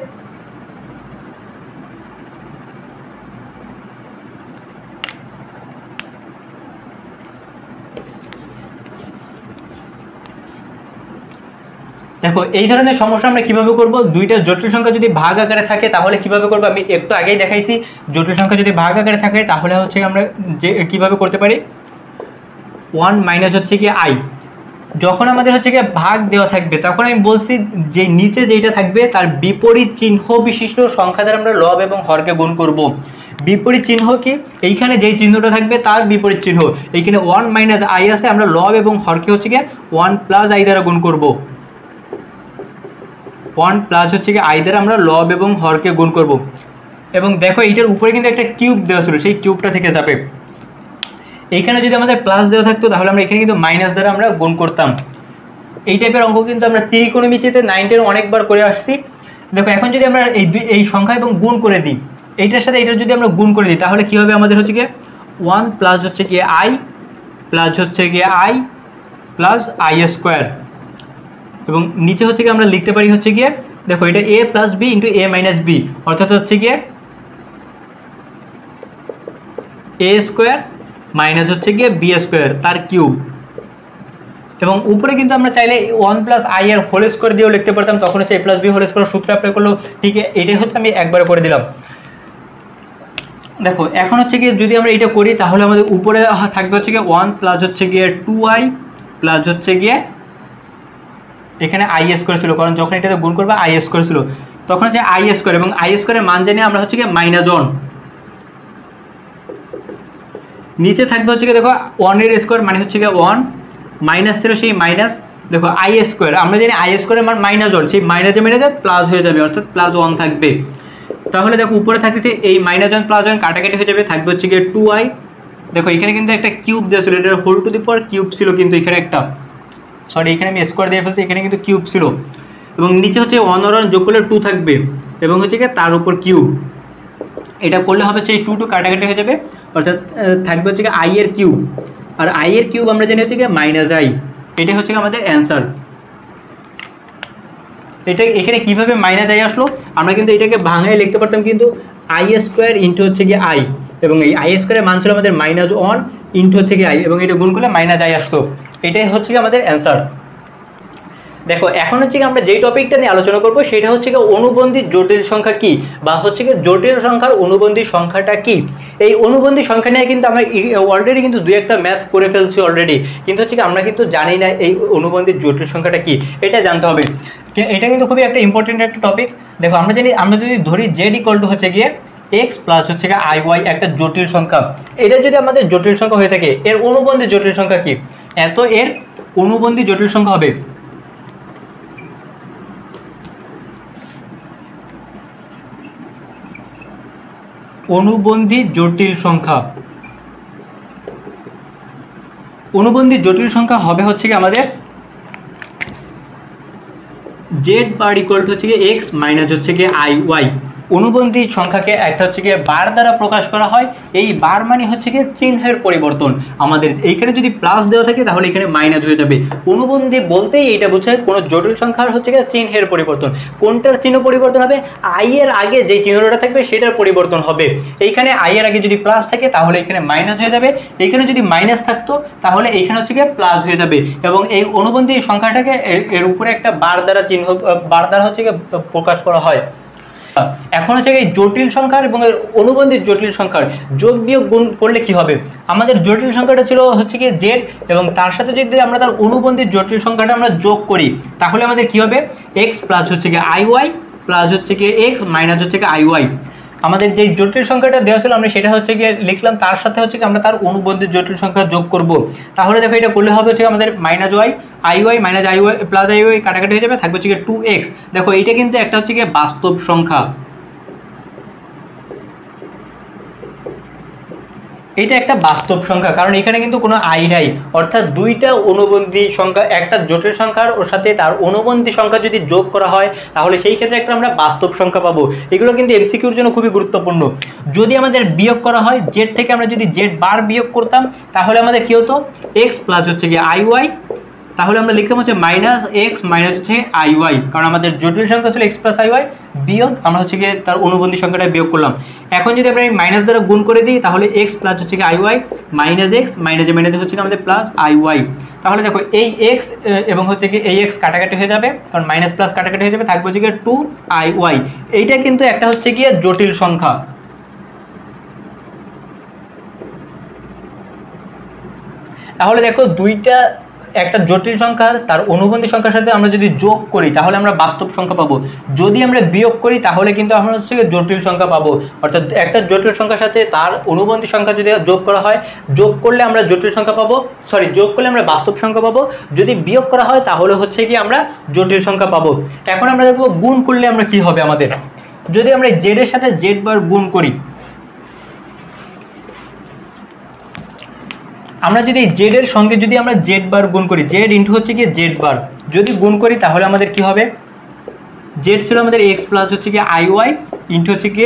দেখো এই ধরনের সমস্যা আমরা কিভাবে করব, দুইটা জটিল সংখ্যা যদি ভাগ আকারে থাকে তাহলে কিভাবে করব আমি একটু আগেই দেখাইছি। জটিল সংখ্যা যদি ভাগ আকারে থাকে তাহলে হচ্ছে আমরা যে কিভাবে করতে পারি, 1 মাইনাস হচ্ছে কি আই, যখন আমাদের হচ্ছে কি ভাগ দেওয়া থাকবে তখন আমি বলছি যে নিচে যেটা থাকবে তার বিপরীত চিহ্ন বিশিষ্ট সংখ্যা দ্বারা আমরা লব এবং হরকে গুণ করব। বিপরীত চিহ্ন কি, এইখানে যেই চিহ্নটা থাকবে তার বিপরীত চিহ্ন, এইখানে 1 মাইনাস আই আছে, আমরা লব এবং হরকে হচ্ছে কি 1 প্লাস আই দ্বারা গুণ করব, 1 প্লাস হচ্ছে কি আই দ্বারা আমরা লব এবং হরকে গুণ করব। এবং দেখো এইটার উপরে কিন্তু একটা কিউব দেওয়া ছিল, সেই কিউবটা থেকে যাবে। এইখানে যদি আমাদের প্লাস দেওয়া থাকতো তাহলে আমরা এখানে কিন্তু মাইনাস দ্বারা আমরা গুণ করতাম। এই টাইপের অঙ্ক কিন্তু আমরা ত্রিকোণমিতিতে 9-10 অনেকবার করে আসছি। দেখো এখন যদি আমরা এই সংখ্যা এবং গুণ করে দিই, এইটার সাথে এইটার যদি আমরা গুণ করে দিই তাহলে কি হবে, আমাদের হচ্ছে গিয়ে 1 প্লাস হচ্ছে গিয়ে আই প্লাস হচ্ছে গিয়ে আই প্লাস আই স্কোয়ার, এবং নিচে হচ্ছে গিয়ে আমরা লিখতে পারি হচ্ছে গিয়ে, দেখো এটা এ প্লাস বি ইন্টু এ মাইনাস বি, অর্থাৎ হচ্ছে গিয়ে এ স্কোয়ার মাইনাস হচ্ছে গিয়ে বি স্কোয়ার তার কিউব। এবং উপরে কিন্তু আমরা চাইলে 1 প্লাস আই এর হোল স্কোয়ার দিয়েও লিখতে পারতাম, তখন হচ্ছে এ প্লাস বি হোল স্কোয়ার সূত্র অ্যাপ্লাই করলেও ঠিক এটাই হচ্ছে আমি একবারে করে দিলাম। দেখো এখন হচ্ছে গিয়ে যদি আমরা এটা করি তাহলে আমাদের উপরে থাকবে হচ্ছে গিয়ে 1 প্লাস হচ্ছে গিয়ে 2i প্লাস হচ্ছে গিয়ে এখানে আই স্কোয়ার ছিল, কারণ যখন এটাতে গুণ করবে আই স্কোয়ার ছিল, তখন হচ্ছে আই স্কোয়ার, এবং আই স্কোয়ারের মান জানি আমরা হচ্ছে গিয়ে -1। নিচে থাকবে হচ্ছে গিয়ে দেখো 1 এর স্কোয়ার মানে হচ্ছে গিয়ে 1, মাইনাস ছিল সেই মাইনাস, দেখো আই স্কোয়ার আমরা জানি আই স্কোয়ারের মান -1, সেই মাইনাসে মাইনাসে প্লাস হয়ে যাবে, অর্থাৎ +1 থাকবে। তাহলে দেখো উপরে থাকতেছে এই -1 +1 কাটাকাটি হয়ে যাবে, থাকবে হচ্ছে গিয়ে 2i। দেখো এখানে কিন্তু একটা কিউব দেওয়া ছিল, এটা whole to the power cube ছিল, কিন্তু এখানে একটা সরি এখানে আমি স্কোয়ার দিয়ে ফেলছি, এখানে কিন্তু কিউব ছিল, এবং নিচে হচ্ছে 1 আর 1 যোগ করলে 2 থাকবে, এবং হচ্ছে গিয়ে তার উপর কিউব। এটা করলে হবে সেই 2 কাটাকাটি হয়ে যাবে, অর্থাৎ থাকবে হচ্ছে গিয়ে আই এর কিউব, আর আই এর কিউব আমরা জানি হচ্ছে গিয়ে -i। এটাই হচ্ছে আমাদের অ্যান্সার। এটা এখানে কীভাবে -i আসলো, আমরা কিন্তু এটাকে ভাঙায় লিখতে পারতাম কিন্তু আই স্কোয়ার ইন্টু হচ্ছে গিয়ে আই, এবং এই আই স্কোয়ারের মান ছিল আমাদের -1 ইন্টু হচ্ছে গিয়ে আই, এবং এটা গুণ করলে -i আসতো। এটাই হচ্ছে গিয়ে আমাদের অ্যান্সার। দেখো এখন হচ্ছে কি আমরা যেই টপিকটা নিয়ে আলোচনা করব সেটা হচ্ছে কি অনুবন্ধী জটিল সংখ্যা কি, বা হচ্ছে কি জটিল সংখ্যার অনুবন্ধী সংখ্যাটা কি। এই অনুবন্ধী সংখ্যা নিয়ে কিন্তু আমরা অলরেডি কিন্তু দুই একটা ম্যাথ করে ফেলছি অলরেডি, কিন্তু হচ্ছে কি আমরা কিন্তু জানি না এই অনুবন্ধী জটিল সংখ্যাটা কি, এটা জানতে হবে। এটা কিন্তু খুবই একটা ইম্পর্টেন্ট একটা টপিক। দেখো আমরা জানি, আমরা যদি ধরি জেড ইকুয়াল টু হচ্ছে গিয়ে এক্স প্লাস হচ্ছে গিয়ে আই ওয়াই একটা জটিল সংখ্যা, এটা যদি আমাদের জটিল সংখ্যা হয়ে থাকে এর অনুবন্ধী জটিল সংখ্যা কি, এত এর অনুবন্ধী জটিল সংখ্যা হবে অনুবন্ধী জটিল সংখ্যা। অনুবন্ধী জটিল সংখ্যা হবে হচ্ছে কি আমাদের জেড বার ইকুয়াল টু হচ্ছে গিয়ে এক্স মাইনাস হচ্ছে গিয়ে আই ওয়াই। অনুবন্ধী সংখ্যাকে একটা হচ্ছে গিয়ে বার দ্বারা প্রকাশ করা হয়, এই বার মানে হচ্ছে গিয়ে চিহ্নের পরিবর্তন। আমাদের এইখানে যদি প্লাস দেওয়া থাকে তাহলে এখানে মাইনাস হয়ে যাবে। অনুবন্ধী বলতেই এইটা বোঝায় কোনো জটিল সংখ্যার হচ্ছে গিয়ে চিহ্নের পরিবর্তন। কোনটার চিহ্ন পরিবর্তন হবে, আই এর আগে যে চিহ্নটা থাকবে সেটার পরিবর্তন হবে। এইখানে আই এর আগে যদি প্লাস থাকে তাহলে এখানে মাইনাস হয়ে যাবে, এইখানে যদি মাইনাস থাকতো তাহলে এইখানে হচ্ছে গিয়ে প্লাস হয়ে যাবে। এবং এই অনুবন্ধী সংখ্যাটাকে এর উপরে একটা বার দ্বারা চিহ্ন, বার দ্বারা হচ্ছে গিয়ে প্রকাশ করা হয়। এখন হচ্ছে এই জটিল সংখ্যার এবং অনুবন্ধী জটিল সংখ্যার যোগ বিয়োগ গুণ করলে কি হবে। আমাদের জটিল সংখ্যাটা ছিল হচ্ছে কি জেড, এবং তার সাথে যদি আমরা তার অনুবন্ধী জটিল সংখ্যাটা আমরা যোগ করি তাহলে আমাদের কি হবে, এক্স প্লাস হচ্ছে কি আই ওয়াই প্লাস হচ্ছে কি এক্স মাইনাস হচ্ছে কি আই ওয়াই। আমাদের যে জটিল সংখ্যাটা দেওয়া ছিল আমরা সেটা হচ্ছে গিয়ে লিখলাম, তার সাথে হচ্ছে কি আমরা তার অনুবন্ধী জটিল সংখ্যা যোগ করব। তাহলে দেখো এটা করলে হবে হচ্ছে আমাদের -y i y minus i y plus i y কাটাকাটি হয়ে যাবে, থাকবে হচ্ছে গিয়ে 2x। দেখো এইটা কিন্তু একটা হচ্ছে গিয়ে বাস্তব সংখ্যা, এটা একটা বাস্তব সংখ্যা, কারণ এখানে কিন্তু কোনো আই নাই, অর্থাৎ দুইটা অনুবন্ধী সংখ্যা, একটা জটিল সংখ্যার ওর সাথে তার অনুবন্ধী সংখ্যা যদি যোগ করা হয় তাহলে সেই ক্ষেত্রে একটা আমরা বাস্তব সংখ্যা পাবো। এগুলো কিন্তু এমসিকিউর জন্য খুবই গুরুত্বপূর্ণ। যদি আমাদের বিয়োগ করা হয় জেড থেকে, আমরা যদি জেড বার বিয়োগ করতাম তাহলে আমাদের কি হতো, এক্স প্লাস হচ্ছে গিয়ে আই ওয়াই, তাহলে আমরা লিখতাম হচ্ছে মাইনাস এক্স মাইনাস হচ্ছে আই ওয়াই, কারণ আমাদের জটিল সংখ্যা ছিল এক্স প্লাস আই ওয়াই, বিয়োগ আমরা হচ্ছে গিয়ে তার অনুবন্ধী সংখ্যাটা বিয়োগ করলাম। এখন যদি আমরা এই মাইনাস দ্বারা গুণ করে দিই তাহলে এক্স প্লাস হচ্ছে গিয়ে আই ওয়াই মাইনাস এক্স মাইনাসে মাইনাসে হচ্ছে আমাদের প্লাস আই ওয়াই। তাহলে দেখো এই এক্স এবং হচ্ছে কি এই এক্স কাটাকাটি হয়ে যাবে, কারণ মাইনাস প্লাস কাটাকাটি হয়ে যাবে, থাকবে হচ্ছে গিয়ে 2i y। এইটা কিন্তু একটা হচ্ছে গিয়ে জটিল সংখ্যা। তাহলে দেখো দুইটা, একটা জটিল সংখ্যার তার অনুবন্ধী সংখ্যার সাথে আমরা যদি যোগ করি তাহলে আমরা বাস্তব সংখ্যা পাবো, যদি আমরা বিয়োগ করি তাহলে কিন্তু আমরা হচ্ছে জটিল সংখ্যা পাবো। অর্থাৎ একটা জটিল সংখ্যার সাথে তার অনুবন্ধী সংখ্যা যদি যোগ করা হয়, যোগ করলে আমরা জটিল সংখ্যা পাবো, সরি যোগ করলে আমরা বাস্তব সংখ্যা পাবো, যদি বিয়োগ করা হয় তাহলে হচ্ছে কি আমরা জটিল সংখ্যা পাবো। এখন আমরা দেখবো গুণ করলে আমরা কি হবে। আমাদের যদি আমরা জেড এর সাথে জেড বার গুণ করি, আমরা যদি জেড এর সঙ্গে যদি আমরা জেড বার গুণ করি, জেড ইন্টু হচ্ছে কি জেড বার যদি গুণ করি তাহলে আমাদের কি হবে, জেড ছিল আমাদের এক্স প্লাস হচ্ছে কি আই ওয়াই ইন্টু হচ্ছে কি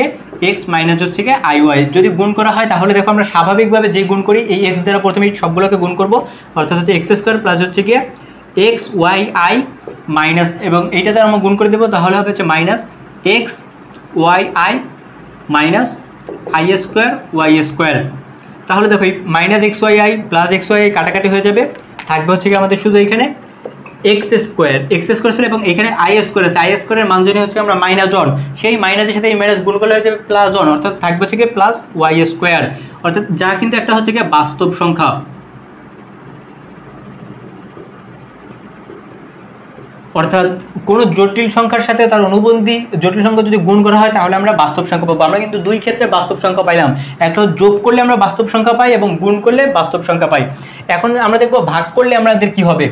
এক্স মাইনাস হচ্ছে কি আই ওয়াই যদি গুণ করা হয় তাহলে দেখো আমরা স্বাভাবিকভাবে যে গুণ করি এই এক্স দ্বারা প্রথমে সবগুলোকে গুণ করব, অর্থাৎ হচ্ছে এক্স স্কোয়ার প্লাস হচ্ছে কি এক্স ওয়াই আই মাইনাস, এবং এইটা দ্বারা আমরা গুণ করে দেবো তাহলে হবে হচ্ছে minus x y i minus i square y square. তাহলে দেখো এই minus x y i plus x y i কাটাকাটি হয়ে যাবে, থাকবে হচ্ছে কি আমাদের শুধু এখানে এক্স স্কোয়ার ছিল এবং এখানে আই স্কোয়ার আছে, আই স্কোয়ারের মান জন্য হচ্ছে আমরা মাইনাস ওয়ান, সেই মাইনাসের সাথে এই মাইনাস গুণ করলে হয়ে যাবে প্লাস ওয়ান, অর্থাৎ থাকবে হচ্ছে কি প্লাস ওয়াই স্কোয়ার, অর্থাৎ যা কিন্তু একটা হচ্ছে কি বাস্তব সংখ্যা। অর্থাৎ কোনো জটিল সংখ্যার সাথে তার অনুবন্ধী জটিল সংখ্যা যদি গুণ করা হয় তাহলে আমরা বাস্তব সংখ্যা পাবো। আমরা কিন্তু দুই ক্ষেত্রে বাস্তব সংখ্যা পাইলাম, একটা যোগ করলে আমরা বাস্তব সংখ্যা পাই এবং গুণ করলে বাস্তব সংখ্যা পাই। এখন আমরা দেখবো ভাগ করলে আমাদের কি হবে।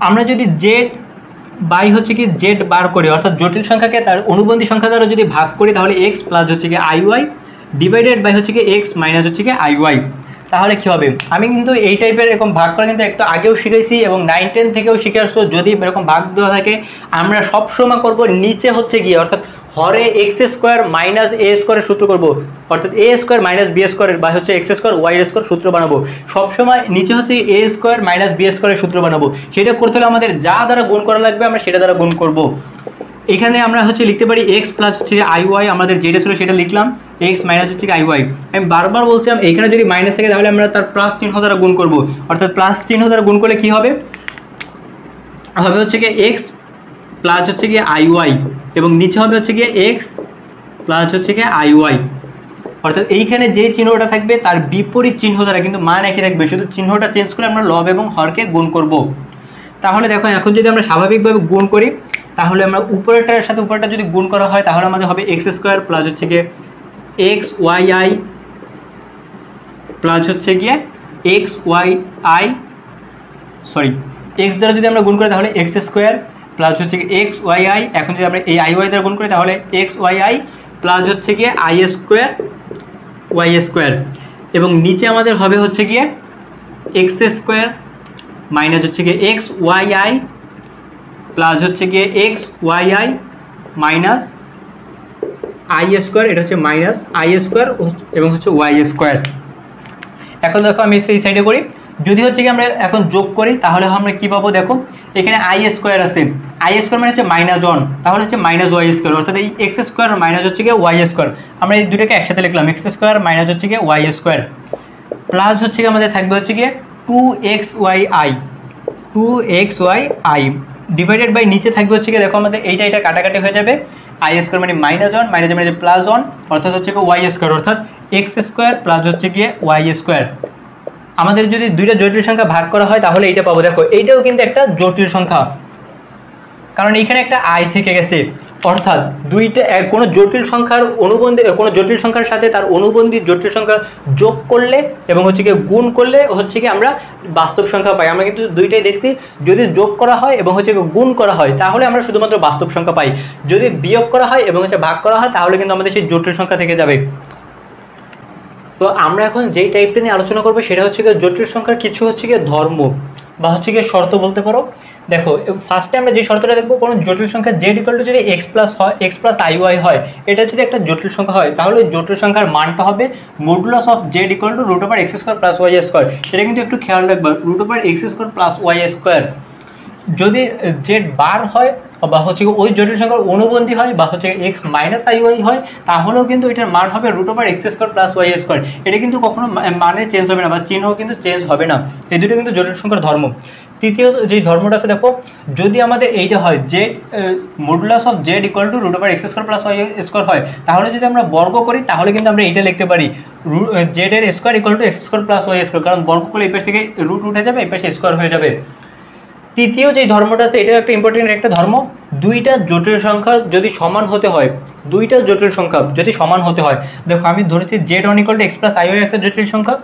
আমরা যদি জেড বাই হচ্ছে কি জেড বার করি, অর্থাৎ জটিল সংখ্যাকে তার অনুবন্ধী সংখ্যা দ্বারা যদি ভাগ করি তাহলে এক্স প্লাস হচ্ছে কি আই ওয়াই ডিভাইডেড বাই হচ্ছে কি এক্স মাইনাস হচ্ছে কি আই ওয়াই, তাহলে কী হবে। আমি কিন্তু এই টাইপের এরকম ভাগ করা কিন্তু একটু আগেও শিখেছি এবং 9-10 থেকেও শিখে আসছো। যদি এরকম ভাগ দেওয়া থাকে আমরা সবসময় করব নিচে হচ্ছে গিয়ে, অর্থাৎ হরে এক্স স্কোয়ার মাইনাস এ স্কোয়ারের সূত্র করবো, অর্থাৎ এ স্কোয়ার মাইনাস বি স্কোয়ারের বা হচ্ছে এক্স স্কোয়ার ওয়াই স্কোয়ার সূত্র বানাবো। সবসময় নিচে হচ্ছে এ স্কোয়ার মাইনাস বি স্কোয়ারের সূত্র বানাবো। সেটা করতে হলে আমাদের যা দ্বারা গুণ করা লাগবে আমরা সেটা দ্বারা গুণ করব। এখানে আমরা হচ্ছে লিখতে পারি এক্স প্লাস হচ্ছে আই ওয়াই, আমাদের যেটা ছিল সেটা লিখলাম, এক্স মাইনাস হচ্ছে আই ওয়াই। আমি বারবার বলছিলাম এখানে যদি মাইনাস থাকে তাহলে আমরা তার প্লাস চিহ্ন দ্বারা গুণ করব, অর্থাৎ প্লাস চিহ্ন দ্বারা গুণ করলে কি হবে, হবে হচ্ছে কি এক্স প্লাস হচ্ছে কি আই ওয়াই এবং নিচে হবে হচ্ছে গিয়ে এক্স প্লাস হচ্ছে কি আই ওয়াই, অর্থাৎ এইখানে যে চিহ্নটা থাকবে তার বিপরীত চিহ্ন দ্বারা কিন্তু মান একই থাকবে, শুধু চিহ্নটা চেঞ্জ করে আমরা লব এবং হরকে গুণ করব। তাহলে দেখো এখন যদি আমরা স্বাভাবিকভাবে গুণ করি তাহলে আমরা উপরেরটার সাথে উপরেরটা যদি গুণ করা হয় তাহলে আমাদের হবে এক্স স্কোয়ার প্লাস হচ্ছে গিয়ে এক্স ওয়াই আই প্লাস হচ্ছে গিয়ে এক্স ওয়াই আই এক্স দ্বারা যদি আমরা গুণ করি তাহলে এক্স স্কোয়ার প্লাস হচ্ছে গিয়ে এক্স ওয়াই আই, এখন যদি আমরা এই আই ওয়াই দ্বারা গুণ করি তাহলে এক্স ওয়াই আই প্লাস হচ্ছে গিয়ে আই স্কোয়ার ওয়াই স্কোয়ার, এবং নিচে আমাদের হবে হচ্ছে গিয়ে এক্স স্কোয়ার মাইনাস হচ্ছে গিয়ে এক্স ওয়াই আই প্লাস হচ্ছে গিয়ে x y i minus i square, এটা হচ্ছে মাইনাস আই স্কোয়ার এবং হচ্ছে ওয়াই স্কোয়ার। এখন দেখো আমি সেই সাইডে করি, যদি হচ্ছে কি আমরা এখন যোগ করি তাহলে আমরা কী পাবো, দেখো এখানে আই স্কোয়ার আছে, আই স্কোয়ার মানে হচ্ছে মাইনাস ওয়ান, তাহলে হচ্ছে মাইনাস ওয়াই স্কোয়ার, অর্থাৎ এই এক্স স্কোয়ার মাইনাস হচ্ছে গিয়ে ওয়াই স্কোয়ার, আমরা এই দুটোকে একসাথে লিখলাম এক্স স্কোয়ার মাইনাস হচ্ছে গিয়ে ওয়াই স্কোয়ার প্লাস হচ্ছে গিয়ে আমাদের থাকবে হচ্ছে গিয়ে two x y i divided by নিচে থাকবে হচ্ছে গিয়ে, দেখো আমাদের এইটা কাটাকাটি হয়ে যাবে, আই স্কোয়ার মানে মাইনাস ওয়ান মাইনাস মানে প্লাস ওয়ান, অর্থাৎ হচ্ছে গিয়ে ওয়াই স্কোয়ার, অর্থাৎ এক্স স্কোয়ার প্লাস হচ্ছে গিয়ে ওয়াই স্কোয়ার। আমাদের যদি দুইটা জটিল সংখ্যা ভাগ করা হয় তাহলে এইটা পাবো। দেখো এইটাও কিন্তু একটা জটিল সংখ্যা, কারণ এইখানে একটা আই থেকে গেছে, অর্থাৎ দুইটা কোনো জটিল সংখ্যার অনুবন্ধী কোনো জটিল সংখ্যার সাথে তার অনুবন্ধী জটিল সংখ্যা যোগ করলে এবং হচ্ছে গিয়ে গুণ করলে হচ্ছে কি আমরা বাস্তব সংখ্যা পাই। আমরা কিন্তু দুইটাই দেখছি, যদি যোগ করা হয় এবং হচ্ছে গুণ করা হয় তাহলে আমরা শুধুমাত্র বাস্তব সংখ্যা পাই, যদি বিয়োগ করা হয় এবং হচ্ছে ভাগ করা হয় তাহলে কিন্তু আমাদের সেই জটিল সংখ্যা থেকে যাবে। তো আমরা এখন যেই টাইপটা নিয়ে আলোচনা করবো সেটা হচ্ছে গিয়ে জটিল সংখ্যার কিছু হচ্ছে গিয়ে ধর্ম বা হচ্ছে গিয়ে শর্ত বলতে পারো। দেখো ফার্স্টে আমরা যে শর্তটা দেখবো, কোনো জটিল সংখ্যা জেড ইকুয়াল টু যদি এক্স প্লাস আই ওয়াই হয়, এটা যদি একটা জটিল সংখ্যা হয় তাহলে জটিল সংখ্যার মানটা হবে modulus of z equal to root over x square plus y square. এটা কিন্তু একটু খেয়াল রাখবা, root over x square plus y square. যদি জেড বার হয় বা হচ্ছে ওই জটিল সংখ্যার অনুবন্ধী হয় বা হচ্ছে এক্স মাইনাস আই ওয়াই হয় তাহলেও কিন্তু এটার মান হবে root over x square plus y square. এটা কিন্তু কখনো মানের চেঞ্জ হবে না বা চিহ্ন কিন্তু চেঞ্জ হবে না। এই দুটো কিন্তু জটিল সংখ্যার ধর্ম। তৃতীয় যে ধর্মটা আছে, দেখো যদি আমাদের এইটা হয় z modulus of z equal to root over x square plus y square হয়, তাহলে যদি আমরা বর্গ করি তাহলে কিন্তু আমরা এইটা লিখতে পারি জেড এর square equal to x square plus y square, কারণ বর্গ করলে এই পাশ থেকে রুট উঠে যাবে, এই পাশে স্কোয়ার হয়ে যাবে। তৃতীয় যে ধর্মটা আছে এটা একটা ইম্পর্টেন্ট একটা ধর্ম, দুইটা জটিল সংখ্যা যদি সমান হতে হয়, দুইটা জটিল সংখ্যা যদি সমান হতে হয়, দেখো আমি ধরেছি z1 = x + i একটা জটিল সংখ্যা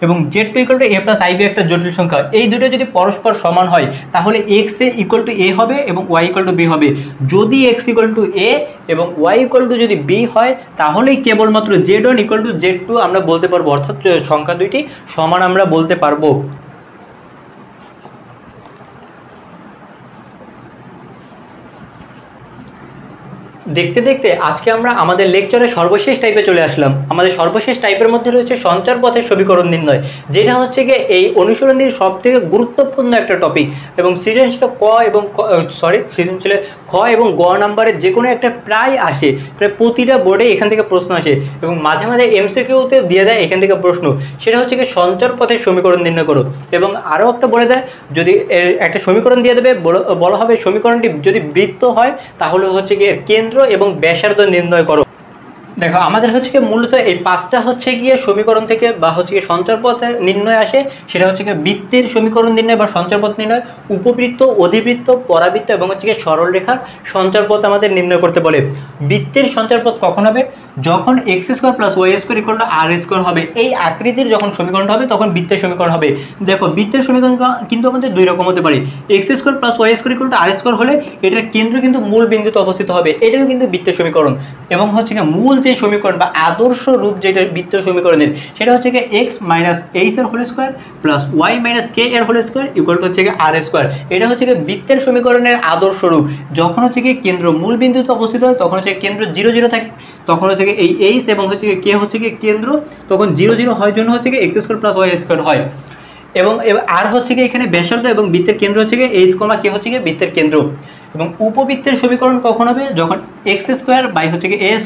এবং z2 = a + ib একটা জটিল সংখ্যা, এই দুটো যদি পরস্পর সমান হয় তাহলে x = a হবে এবং y = b হবে। যদি x = a এবং y যদি b হয় তাহলেই কেবলমাত্র z1 = z2 আমরা বলতে পারবো, অর্থাৎ সংখ্যা দুইটি সমান আমরা বলতে পারবো। দেখতে দেখতে আজকে আমরা আমাদের লেকচারের সর্বশেষ টাইপে চলে আসলাম। আমাদের সর্বশেষ টাইপের মধ্যে রয়েছে সঞ্চার পথের সমীকরণ নির্ণয়, যেটা হচ্ছে গিয়ে এই অনুশীলনীর সব থেকে গুরুত্বপূর্ণ একটা টপিক এবং সৃজনশীল সৃজনশীলের খ এবং গ নাম্বারের যে কোনো একটা প্রায় আসে, প্রায় প্রতিটা বোর্ডে এখান থেকে প্রশ্ন আসে এবং মাঝে মাঝে এমসিকিউতে দিয়ে দেয় এখান থেকে প্রশ্ন, সেটা হচ্ছে গিয়ে সঞ্চার পথের সমীকরণ নির্ণয় করো। এবং আরও একটা বলে দেয়, যদি একটা সমীকরণ দিয়ে দেবে, বলা হবে সমীকরণটি যদি বৃত্ত হয় তাহলে হচ্ছে গিয়ে কেন্দ্র এবং ব্যাসার্ধ নির্ণয় করো। দেখো আমাদের হচ্ছে কি মূলত এই পাঁচটা হচ্ছে গিয়ে সমীকরণ থেকে বা হচ্ছে গিয়ে সঞ্চারপথের নির্ণয় আসে, সেটা হচ্ছে গিয়ে বৃত্তের সমীকরণ নির্ণয় বা সঞ্চারপথ নির্ণয়, উপবৃত্ত, অধিবৃত্ত, পরাবৃত্ত এবং হচ্ছে গিয়ে সরলরেখার সঞ্চারপথ আমাদের নির্ণয় করতে বলে। বৃত্তের সঞ্চারপথ কখন হবে? যখন x² + y² = r² হবে, এই আকৃতির যখন সমীকরণটা হবে তখন বৃত্তের সমীকরণ হবে। দেখো বৃত্তের সমীকরণ কিন্তু আমাদের দুই রকম হতে পারে, x² + y² = r² হলে এটার কেন্দ্র কিন্তু মূল বিন্দুতে অবস্থিত হবে, এটাও কিন্তু বৃত্তের সমীকরণ। এবং হচ্ছে গিয়ে মূল যে সমীকরণ বা আদর্শ রূপ যেটা বৃত্তের সমীকরণের, সেটা হচ্ছে গিয়ে x - h² + y - k² হচ্ছে গিয়ে r²। এটা হচ্ছে গিয়ে বৃত্তের সমীকরণের আদর্শ রূপ। যখন হচ্ছে গিয়ে কেন্দ্র মূল বিন্দুতে অবস্থিত হয় তখন হচ্ছে কেন্দ্র 0 0 থাকে, তখন হচ্ছে গিয়ে এই h এবং হচ্ছে গিয়ে k হচ্ছে গিয়ে কেন্দ্র, তখন 0 0 হয় জন্য হচ্ছে গিয়ে x² + y² হয়। এবং আর হচ্ছে গিয়ে এখানে ব্যাসার্ধ এবং বৃত্তের কেন্দ্র হচ্ছে গিয়ে h, k হচ্ছে গিয়ে বৃত্তের কেন্দ্র। এবং উপবৃত্তের সমীকরণ কখন হবে? যখন x² / হচ্ছে গিয়ে a² +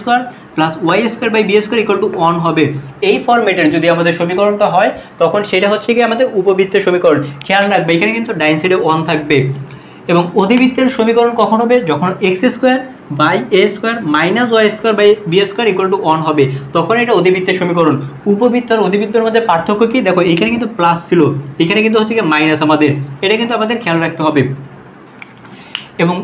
y² / b² = 1 হবে। এই ফরম্যাটের যদি আমাদের সমীকরণটা হয় তখন সেটা হচ্ছে গিয়ে আমাদের উপবৃত্তের সমীকরণ। খেয়াল রাখবে এখানে কিন্তু ডাইন সাইডে 1 থাকবে। এবং অধিবৃত্তের সমীকরণ কখন হবে? যখন x² / a² - y² / b² = 1 হবে, তখন এটা অধিবৃত্তের সমীকরণ। উপবৃত্ত আর অধিবৃত্তের মধ্যে পার্থক্য কি? দেখো এখানে কিন্তু প্লাস ছিল, এখানে কিন্তু হচ্ছে গিয়ে মাইনাস, আমাদের এটা কিন্তু আমাদের খেয়াল রাখতে হবে। এবং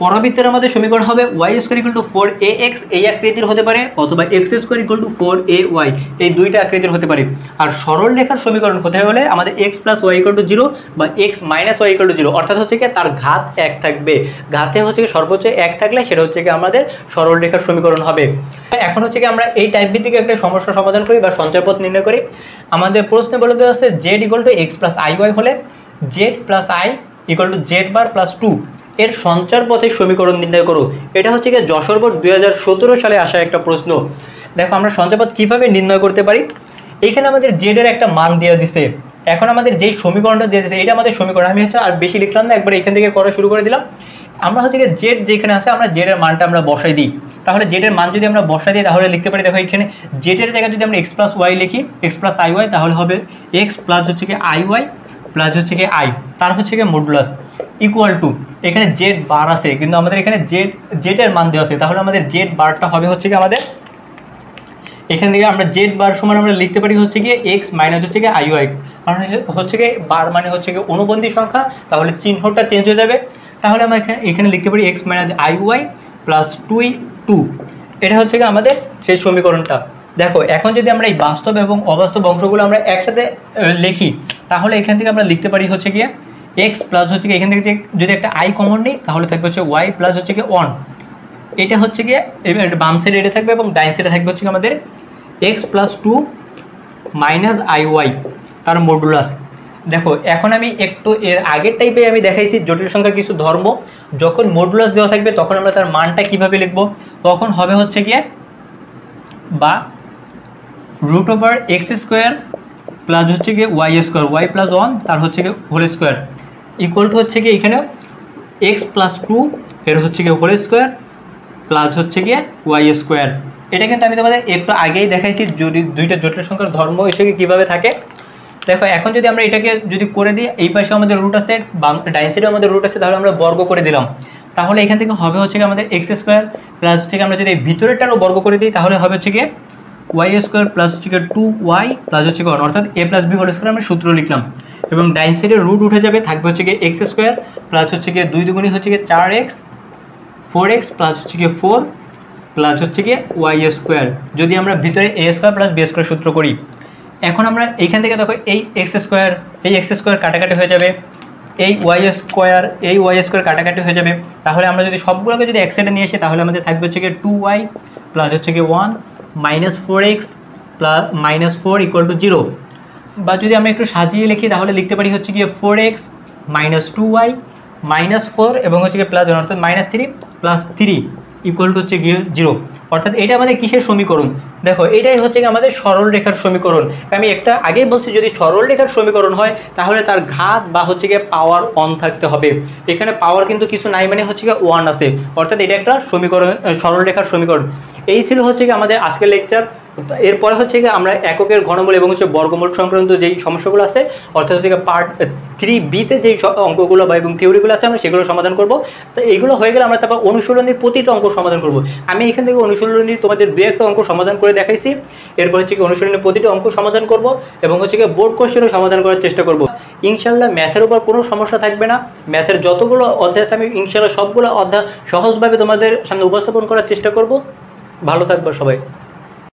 পরাবৃত্তের আমাদের সমীকরণ হবে y² = 4ax, এই আকৃতির হতে পারে, অথবা x² = 4ay, এই দুইটা আকৃতির হতে পারে। আর সরল রেখার সমীকরণ হতে হলে আমাদের x + y = 0 বা x - y = 0, অর্থাৎ হচ্ছে কি তার ঘাত 1 থাকবে। ঘাতে হচ্ছে কি সর্বোচ্চ 1 থাকলে সেটা হচ্ছে কি আমাদের সরল রেখার সমীকরণ হবে। এখন হচ্ছে কি আমরা এই টাইপ ভিত্তিক একটা সমস্যা সমাধান করি বা সঞ্চারপথ নির্ণয় করি। আমাদের প্রশ্নে বলে দেওয়া আছে z = x + iy হলে z + i = z² + 2 এর সঞ্চারপথের সমীকরণ নির্ণয় করো। এটা হচ্ছে গিয়ে যশোর বোর্ড 2017 সালে আসা একটা প্রশ্ন। দেখো আমরা সঞ্চারপথ কিভাবে নির্ণয় করতে পারি। এখানে আমাদের জেড এর একটা মান দিয়ে দিছে, এখন আমাদের যেই সমীকরণটা দিয়ে দিছে এটা আমাদের সমীকরণ, আমি হচ্ছে আর বেশি লিখলাম না, একবার এখান থেকে করা শুরু করে দিলাম। আমরা হচ্ছে গিয়ে জেড যেখানে আছে আমরা জেড এর মানটা আমরা বসাই দিই। তাহলে জেড এর মান যদি আমরা বসাই দিই তাহলে লিখতে পারি, দেখো এখানে জেড এর জায়গায় যদি আমরা x + y লিখি, x + iy, তাহলে হবে x + হচ্ছে কি iy + হচ্ছে কি i, তার হচ্ছে কি মডুলাস ইকুয়াল টু, এখানে জেড বার আছে কিন্তু আমাদের এখানে জেড এর মান দেওয়া আছে, তাহলে আমাদের জেড বারটা হবে হচ্ছে কি আমাদের এখান থেকে আমরা জেড বার সমান আমরা লিখতে পারি হচ্ছে গিয়ে x - হচ্ছে গিয়ে iy, কারণ হচ্ছে গিয়ে বার মানে হচ্ছে গিয়ে অনুবন্ধী সংখ্যা, তাহলে চিহ্নটা চেঞ্জ হয়ে যাবে। তাহলে আমরা এখানে লিখতে পারি x - iy + 2, এটা হচ্ছে গিয়ে আমাদের সেই সমীকরণটা। দেখো এখন যদি আমরা এই বাস্তব এবং অবাস্তব অংশগুলো আমরা একসাথে লিখি তাহলে এখান থেকে আমরা লিখতে পারি হচ্ছে গিয়ে x প্লাস হচ্ছে গিয়ে এখান থেকে যদি একটা i কমন নিই তাহলে থাকবে হচ্ছে y প্লাস হচ্ছে গিয়ে 1, এটা হচ্ছে গিয়ে বাম সাইডে এটা থাকবে এবং ডাইন সাইডে থাকবে হচ্ছে আমাদের x + 2 - iy তার মডুলাস। দেখো এখন আমি একটু এর আগের টাইপে আমি দেখাইছি জটিল সংখ্যার কিছু ধর্ম, যখন মডুলাস দেওয়া থাকবে তখন আমরা তার মানটা কিভাবে লিখব, তখন হবে হচ্ছে গিয়ে বা √x² প্লাস হচ্ছে গিয়ে y² y + 1 তার হচ্ছে গিয়ে হোল স্কোয়ার ইকুয়াল টু হচ্ছে গিয়ে এখানে x + 2 এর হচ্ছে গিয়ে হোল স্কোয়ার প্লাস হচ্ছে গিয়ে y²। এটা কিন্তু আমি তোমাদের একটু আগেই দেখাইছি যদি দুইটা জটিল সংখ্যার ধর্ম হিসেবে কীভাবে থাকে। দেখো এখন যদি আমরা এটাকে যদি করে দিই, এই পাশে আমাদের রুট আছে, ডাইন সাইডে আমাদের রুট আছে, তাহলে আমরা বর্গ করে দিলাম, তাহলে এখান থেকে হবে হচ্ছে গিয়ে আমাদের x² প্লাস হচ্ছে গিয়ে আমরা যদি ভিতরেরটারও বর্গ করে দিই তাহলে হবে হচ্ছে গিয়ে y² প্লাস হচ্ছে গিয়ে 2y প্লাস হচ্ছে 1, অর্থাৎ a + b হোল স্কোয়ার আমরা সূত্র লিখলাম। এবং ডাইন সাইডে রুট উঠে যাবে, থাকবে হচ্ছে গিয়ে এক্স স্কোয়ার প্লাস হচ্ছে গিয়ে 2 দুগুণি হচ্ছে গিয়ে 4x 4x প্লাস হচ্ছে গিয়ে 4 প্লাস হচ্ছে গিয়ে ওয়াই স্কোয়ার, যদি আমরা ভিতরে এ স্কোয়ার প্লাস বি স্কোয়ার সূত্র করি। এখন আমরা এইখান থেকে দেখো এই এক্স স্কোয়ার কাটাকাটি হয়ে যাবে, এই ওয়াই স্কোয়ার কাটাকাটি হয়ে যাবে। তাহলে আমরা যদি সবগুলোকে যদি এক সাইডে নিয়ে আসি তাহলে আমাদের থাকবে হচ্ছে গিয়ে 2y প্লাস হচ্ছে গিয়ে 1 minus 4x plus minus 4 equal to 0। বা যদি আমরা একটু সাজিয়ে লিখি তাহলে লিখতে পারি হচ্ছে গিয়ে 4x মাইনাস 2y মাইনাস 4 এবং হচ্ছে গিয়ে প্লাস 1 অর্থাৎ মাইনাস 3 প্লাস 3 ইকুয়াল টু হচ্ছে গিয়ে 0। অর্থাৎ এটা আমাদের কিসের সমীকরণ? দেখো এটাই হচ্ছে গিয়ে আমাদের সরল রেখার সমীকরণ। আমি একটা আগেই বলছি যদি সরল রেখার সমীকরণ হয় তাহলে তার ঘাত বা হচ্ছে গিয়ে পাওয়ার অন থাকতে হবে। এখানে পাওয়ার কিন্তু কিছু নাই, মানে হচ্ছে গিয়ে 1 আছে, অর্থাৎ এটা একটা সমীকরণ, সরল রেখার সমীকরণ। এই ছিল হচ্ছে গিয়ে আমাদের আজকের লেকচার। এরপরে হচ্ছে গিয়ে আমরা এককের ঘনমূল এবং হচ্ছে বর্গমূল সংক্রান্ত যেই সমস্যাগুলো আছে অর্থাৎ হচ্ছে গিয়ে পার্ট 3B-তে যেই অঙ্কগুলো বা এবং থিওরিগুলো আছে আমরা সেগুলো সমাধান করব। তো এইগুলো হয়ে গেলে আমরা তারপর অনুশীলনীর প্রতিটা অঙ্ক সমাধান করব। আমি এখান থেকে অনুশীলনী তোমাদের 2-1টা অঙ্ক সমাধান করে দেখাইছি, এরপর হচ্ছে গিয়ে অনুশীলনীর প্রতিটা অঙ্ক সমাধান করব এবং হচ্ছে গিয়ে বোর্ড কোশ্চেনও সমাধান করার চেষ্টা করব। ইনশাল্লাহ ম্যাথের উপর কোনো সমস্যা থাকবে না। ম্যাথের যতগুলো অধ্যায় আছে আমি ইনশাল্লাহ সবগুলো অধ্যায় সহজভাবে তোমাদের সামনে উপস্থাপন করার চেষ্টা করব। ভালো থাকবে সবাই।